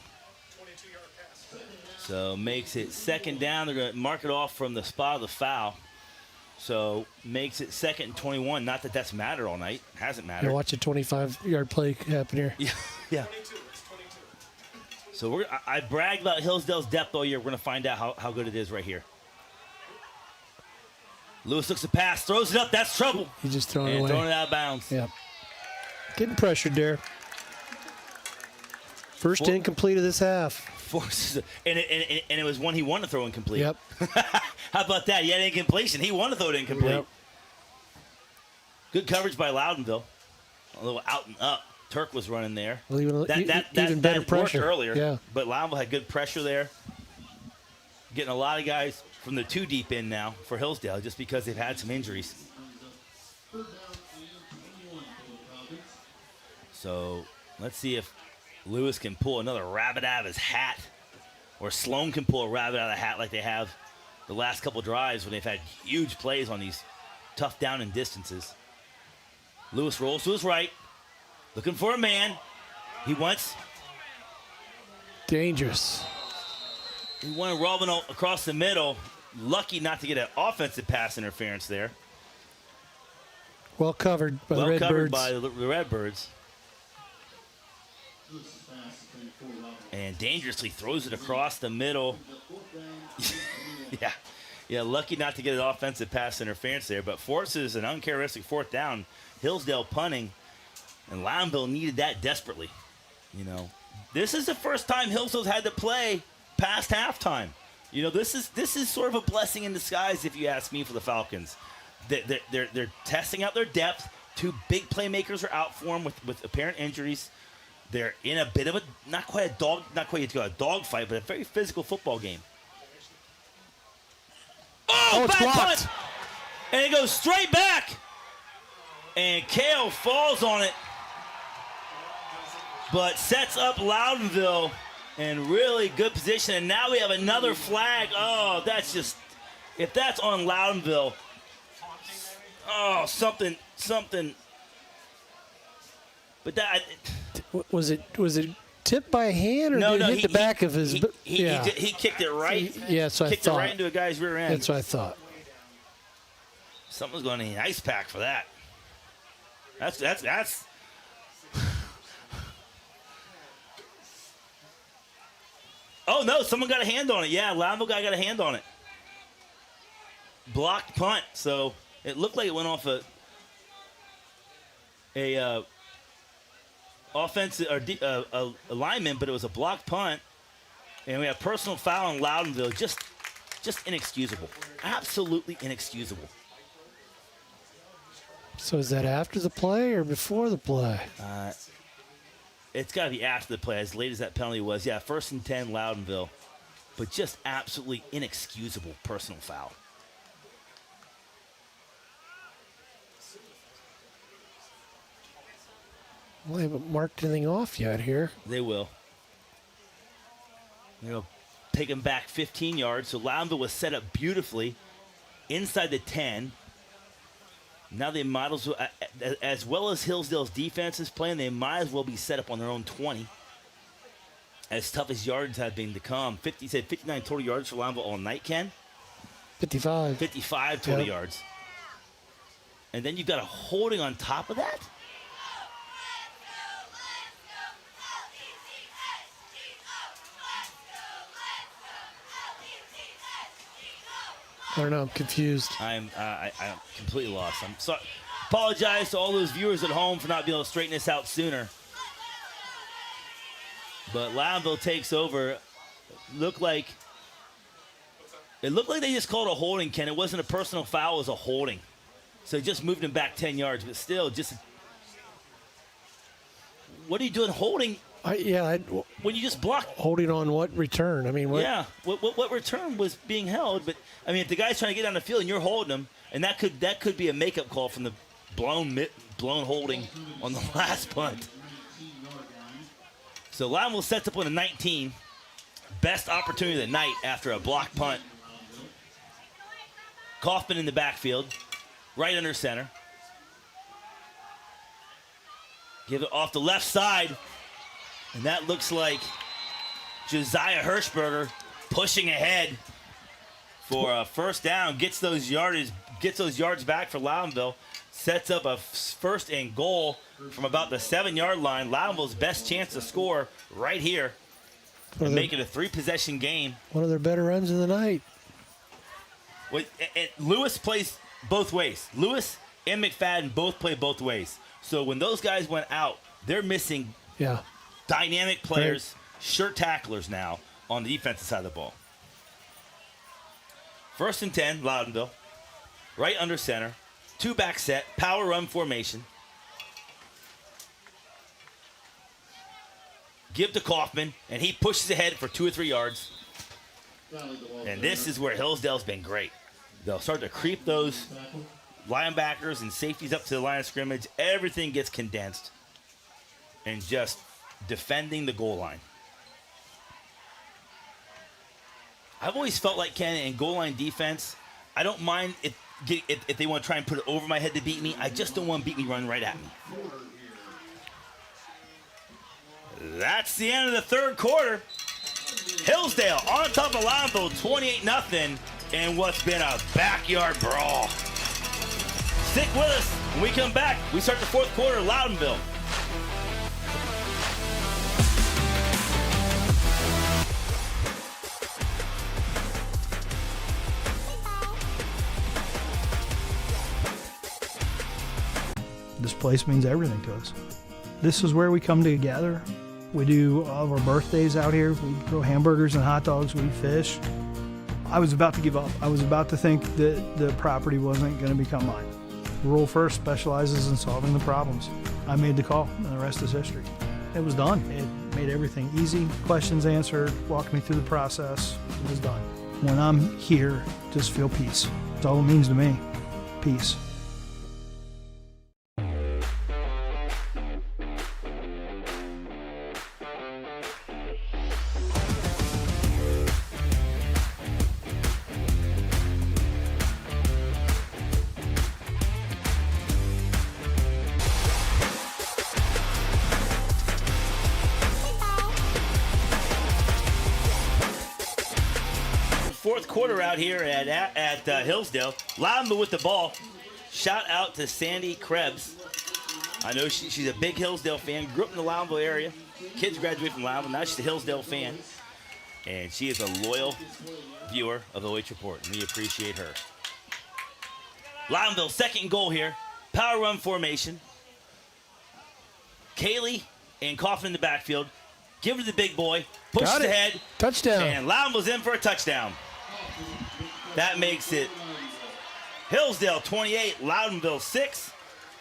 So makes it second down. They're going to mark it off from the spot of the foul. So makes it 2nd and 21. Not that that's mattered all night. Hasn't mattered. Yeah, watch a 25-yard play happen here. Yeah. So I bragged about Hillsdale's depth all year. We're going to find out how good it is right here. Lewis looks to pass, throws it up. That's trouble. He's just throwing it away. Throwing it out of bounds. Yep. Getting pressured there. First incomplete of this half. Forces, and it was one he wanted to throw incomplete. Yep. How about that? He had incompletion. He wanted to throw it incomplete. Yep. Good coverage by Loudonville. A little out and up. Turk was running there. Well, even better that pressure worked earlier. Yeah. But Loudonville had good pressure there. Getting a lot of guys from the 2 deep in now for Hillsdale just because they've had some injuries. So let's see if Lewis can pull another rabbit out of his hat, or Sloan can pull a rabbit out of the hat like they have the last couple drives when they've had huge plays on these tough down and distances. Lewis rolls to his right, looking for a man. He wants. Dangerous. He wanted Robin across the middle. Lucky not to get an offensive pass interference there. Well covered by the Redbirds. Well covered by the Redbirds. And dangerously throws it across the middle. Yeah, lucky not to get an offensive pass interference there, but forces an uncharacteristic 4th down. Hillsdale punting, and Loudonville needed that desperately. You know, this is the first time Hillsdale's had to play past halftime. You know, this is sort of a blessing in disguise, if you ask me, for the Falcons. They're testing out their depth. 2 big playmakers are out for them with apparent injuries. They're in a bit of a not quite a dog fight, but a very physical football game. Oh, it's bad blocked. punt! And it goes straight back. And Kale falls on it, but sets up Loudonville in really good position. And now we have another flag. Oh, that's just, if that's on Loudonville, oh, something. But that Was it tipped by hand, or did it hit the back of his? He kicked it right. Yeah, so I kicked thought. it right into a guy's rear end. That's what I thought. Someone's going to need an ice pack for that. That's. Oh no! Someone got a hand on it. Yeah, Loudville guy got a hand on it. Blocked punt. So it looked like it went off a offensive or a lineman, but it was a blocked punt. And we have personal foul on Loudonville. Just inexcusable. Absolutely inexcusable. So is that after the play or before the play? It's got to be after the play, as late as that penalty was. Yeah, 1st and 10, Loudonville. But just absolutely inexcusable personal foul. Well, they haven't marked anything off yet here. They will. They'll take him back 15 yards. So Loudonville was set up beautifully inside the 10. Now they might as well as Hillsdale's defense is playing, they might as well be set up on their own 20. As tough as yards have been to come. 59 total yards for Loudonville all night, Ken? 55. 55 total yards. And then you've got a holding on top of that? I don't know. I'm confused. I'm completely lost. I'm sorry. Apologize to all those viewers at home for not being able to straighten this out sooner. But Loudonville takes over. It looked like they just called a holding, Ken. It wasn't a personal foul. It was a holding. So it just moved him back 10 yards. But still, just what are you doing holding? When you just block. Holding on what return? I mean, what? Yeah, what return was being held? But I mean, if the guy's trying to get down the field and you're holding him, and that could be a makeup call from the blown holding on the last punt. So Loudonville sets up on a 19. Best opportunity of the night after a block punt. Kaufman in the backfield, right under center. Give it off the left side. And that looks like Josiah Hirschberger pushing ahead for a first down. Gets those yards back for Loudonville. Sets up a 1st and goal from about the 7-yard line. Loudonville's best chance to score right here. And make it a 3-possession game. One of their better runs of the night. Lewis plays both ways. Lewis and McFadden both play both ways. So when those guys went out, they're missing dynamic players, sure tacklers now on the defensive side of the ball. 1st and 10, Loudonville. Right under center. 2-back set, power run formation. Give to Kaufman, and he pushes ahead for 2 or 3 yards. And this is where Hillsdale's been great. They'll start to creep those linebackers and safeties up to the line of scrimmage. Everything gets condensed. And just defending the goal line. I've always felt like, Ken, in goal line defense, I don't mind if they want to try and put it over my head to beat me. I just don't want to beat me run right at me. That's the end of the 3rd quarter. Hillsdale on top of Loudville, 28-0 in what's been a backyard brawl. Stick with us. When we come back, we start the 4th quarter of Loudonville. This place means everything to us. This is where we come together. We do all of our birthdays out here. We grill hamburgers and hot dogs. We fish. I was about to give up. I was about to think that the property wasn't going to become mine. Rural First specializes in solving the problems. I made the call, and the rest is history. it was done. It made everything easy, questions answered, walked me through the process. It was done. When I'm here, just feel peace. That's all it means to me. Peace. Fourth quarter out here at Hillsdale. Loudonville with the ball. Shout out to Sandy Krebs. I know she's a big Hillsdale fan. Grew up in the Loudonville area. Kids graduated from Loudonville. Now she's a Hillsdale fan. And she is a loyal viewer of OH Report. And we appreciate her. Loudonville, second goal here. Power run formation. Kaylee and Coffin in the backfield. Give it to the big boy. Pushes ahead. Touchdown. And Loudonville's in for a touchdown. That makes it Hillsdale 28, Loudonville 6.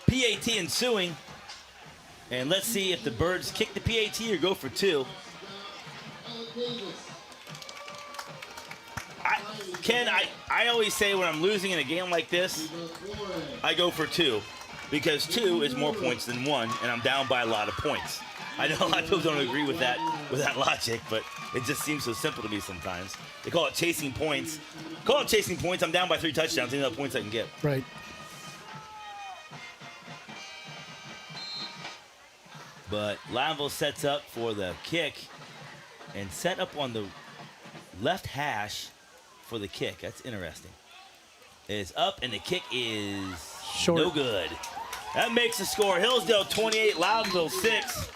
PAT ensuing. And let's see if the Birds kick the PAT or go for two. I always say when I'm losing in a game like this, I go for two. Because two is more points than one, and I'm down by a lot of points. I know a lot of people don't agree with that logic, but it just seems so simple to me sometimes. They call it chasing points. Call it chasing points. I'm down by 3 touchdowns. Any other points I can get. Right. But Loudonville sets up for the kick and set up on the left hash for the kick. That's interesting. It's up, and the kick is short. No good. That makes the score Hillsdale 28, Loudonville 6.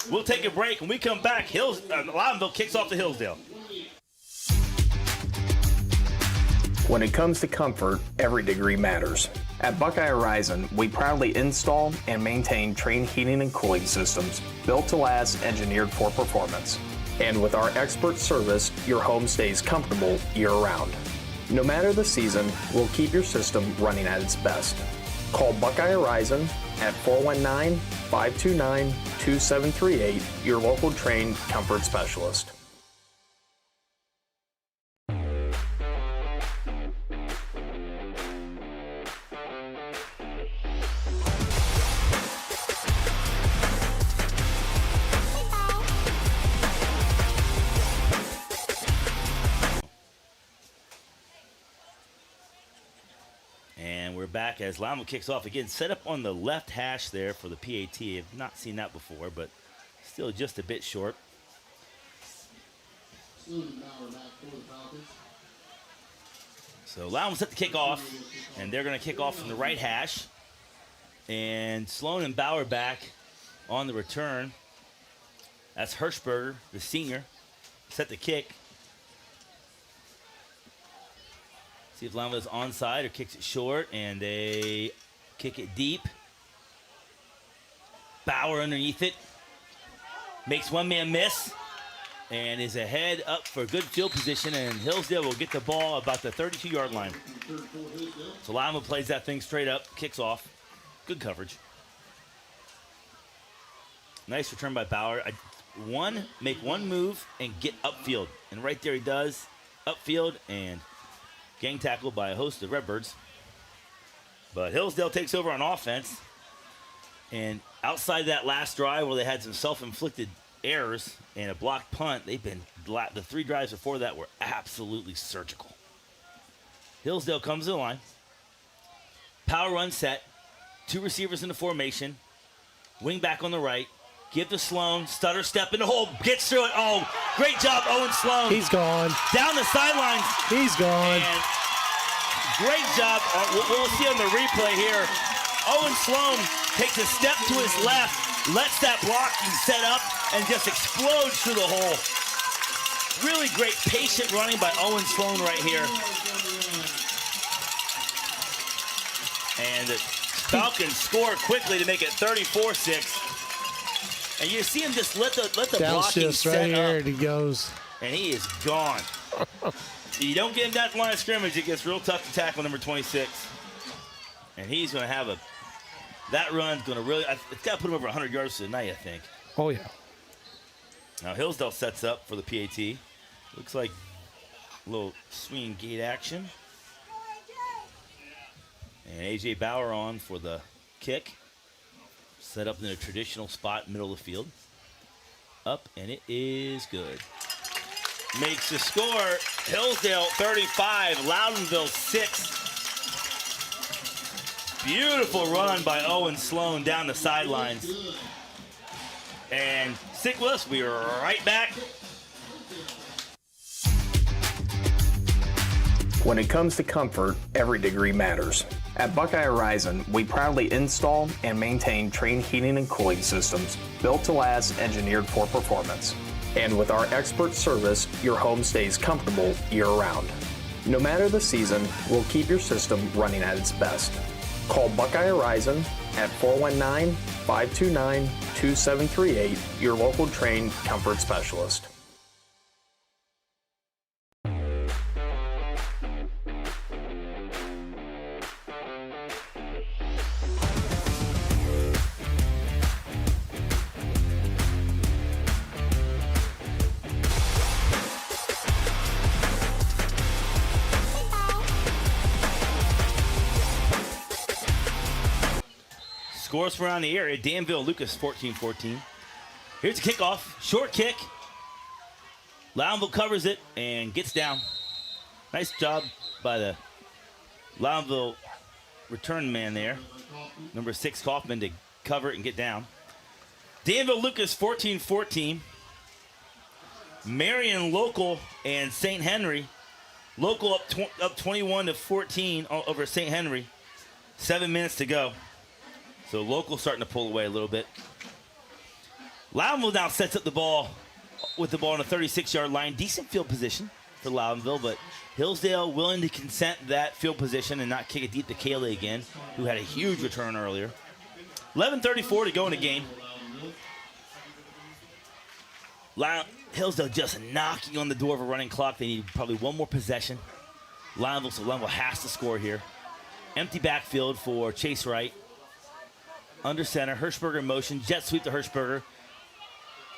We'll take a break. When we come back, Loudonville kicks off to Hillsdale. When it comes to comfort, every degree matters. At Buckeye Horizon, we proudly install and maintain Trane heating and cooling systems built to last, engineered for performance. And with our expert service, your home stays comfortable year-round. No matter the season, we'll keep your system running at its best. Call Buckeye Horizon at 419-529-2738, your local Trane comfort specialist. Back as Loudonville kicks off again, set up on the left hash there for the PAT. I've not seen that before, but still just a bit short. So Loudonville set the kick off, and they're going to kick off from the right hash. And Sloan and Bauer back on the return. That's Hirschberger, the senior, set the kick. See if Loudonville's onside or kicks it short, and they kick it deep. Bauer underneath it. Makes one man miss and is ahead up for good field position, and Hillsdale will get the ball about the 32-yard line. So Loudonville plays that thing straight up, kicks off. Good coverage. Nice return by Bauer. Make one move and get upfield. And right there he does. Upfield and gang tackle by a host of Redbirds. But Hillsdale takes over on offense. And outside that last drive where they had some self-inflicted errors and a blocked punt, the 3 drives before that were absolutely surgical. Hillsdale comes to the line. Power run set. 2 receivers in the formation. Wing back on the right. Give to Sloan. Stutter step in the hole. Gets through it. Oh, great job, Owen Sloan. He's gone. Down the sidelines. He's gone. And great job. We'll see on the replay here. Owen Sloan takes a step to his left, lets that blocking set up, and just explodes through the hole. Really great patient running by Owen Sloan right here. And the Falcons score quickly to make it 34-6. And you see him just let the blocking set right here, up. and he goes. And he is gone. You don't get him down the line of scrimmage, it gets real tough to tackle number 26. And he's going to have a That run's going to really, it's got to put him over 100 yards tonight, I think. Oh, yeah. Now Hillsdale sets up for the PAT. Looks like a little swinging gate action. And A.J. Bauer on for the kick. Set up in a traditional spot, middle of the field. Up, and it is good. Makes the score, Hillsdale 35, Loudonville 6. Beautiful run by Owen Sloan down the sidelines. And stick with us, we are right back. When it comes to comfort, every degree matters. At Buckeye Horizon, we proudly install and maintain Trane heating and cooling systems built to last, engineered for performance. And with our expert service, your home stays comfortable year-round. No matter the season, we'll keep your system running at its best. Call Buckeye Horizon at 419-529-2738, your local Trane comfort specialist. Scores from around the area. Danville, Lucas, 14-14. Here's a kickoff. Short kick. Loudonville covers it and gets down. Nice job by the Loudonville return man there. Number 6, Kaufman, to cover it and get down. Danville, Lucas, 14-14. Marion, Local, and St. Henry. Local up 21-14 over St. Henry. 7 minutes to go. So Local starting to pull away a little bit. Loudonville now sets up the ball with the ball on the 36-yard line. Decent field position for Loudonville, but Hillsdale willing to consent that field position and not kick it deep to Kaylee again, who had a huge return earlier. 11:34 to go in the game. Hillsdale just knocking on the door of a running clock. They need probably one more possession. Loudonville has to score here. Empty backfield for Chase Wright. Under center, Hirschberger in motion, jet sweep to Hirschberger.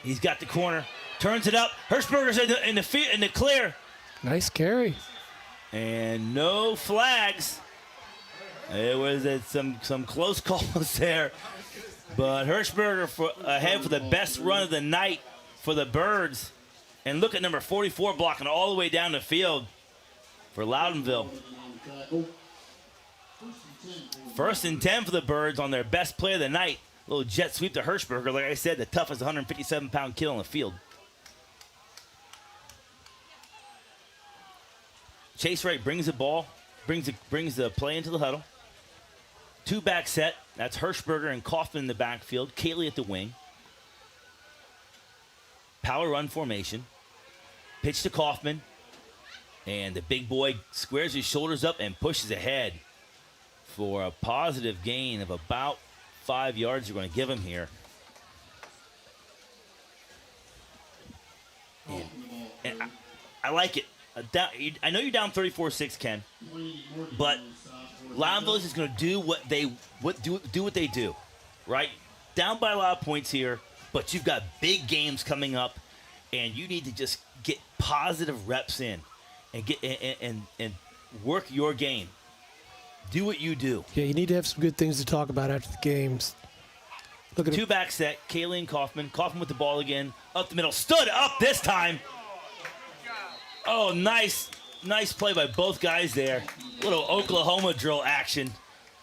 He's got the corner, turns it up. Hirschberger's in the clear. Nice carry. And no flags. It was some close calls there. But Hirschberger ahead for the best run of the night for the Birds. And look at number 44 blocking all the way down the field for Loudonville. 1st and 10 for the Birds on their best play of the night. Little jet sweep to Hirschberger. Like I said, the toughest 157-pound kid on the field. Chase Wright brings the ball, brings the play into the huddle. 2-back set. That's Hirschberger and Kaufman in the backfield. Kaylee at the wing. Power run formation. Pitch to Kaufman. And the big boy squares his shoulders up and pushes ahead for a positive gain of about 5 yards you're going to give him here. And I like it. I know you're down 34-6, Ken, but Loudonville is just going to do what they do, right? Down by a lot of points here, but you've got big games coming up, and you need to just get positive reps in and get and work your game. Do what you do. Yeah, you need to have some good things to talk about after the games. Look at 2-back set, Kaylee and Kaufman. Kaufman with the ball again. Up the middle. Stood up this time. Oh, nice play by both guys there. Little Oklahoma drill action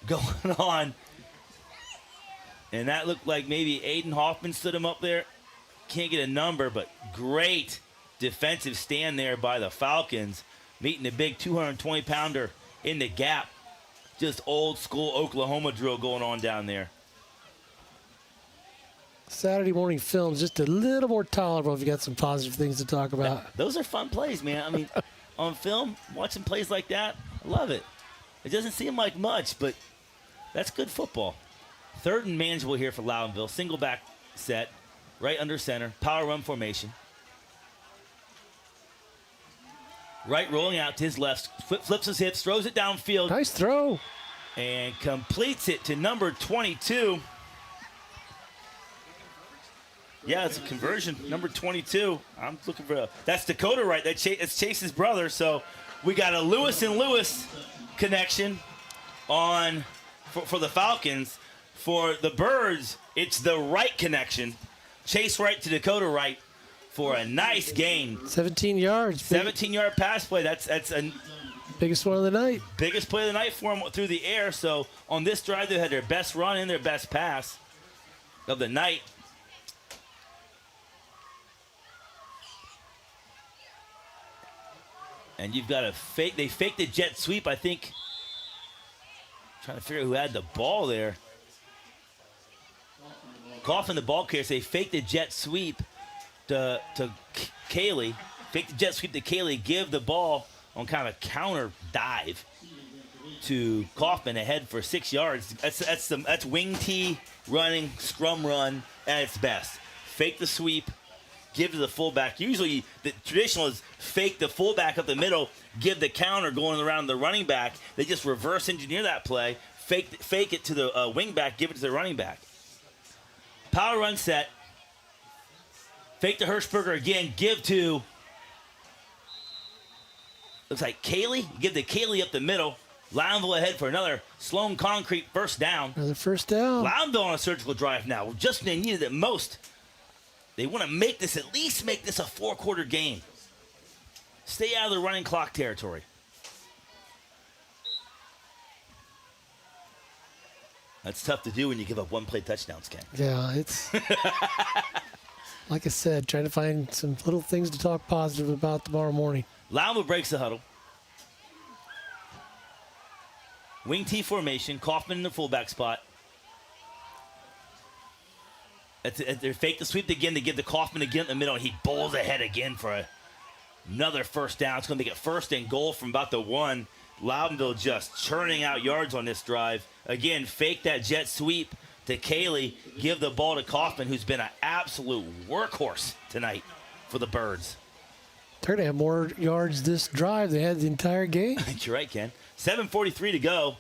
going on. And that looked like maybe Aiden Hoffman stood him up there. Can't get a number, but great defensive stand there by the Falcons. Meeting the big 220-pounder in the gap. Just old school Oklahoma drill going on down there. Saturday morning film's just a little more tolerable if you got some positive things to talk about. Those are fun plays, man. I mean, on film, watching plays like that, I love it. It doesn't seem like much, but that's good football. 3rd and manageable here for Loudonville. Single back set, right under center, power run formation. Right rolling out to his left, flips his hips, throws it downfield. Nice throw. And completes it to number 22. Yeah, it's a conversion. Number 22. I'm looking for that's Dakota Wright. That's Chase's brother. So we got a Lewis and Lewis connection on for the Falcons. For the Birds, it's the Wright connection. Chase Wright to Dakota Wright for a nice game. 17 yards. 17-yard pass play. That's a biggest one of the night. Biggest play of the night for them through the air. So on this drive, they had their best run and their best pass of the night. And you've got a fake. They faked the jet sweep, I think. Trying to figure out who had the ball there. Coughlin, the ball carrier, they faked the jet sweep to Kaylee. Faked the jet sweep to Kaylee. Give the ball on kind of a counter dive to Kaufman ahead for 6 yards. That's wing T running, scrum run at its best. Fake the sweep, give to the fullback. Usually the traditional is fake the fullback up the middle, give the counter going around the running back. They just reverse engineer that play, fake it to the wing back, give it to the running back. Power run set. Fake to Hirschberger again, give to, looks like Kaylee. Give to Kaylee up the middle. Loudonville ahead for another Sloan Concrete first down. Another first down. Loudonville on a surgical drive now. Just when they needed it most. They want to make this, at least make this a 4-quarter game. Stay out of the running clock territory. That's tough to do when you give up one-play touchdowns, Ken. Yeah, it's like I said, trying to find some little things to talk positive about tomorrow morning. Loudonville breaks the huddle. Wing T formation. Kaufman in the fullback spot. They fake the sweep again. They give the Kaufman again in the middle, and he bowls ahead again for another first down. It's going to make it 1st and goal from about the 1. Loudonville just churning out yards on this drive. Again, fake that jet sweep to Kaylee. Give the ball to Kaufman, who's been an absolute workhorse tonight for the Birds. They're going to have more yards this drive than they had the entire game. You're right, Ken. 7:43 to go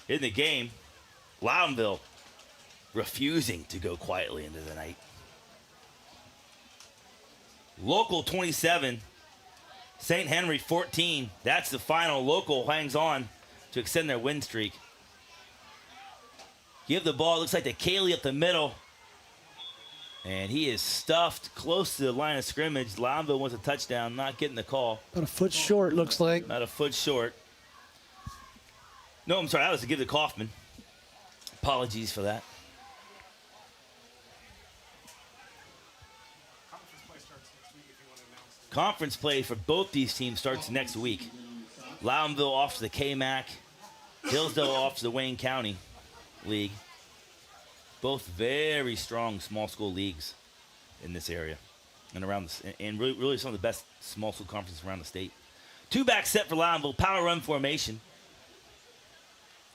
in the game. Loudonville refusing to go quietly into the night. Local 27, St. Henry 14. That's the final. Local hangs on to extend their win streak. Give the ball, looks like to Kaylee up the middle. And he is stuffed close to the line of scrimmage. Loudonville wants a touchdown, not getting the call. About a foot short, looks like. About a foot short. No, I'm sorry, that was to give to Kaufman. Apologies for that. Conference play for both these teams starts next week. Loudonville off to the KMAC. Hillsdale off to the Wayne County League. Both very strong small school leagues in this area and around and really some of the best small school conferences around the state. 2-back set for Loudonville. Power run formation.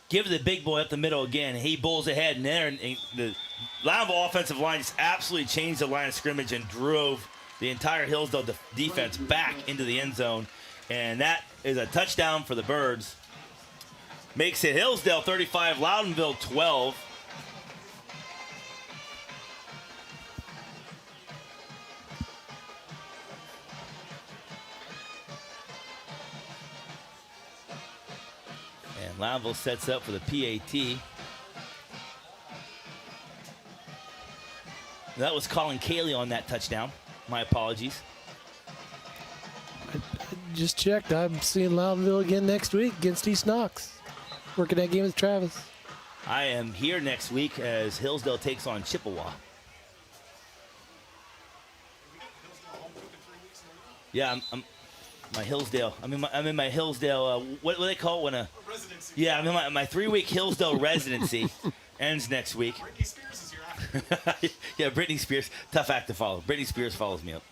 Give the big boy up the middle again. He bowls ahead, and there the Loudonville offensive line just absolutely changed the line of scrimmage and drove the entire Hillsdale defense back into the end zone. And that is a touchdown for the Birds. Makes it Hillsdale 35, Loudonville 12. And Loudonville sets up for the PAT. That was Colin Kaylee on that touchdown. My apologies. I just checked. I'm seeing Loudonville again next week against East Knox. Working that game with Travis. I am here next week as Hillsdale takes on Chippewa. Yeah, I'm my Hillsdale. I'm in my Hillsdale. What do they call it when a Residency. Yeah, I'm in my 3-week Hillsdale residency. Ends next week. Britney Spears is your actor. Yeah, Britney Spears. Tough act to follow. Britney Spears follows me up.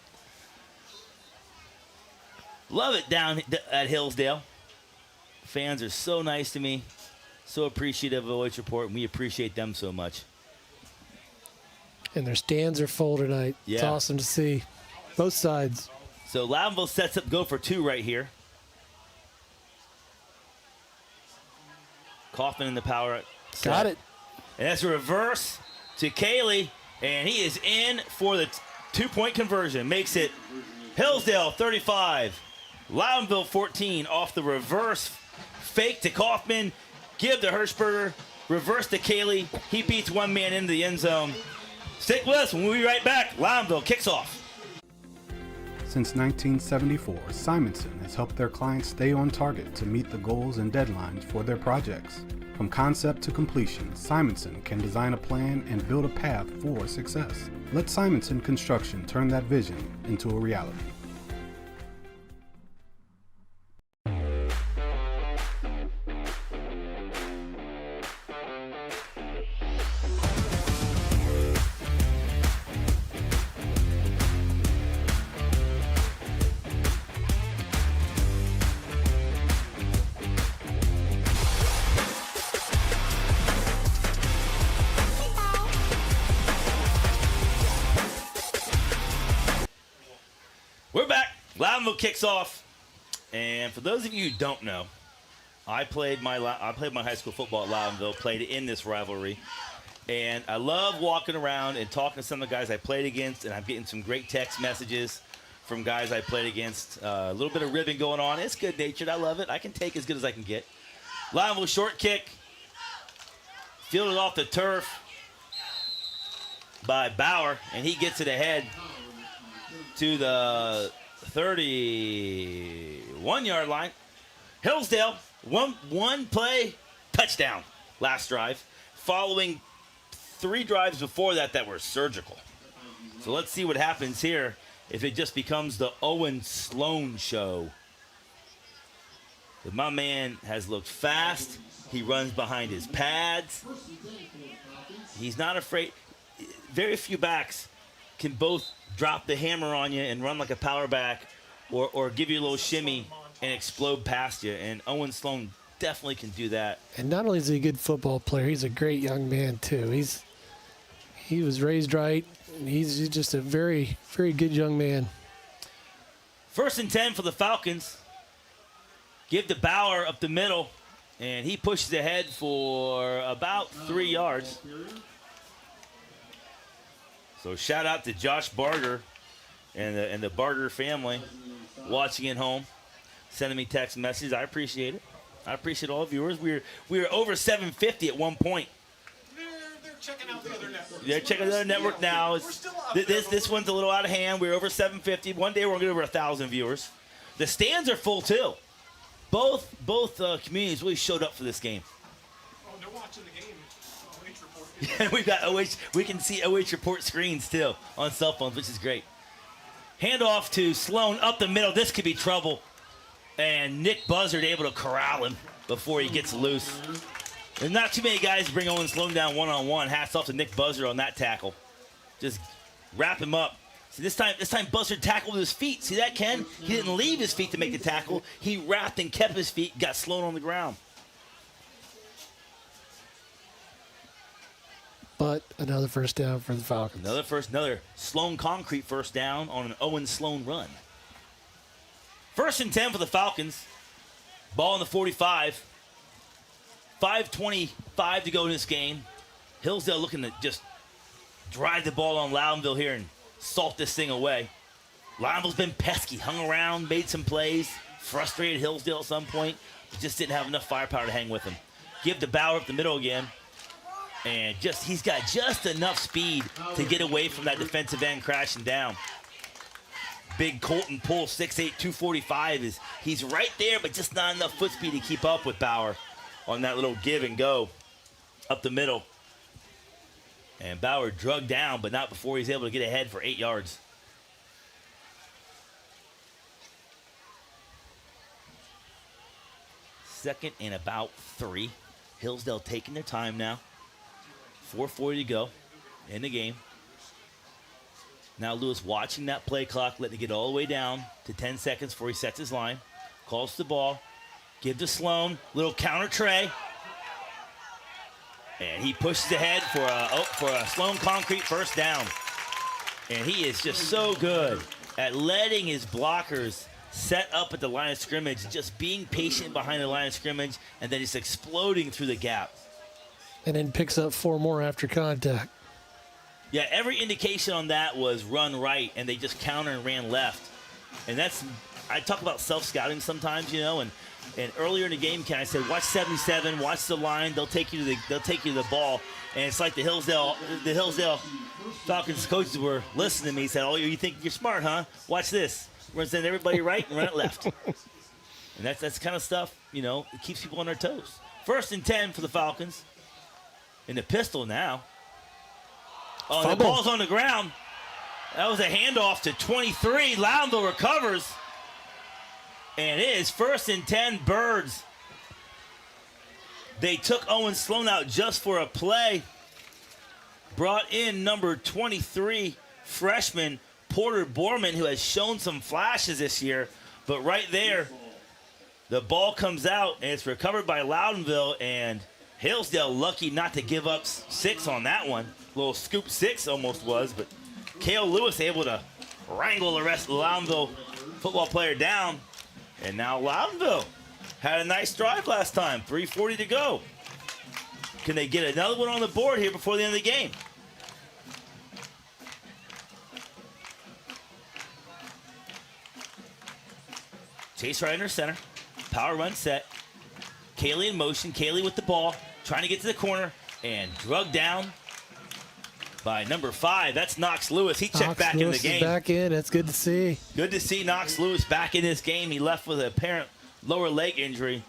Love it down at Hillsdale. Fans are so nice to me. So appreciative of OH Report, and we appreciate them so much. And their stands are full tonight. Yeah. It's awesome to see. Both sides. So Loudonville sets up go for 2 right here. Kaufman in the power. Got it. And that's a reverse to Kaylee, and he is in for the 2-point conversion. Makes it Hillsdale 35, Loudonville 14 off the reverse fake to Kaufman. Give to Hirschberger, reverse to Kaylee. He beats one man into the end zone. Stick with us, and we'll be right back. Loudonville kicks off. Since 1974, Simonson has helped their clients stay on target to meet the goals and deadlines for their projects. From concept to completion, Simonson can design a plan and build a path for success. Let Simonson Construction turn that vision into a reality. We're back. Loudonville kicks off. And for those of you who don't know, I played my high school football at Loudonville, played in this rivalry. And I love walking around and talking to some of the guys I played against, and I'm getting some great text messages from guys I played against. A little bit of ribbing going on. It's good-natured. I love it. I can take as good as I can get. Loudonville short kick. Fielded off the turf by Bauer, and he gets it ahead to the 31-yard line. Hillsdale, one play, touchdown last drive, following 3 drives before that were surgical. So let's see what happens here if it just becomes the Owen Sloan show. But my man has looked fast. He runs behind his pads. He's not afraid. Very few backs can both drop the hammer on you and run like a power back, or give you a little shimmy and explode past you. And Owen Sloan definitely can do that. And not only is he a good football player, he's a great young man too. He was raised right, and he's just a very, very good young man. 1st and 10 for the Falcons. Give to Bauer up the middle, and he pushes ahead for about 3 yards. So shout out to Josh Barger and the Barger family watching at home, sending me text messages. I appreciate it. I appreciate all viewers. We were over 750 at one point. They're checking out the other network. They're checking the other network now. This one's a little out of hand. We're over 750. One day we're going to get over 1,000 viewers. The stands are full too. Both communities really showed up for this game. Oh, they're watching the game. OH report. Yeah, we've got OH. We can see OH report screens too on cell phones, which is great. Handoff to Sloan up the middle. This could be trouble. And Nick Buzzard able to corral him before he gets loose. There's not too many guys to bring Owen Sloan down one-on-one. Hats off to Nick Buzzard on that tackle. Just wrap him up. See, this time Buzzard tackled with his feet. See that, Ken? He didn't leave his feet to make the tackle. He wrapped and kept his feet, got Sloan on the ground. But another first down for the Falcons. Another Sloan concrete first down on an Owen Sloan run. 1st and 10 for the Falcons. Ball in the 45. 5:25 to go in this game. Hillsdale looking to just drive the ball on Loudonville here and salt this thing away. Loudonville's been pesky, hung around, made some plays, frustrated Hillsdale at some point, but just didn't have enough firepower to hang with him. Give to Bauer up the middle again. And he's got just enough speed to get away from that defensive end crashing down. Big Colton Poole, 6'8", 245. He's right there, but just not enough foot speed to keep up with Bauer on that little give and go up the middle. And Bauer drug down, but not before he's able to get ahead for 8 yards. Second and about 3. Hillsdale taking their time now. 4:40 to go in the game. Now Lewis watching that play clock, letting it get all the way down to 10 seconds before he sets his line. Calls the ball. Give to Sloan. Little counter tray. And he pushes ahead for a Sloan concrete first down. And he is just so good at letting his blockers set up at the line of scrimmage, just being patient behind the line of scrimmage, and then just exploding through the gap. And then picks up 4 more after contact. Yeah, every indication on that was run right, and they just counter and ran left. And that's, I talk about self-scouting sometimes, you know, and earlier in the game, Ken, I said, watch 77, watch the line, they'll take you to the ball. And it's like the Hillsdale Falcons coaches were listening to me. He said, oh, you think you're smart, huh? Watch this. We're going to send everybody right and run it left. And that's kind of stuff, you know, it keeps people on their toes. 1st and 10 for the Falcons. In the pistol now. Oh, the ball's on the ground. That was a handoff to 23. Loudonville recovers. And it is 1st and 10 Birds. They took Owen Sloan out just for a play. Brought in number 23 freshman Porter Borman, who has shown some flashes this year. But right there, the ball comes out, and it's recovered by Loudonville. And Hillsdale lucky not to give up 6 on that one. Little scoop 6 almost was, but Cale Lewis able to wrangle the rest of the Loudonville football player down. And now Loudonville had a nice drive last time. 3:40 to go. Can they get another one on the board here before the end of the game? Chase right under center. Power run set. Kaylee in motion. Kaylee with the ball. Trying to get to the corner. And drugged down by number 5. That's Knox Lewis. He checked back in the game. Back in. That's good to see. Good to see Knox Lewis back in this game. He left with an apparent lower leg injury.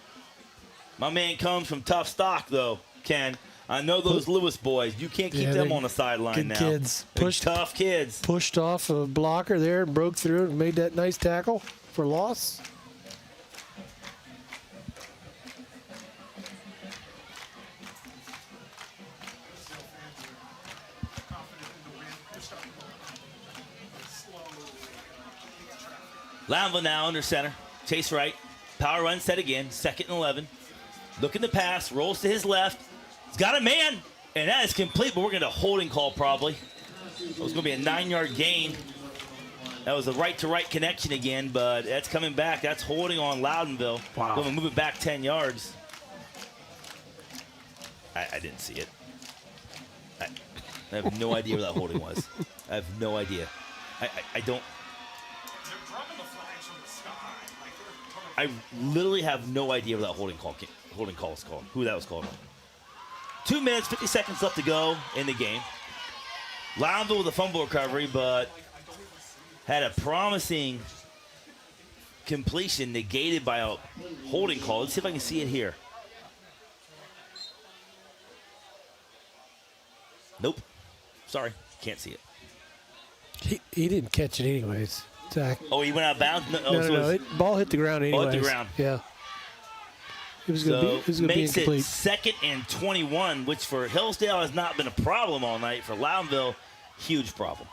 My man comes from tough stock, though, Ken. I know those Lewis boys. You can't keep them on the sideline now. Kids. Tough kids. Pushed off a blocker there and broke through and made that nice tackle for loss. Loudville now under center. Chase right. Power run set again. 2nd and 11. Looking to pass. Rolls to his left. He's got a man. And that is complete, but we're going to holding call probably. It was going to be a 9-yard gain. That was a right-to-right connection again, but that's coming back. That's holding on Loudonville. Wow. Going to move it back 10 yards. I didn't see it. I have no idea where that holding was. I have no idea. I don't. I literally have no idea where that holding call is called. Who that was called on. 2 minutes, 50 seconds left to go in the game. Loudonville with a fumble recovery, but had a promising completion negated by a holding call. Let's see if I can see it here. Nope. Sorry, can't see it. He didn't catch it anyways. Zack. Oh, he went out of bounds? No. Ball hit the ground anyways. Ball hit the ground. Yeah. It was going to be makes incomplete. it 2nd and 21, which for Hillsdale has not been a problem all night. For Loudonville, huge problem.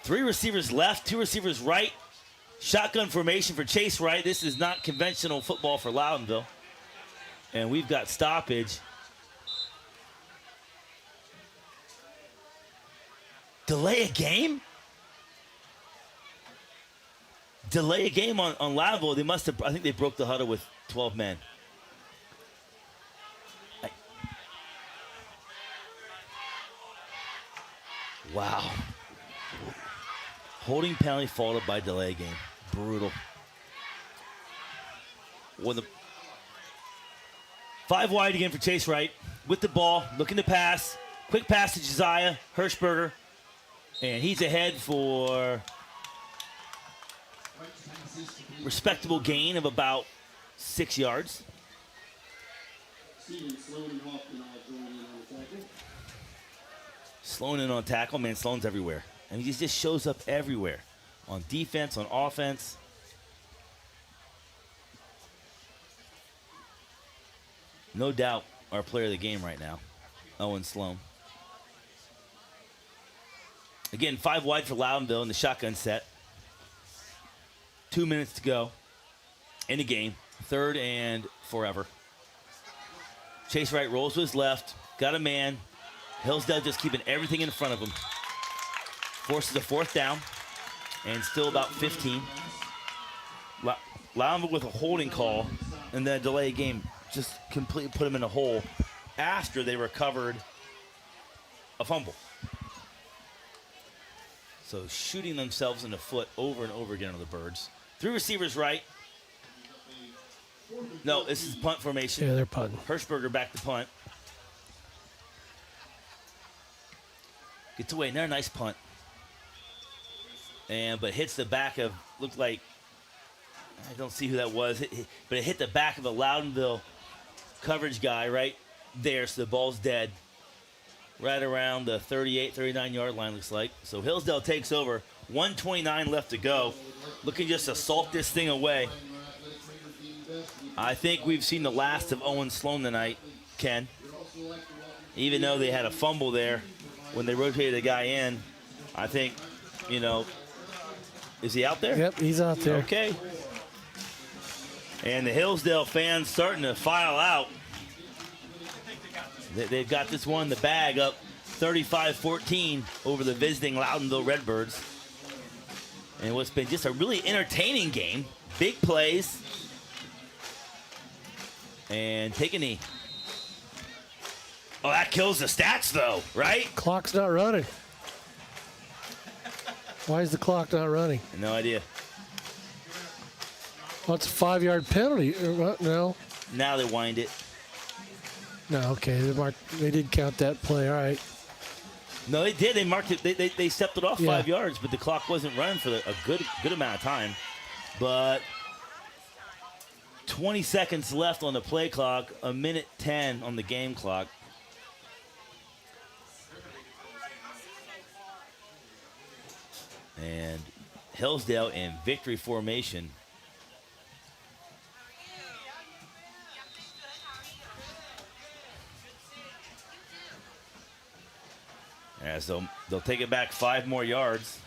3 receivers left, 2 receivers right. Shotgun formation for Chase Wright. This is not conventional football for Loudonville. And we've got stoppage. Delay a game? Delay a game on Loudville. They must have, I think they broke the huddle with 12 men. Wow. Holding penalty followed by delay game. Brutal. When the 5 wide again for Chase Wright. With the ball, looking to pass. Quick pass to Josiah Hirschberger. And he's ahead for respectable gain of about 6 yards. Sloan in on tackle. Man, Sloan's everywhere. And he just shows up everywhere. On defense, on offense. No doubt our player of the game right now, Owen Sloan. Again, 5 wide for Loudonville in the shotgun set. 2 minutes to go in the game. 3rd and forever. Chase Wright rolls to his left. Got a man. Hillsdale just keeping everything in front of him. Forces a 4th down. and still about 15. Loudonville with a holding call, and then a delay game just completely put them in a hole after they recovered a fumble. So shooting themselves in the foot over and over again on the Birds. 3 receivers right. No, this is punt formation. Yeah, they're punting. Hirschberger back to punt. Gets away, another nice punt. But hits the back of, looked like, I don't see who that was, but it hit the back of a Loudonville coverage guy right there, so the ball's dead. Right around the 38, 39-yard line, looks like. So Hillsdale takes over. 1:29 left to go. Looking just to salt this thing away. I think we've seen the last of Owen Sloan tonight, Ken. Even though they had a fumble there when they rotated the guy in, I think, is he out there? Yep, he's out there. Okay. And the Hillsdale fans starting to file out. They've got this one in the bag, up 35-14 over the visiting Loudonville Redbirds. And what's been just a really entertaining game. Big plays. And take a knee. Oh, that kills the stats, though, right? Clock's not running. Why is the clock not running? No idea. Well, it's a 5-yard penalty. No. Now they wind it. No, okay. They did count that play. All right. No, they did. They marked it. They stepped it off 5 Yeah. yards, but the clock wasn't running for a good amount of time. But 20 seconds left on the play clock, 1:10 on the game clock. And Hillsdale in victory formation. Yeah, so they'll take it back 5 more yards.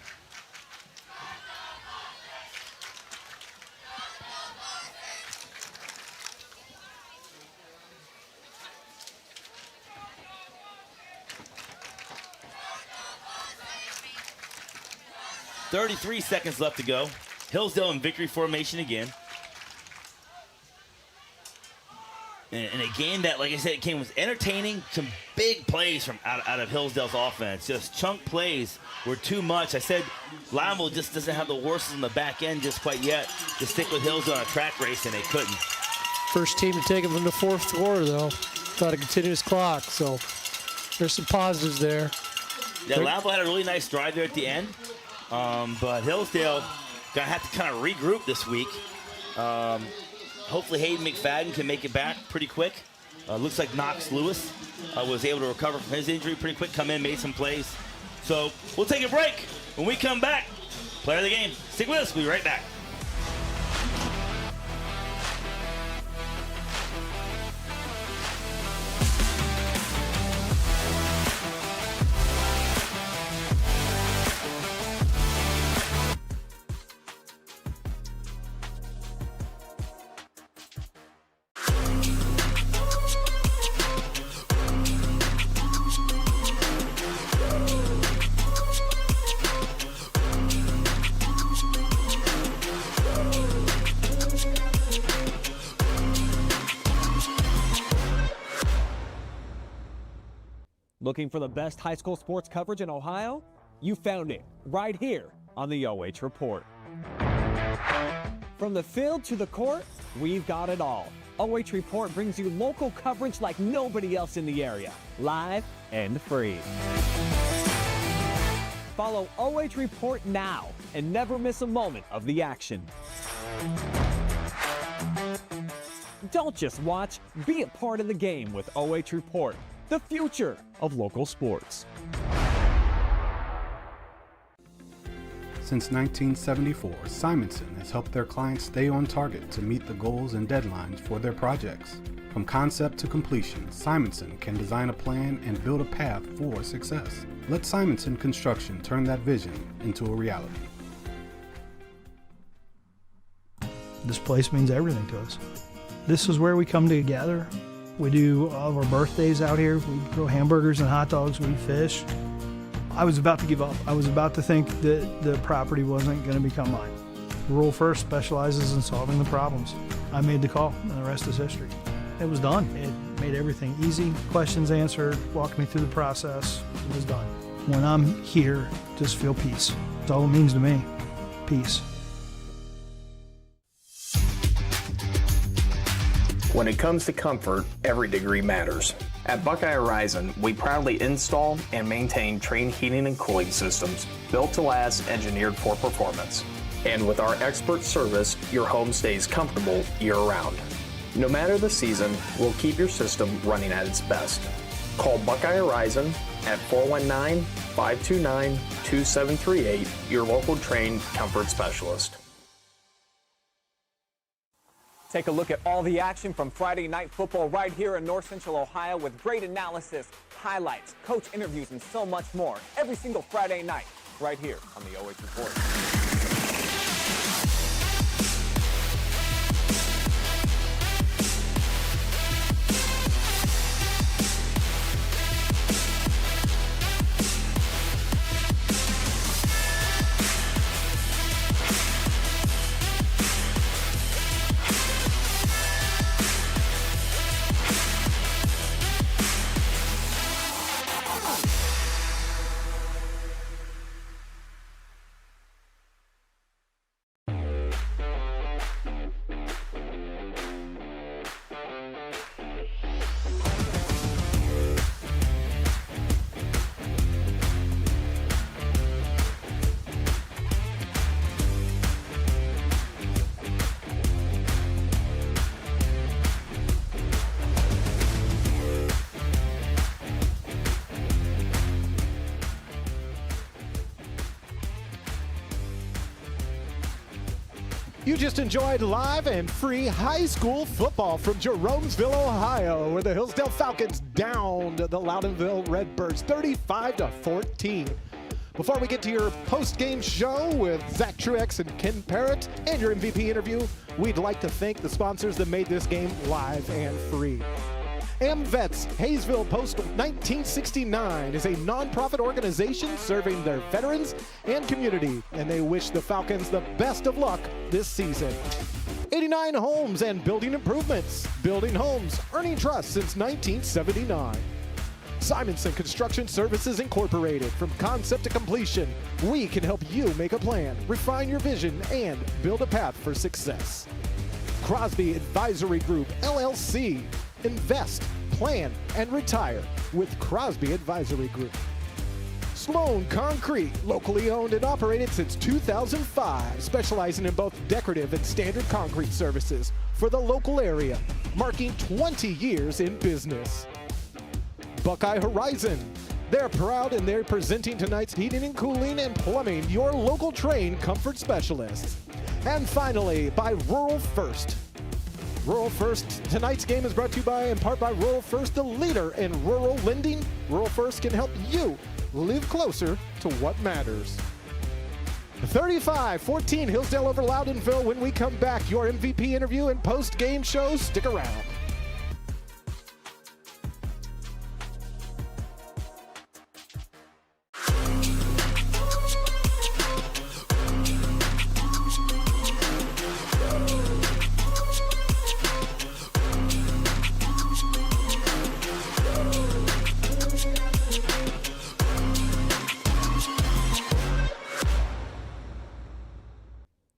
.33 seconds left to go. Hillsdale in victory formation again. And a game that, like I said, was entertaining. Some big plays from out of Hillsdale's offense. Just chunk plays were too much. I said Loudville just doesn't have the horses on the back end just quite yet to stick with Hillsdale on a track race, and they couldn't. First team to take them from the 4th quarter, though. Without a continuous clock, so there's some positives there. Yeah, Loudville had a really nice drive there at the end, but Hillsdale gonna have to kind of regroup this week. Hopefully Hayden McFadden can make it back pretty quick. Looks like Knox Lewis was able to recover from his injury pretty quick, come in, made some plays. So we'll take a break. When we come back, player of the game. Stick with us, we'll be right back. Looking for the best high school sports coverage in Ohio? You found it right here on the OH Report. From the field to the court, we've got it all. OH Report brings you local coverage like nobody else in the area, live and free. Follow OH Report now and never miss a moment of the action. Don't just watch, be a part of the game with OH Report, the future of local sports. Since 1974, Simonson has helped their clients stay on target to meet the goals and deadlines for their projects. From concept to completion, Simonson can design a plan and build a path for success. Let Simonson Construction turn that vision into a reality. This place means everything to us. This is where we come together. We do all of our birthdays out here. We grill hamburgers and hot dogs. We fish. I was about to give up. I was about to think that the property wasn't going to become mine. Rural First specializes in solving the problems. I made the call, and the rest is history. It was done. It made everything easy, questions answered, walked me through the process. It was done. When I'm here, just feel peace. That's all it means to me. Peace. When it comes to comfort, every degree matters. At Buckeye Horizon, we proudly install and maintain train heating and cooling systems built to last, engineered for performance. And with our expert service, your home stays comfortable year-round. No matter the season, we'll keep your system running at its best. Call Buckeye Horizon at 419-529-2738, your local trained comfort specialist. Take a look at all the action from Friday night football right here in North Central Ohio with great analysis, highlights, coach interviews, and so much more every single Friday night right here on the OH Report. You just enjoyed live and free high school football from Jeromesville, Ohio, where the Hillsdale Falcons downed the Loudonville Redbirds 35-14. Before we get to your post-game show with Zack Truax and Ken Parrott and your MVP interview, we'd like to thank the sponsors that made this game live and free. AmVets Hayesville Post 1969 is a nonprofit organization serving their veterans and community, and they wish the Falcons the best of luck this season. 89 Homes and Building Improvements, building homes, earning trust since 1979. Simonson Construction Services Incorporated, from concept to completion, we can help you make a plan, refine your vision, and build a path for success. Crosby Advisory Group, LLC. Invest, plan, and retire with Crosby Advisory Group. Sloan Concrete, locally owned and operated since 2005, specializing in both decorative and standard concrete services for the local area, marking 20 years in business. Buckeye Horizon, they're proud and they're presenting tonight's heating and cooling and plumbing, your local trained comfort specialists. And finally, by Rural First. Rural First, tonight's game is brought to you in part by Rural First, the leader in rural lending. Rural First can help you live closer to what matters. 35-14 Hillsdale over Loudonville. When we come back, your MVP interview and post-game shows. Stick around.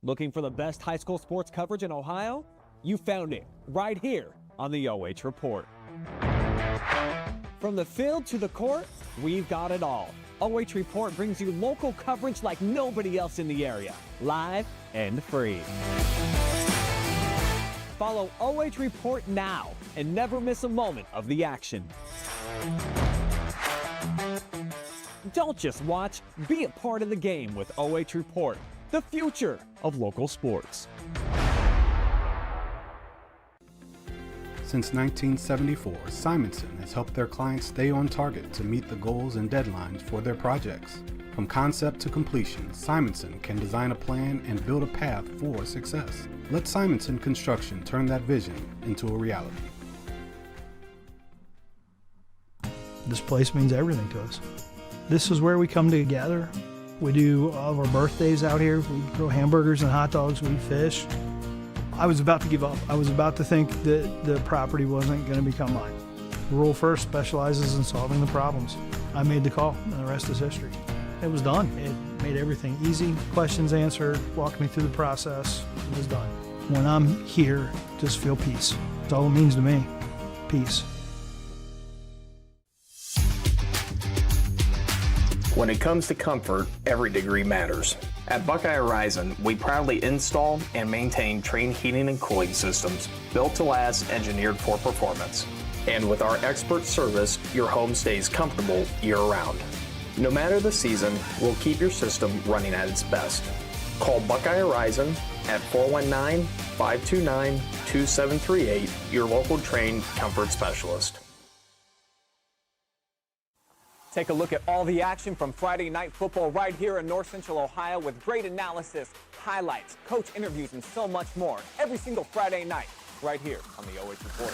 Looking for the best high school sports coverage in Ohio? You found it right here on the OH Report. From the field to the court, we've got it all. OH Report brings you local coverage like nobody else in the area, live and free. Follow OH Report now and never miss a moment of the action. Don't just watch, be a part of the game with OH Report, the future of local sports. Since 1974, Simonson has helped their clients stay on target to meet the goals and deadlines for their projects. From concept to completion, Simonson can design a plan and build a path for success. Let Simonson Construction turn that vision into a reality. This place means everything to us. This is where we come together. We do all of our birthdays out here. We grill hamburgers and hot dogs. We fish. I was about to give up. I was about to think that the property wasn't going to become mine. Rural First specializes in solving the problems. I made the call, and the rest is history. It was done. It made everything easy. Questions answered, walked me through the process. It was done. When I'm here, just feel peace. That's all it means to me. Peace. When it comes to comfort, every degree matters. At Buckeye Horizon, we proudly install and maintain train heating and cooling systems built to last, engineered for performance. And with our expert service, your home stays comfortable year-round. No matter the season, we'll keep your system running at its best. Call Buckeye Horizon at 419-529-2738, your local trained comfort specialist. Take a look at all the action from Friday night football right here in North Central Ohio with great analysis, highlights, coach interviews, and so much more every single Friday night right here on the OH Report.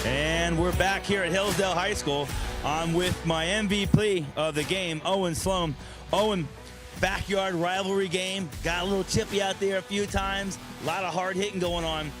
And we're back here at Hillsdale High School. I'm with my MVP of the game, Owen Sloan. Owen, backyard rivalry game. Got a little chippy out there a few times. A lot of hard hitting going on.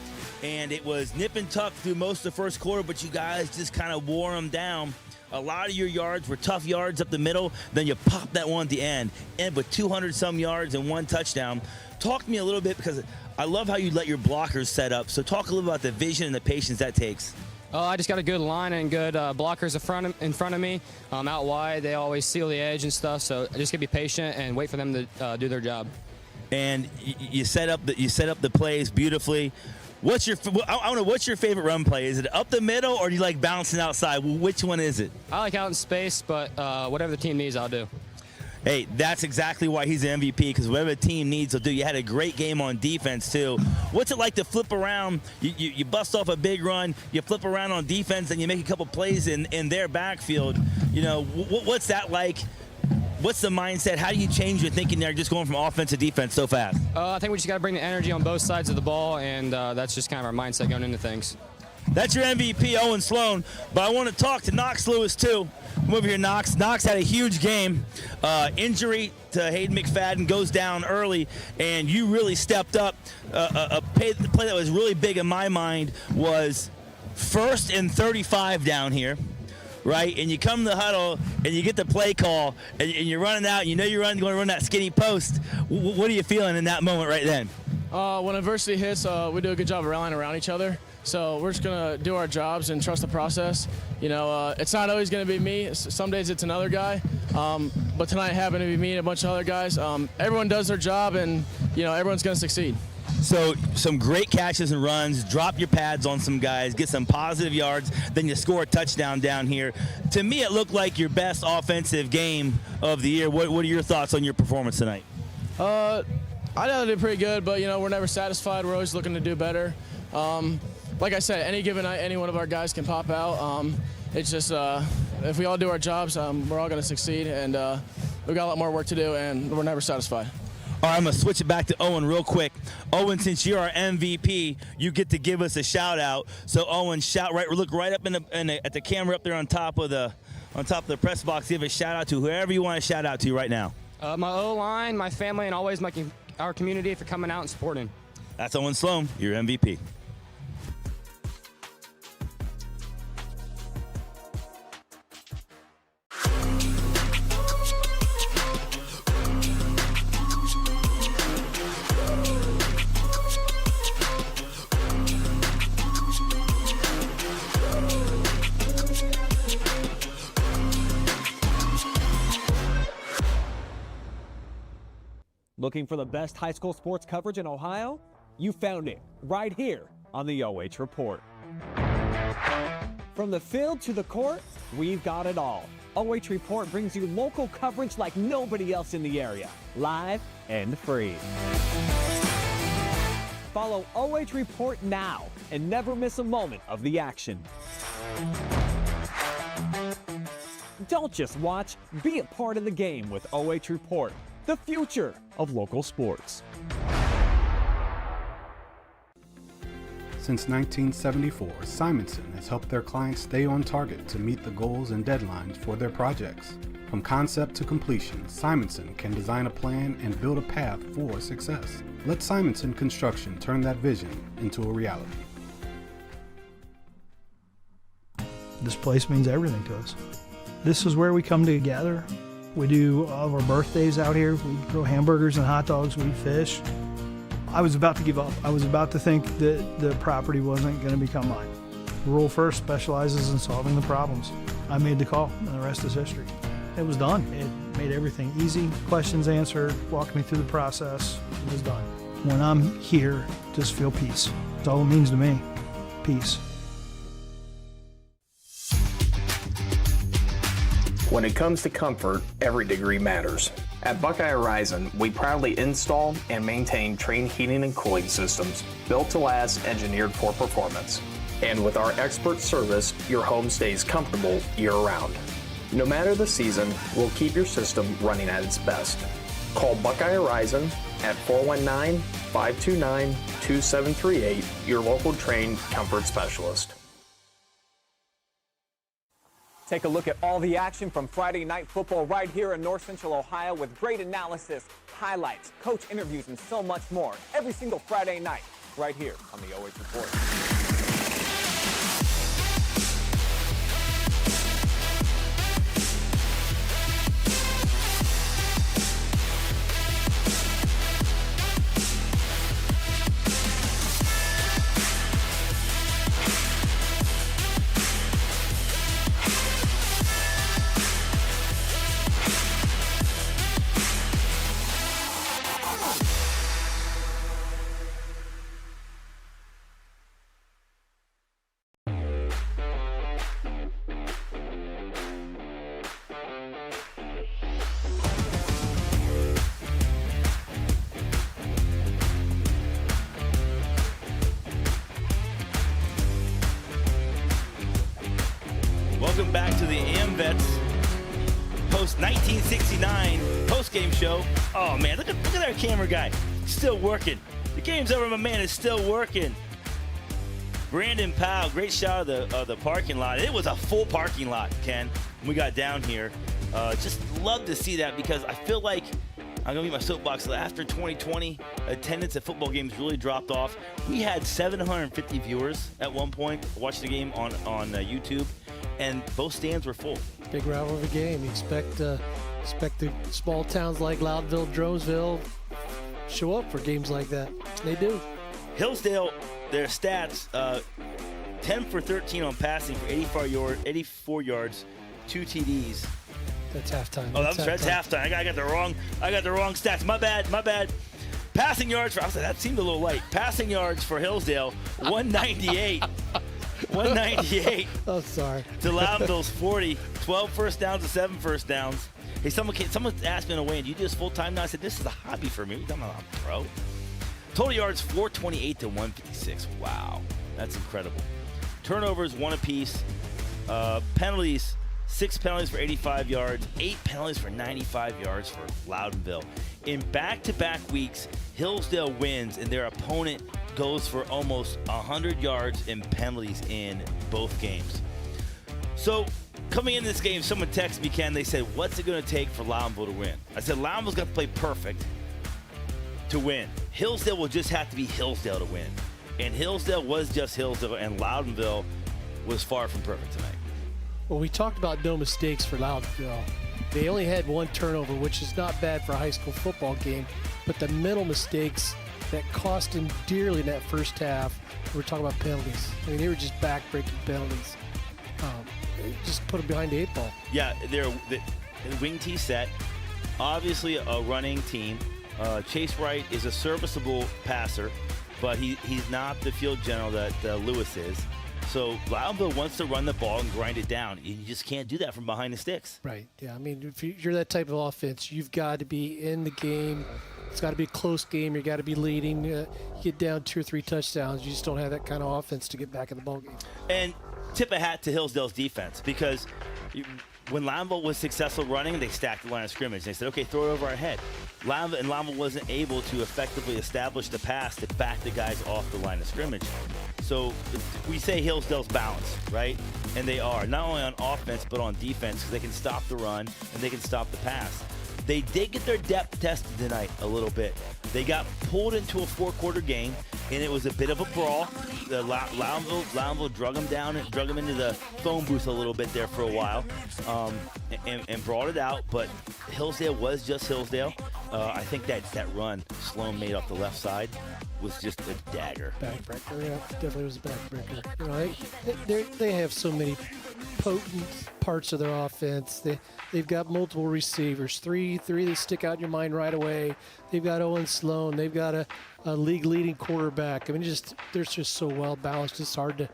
And it was nip and tuck through most of the first quarter, but you guys just kind of wore them down. A lot of your yards were tough yards up the middle. Then you popped that one at the end. And with 200-some yards and 1 touchdown. Talk to me a little bit, because I love how you let your blockers set up. So talk a little about the vision and the patience that takes. I just got a good line and good blockers in front of me. Out wide, they always seal the edge and stuff. So I just gotta be patient and wait for them to do their job. And you set up the plays beautifully. What's your favorite run play? Is it up the middle, or do you like bouncing outside? Which one is it? I like out in space, but whatever the team needs, I'll do. Hey, that's exactly why he's the MVP, because whatever the team needs, he'll do. You had a great game on defense, too. What's it like to flip around? You bust off a big run, you flip around on defense, and you make a couple plays in their backfield. You know, what's that like What's the mindset? How do you change your thinking there, just going from offense to defense so fast? I think we just got to bring the energy on both sides of the ball, and that's just kind of our mindset going into things. That's your MVP, Owen Sloan. But I want to talk to Knox Lewis, too. Come over here, Knox. Knox had a huge game. Injury to Hayden McFadden, goes down early, and you really stepped up. A play that was really big in my mind was 1st and 35 down here, right? And you come to the huddle, and you get the play call, and you're running out, and you know you're going to run that skinny post. What are you feeling in that moment right then? When adversity hits, we do a good job of rallying around each other. So we're just going to do our jobs and trust the process. You know, it's not always going to be me. Some days it's another guy. But tonight it happened to be me and a bunch of other guys. Everyone does their job, and, you know, everyone's going to succeed. So some great catches and runs, drop your pads on some guys, get some positive yards, then you score a touchdown down here. To me, it looked like your best offensive game of the year. What are your thoughts on your performance tonight? I know I did pretty good, but, you know, we're never satisfied. We're always looking to do better. Like I said, any given night, any one of our guys can pop out. It's just if we all do our jobs, we're all going to succeed, and we've got a lot more work to do, and we're never satisfied. All right, I'm going to switch it back to Owen real quick. Owen, since you're our MVP, you get to give us a shout-out. So, Owen, look right up at the camera up there on top of the press box. Give a shout-out to whoever you want to shout out to right now. My O-line, my family, and always our community for coming out and supporting. That's Owen Sloan, your MVP. Looking for the best high school sports coverage in Ohio? You found it right here on the OH Report. From the field to the court, we've got it all. OH Report brings you local coverage like nobody else in the area, live and free. Follow OH Report now and never miss a moment of the action. Don't just watch, be a part of the game with OH Report, the future of local sports. Since 1974, Simonson has helped their clients stay on target to meet the goals and deadlines for their projects. From concept to completion, Simonson can design a plan and build a path for success. Let Simonson Construction turn that vision into a reality. This place means everything to us. This is where we come together. We do all of our birthdays out here. We grill hamburgers and hot dogs. We fish. I was about to give up. I was about to think that the property wasn't going to become mine. Rural First specializes in solving the problems. I made the call, and the rest is history. It was done. It made everything easy. Questions answered, walked me through the process. It was done. When I'm here, just feel peace. That's all it means to me. Peace. When it comes to comfort, every degree matters. At Buckeye Horizon, we proudly install and maintain Trane heating and cooling systems built to last, engineered for performance. And with our expert service, your home stays comfortable year-round. No matter the season, we'll keep your system running at its best. Call Buckeye Horizon at 419-529-2738, your local Trane comfort specialist. Take a look at all the action from Friday night football right here in North Central Ohio with great analysis, highlights, coach interviews, and so much more every single Friday night right here on the OH Report. Welcome back to the AmVets Coast 1969 postgame show. Oh man, look at our camera guy, still working. The game's over, my man is still working. Brandon Powell, great shot of the parking lot. It was a full parking lot, Ken, when we got down here. Just love to see that because I feel like I'm gonna be my soapbox. After 2020, attendance at football games really dropped off. We had 750 viewers at one point watch the game on YouTube, and both stands were full. Big rivalry game. You expect the small towns like Loudville, Jeromesville show up for games like that. They do. Hillsdale, their stats: 10 for 13 on passing for 84 yards, 2 TDs. That's halftime. Oh, that's halftime. I got the wrong stats. My bad. Passing yards for, I was like, that seemed a little light. Passing yards for Hillsdale, 198. 198. Oh, sorry. To Loudonville's 40. 12 first downs to 7 first downs. Hey, someone asked me on the way, do you do this full time now? I said, this is a hobby for me. I'm not a pro. Total yards, 428 to 156. Wow, that's incredible. Turnovers, 1 apiece. Penalties, 6 penalties for 85 yards, 8 penalties for 95 yards for Loudonville. In back-to-back weeks, Hillsdale wins, and their opponent goes for almost 100 yards in penalties in both games. So, coming into this game, someone texted me, Ken, they said, what's it going to take for Loudonville to win? I said, Loudonville's got to play perfect to win. Hillsdale will just have to be Hillsdale to win. And Hillsdale was just Hillsdale, and Loudonville was far from perfect tonight. Well, we talked about no mistakes for Loudville. They only had 1 turnover, which is not bad for a high school football game, but the mental mistakes that cost them dearly in that first half, we're talking about penalties. I mean, they were just back-breaking penalties. Just put them behind the 8 ball. Yeah, they're the wing tee set. Obviously a running team. Chase Wright is a serviceable passer, but he's not the field general that Lewis is. So Loudville wants to run the ball and grind it down. You just can't do that from behind the sticks. Right. Yeah. I mean, if you're that type of offense, you've got to be in the game. It's got to be a close game. You've got to be leading. You get down 2 or 3 touchdowns. You just don't have that kind of offense to get back in the ballgame. And tip a hat to Hillsdale's defense, because when Loudville was successful running, they stacked the line of scrimmage. They said, okay, throw it over our head. Loudville wasn't able to effectively establish the pass to back the guys off the line of scrimmage. So we say Hillsdale's balanced, right? And they are, not only on offense, but on defense, because they can stop the run and they can stop the pass. They did get their depth tested tonight a little bit. They got pulled into a 4-quarter game, and it was a bit of a brawl. Loudonville drug them down and drug them into the phone booth a little bit there for a while, and brought it out. But Hillsdale was just Hillsdale. I think that run Sloan made off the left side was just a dagger. Backbreaker, yeah, definitely was a backbreaker. You know, they have so many potent parts of their offense. They've got multiple receivers, three that stick out in your mind right away. They've got Owen Sloan. They've got a league-leading quarterback. I mean, they're just so well balanced. It's hard to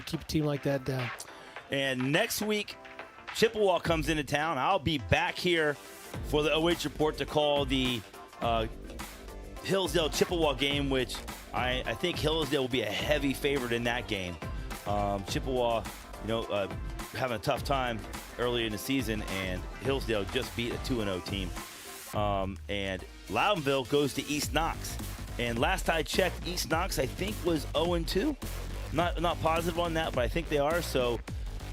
keep a team like that down. And next week, Chippewa comes into town. I'll be back here for the OH report to call the Hillsdale-Chippewa game, which I think Hillsdale will be a heavy favorite in that game. Chippewa, having a tough time early in the season, and Hillsdale just beat a 2-0 team. And Loudonville goes to East Knox. And last I checked, East Knox, I think, was 0-2. Not positive on that, but I think they are.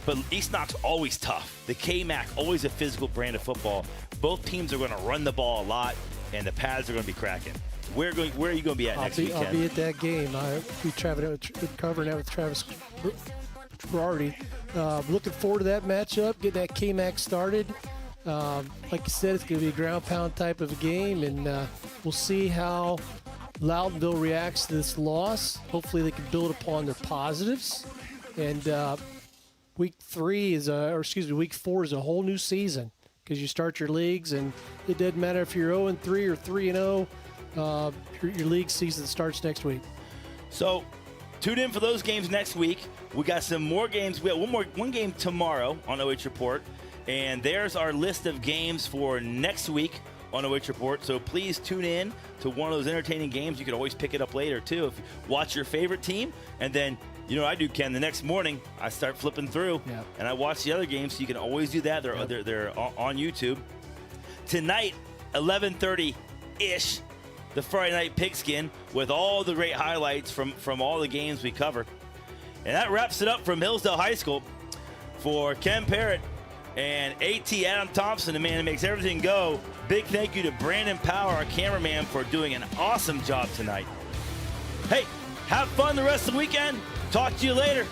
But East Knox always tough. The K-Mac, always a physical brand of football. Both teams are going to run the ball a lot, and the pads are going to be cracking. Where are you going to be at next weekend? I'll be at that game. I'll be covering that with Travis Girardi. Looking forward to that matchup, get that K-Mac started. Like you said, it's going to be a ground pound type of a game, and we'll see how Loudonville reacts to this loss. Hopefully they can build upon their positives. And week 4 is a whole new season, because you start your leagues, and it doesn't matter if you're 0-3 or 3-0. Your league season starts next week. So tune in for those games next week. We got some more games. We have one game tomorrow on OH Report, and there's our list of games for next week on OH Report. So please tune in to one of those entertaining games. You can always pick it up later too if you watch your favorite team, and then You know what I do, Ken? The next morning, I start flipping through, and I watch the other games, so you can always do that. They're on YouTube. Tonight, 11:30-ish, the Friday Night Pigskin with all the great highlights from all the games we cover. And that wraps it up from Hillsdale High School. For Ken Parrott and AT Adam Thompson, the man that makes everything go, big thank you to Brandon Power, our cameraman, for doing an awesome job tonight. Hey, have fun the rest of the weekend. Talk to you later.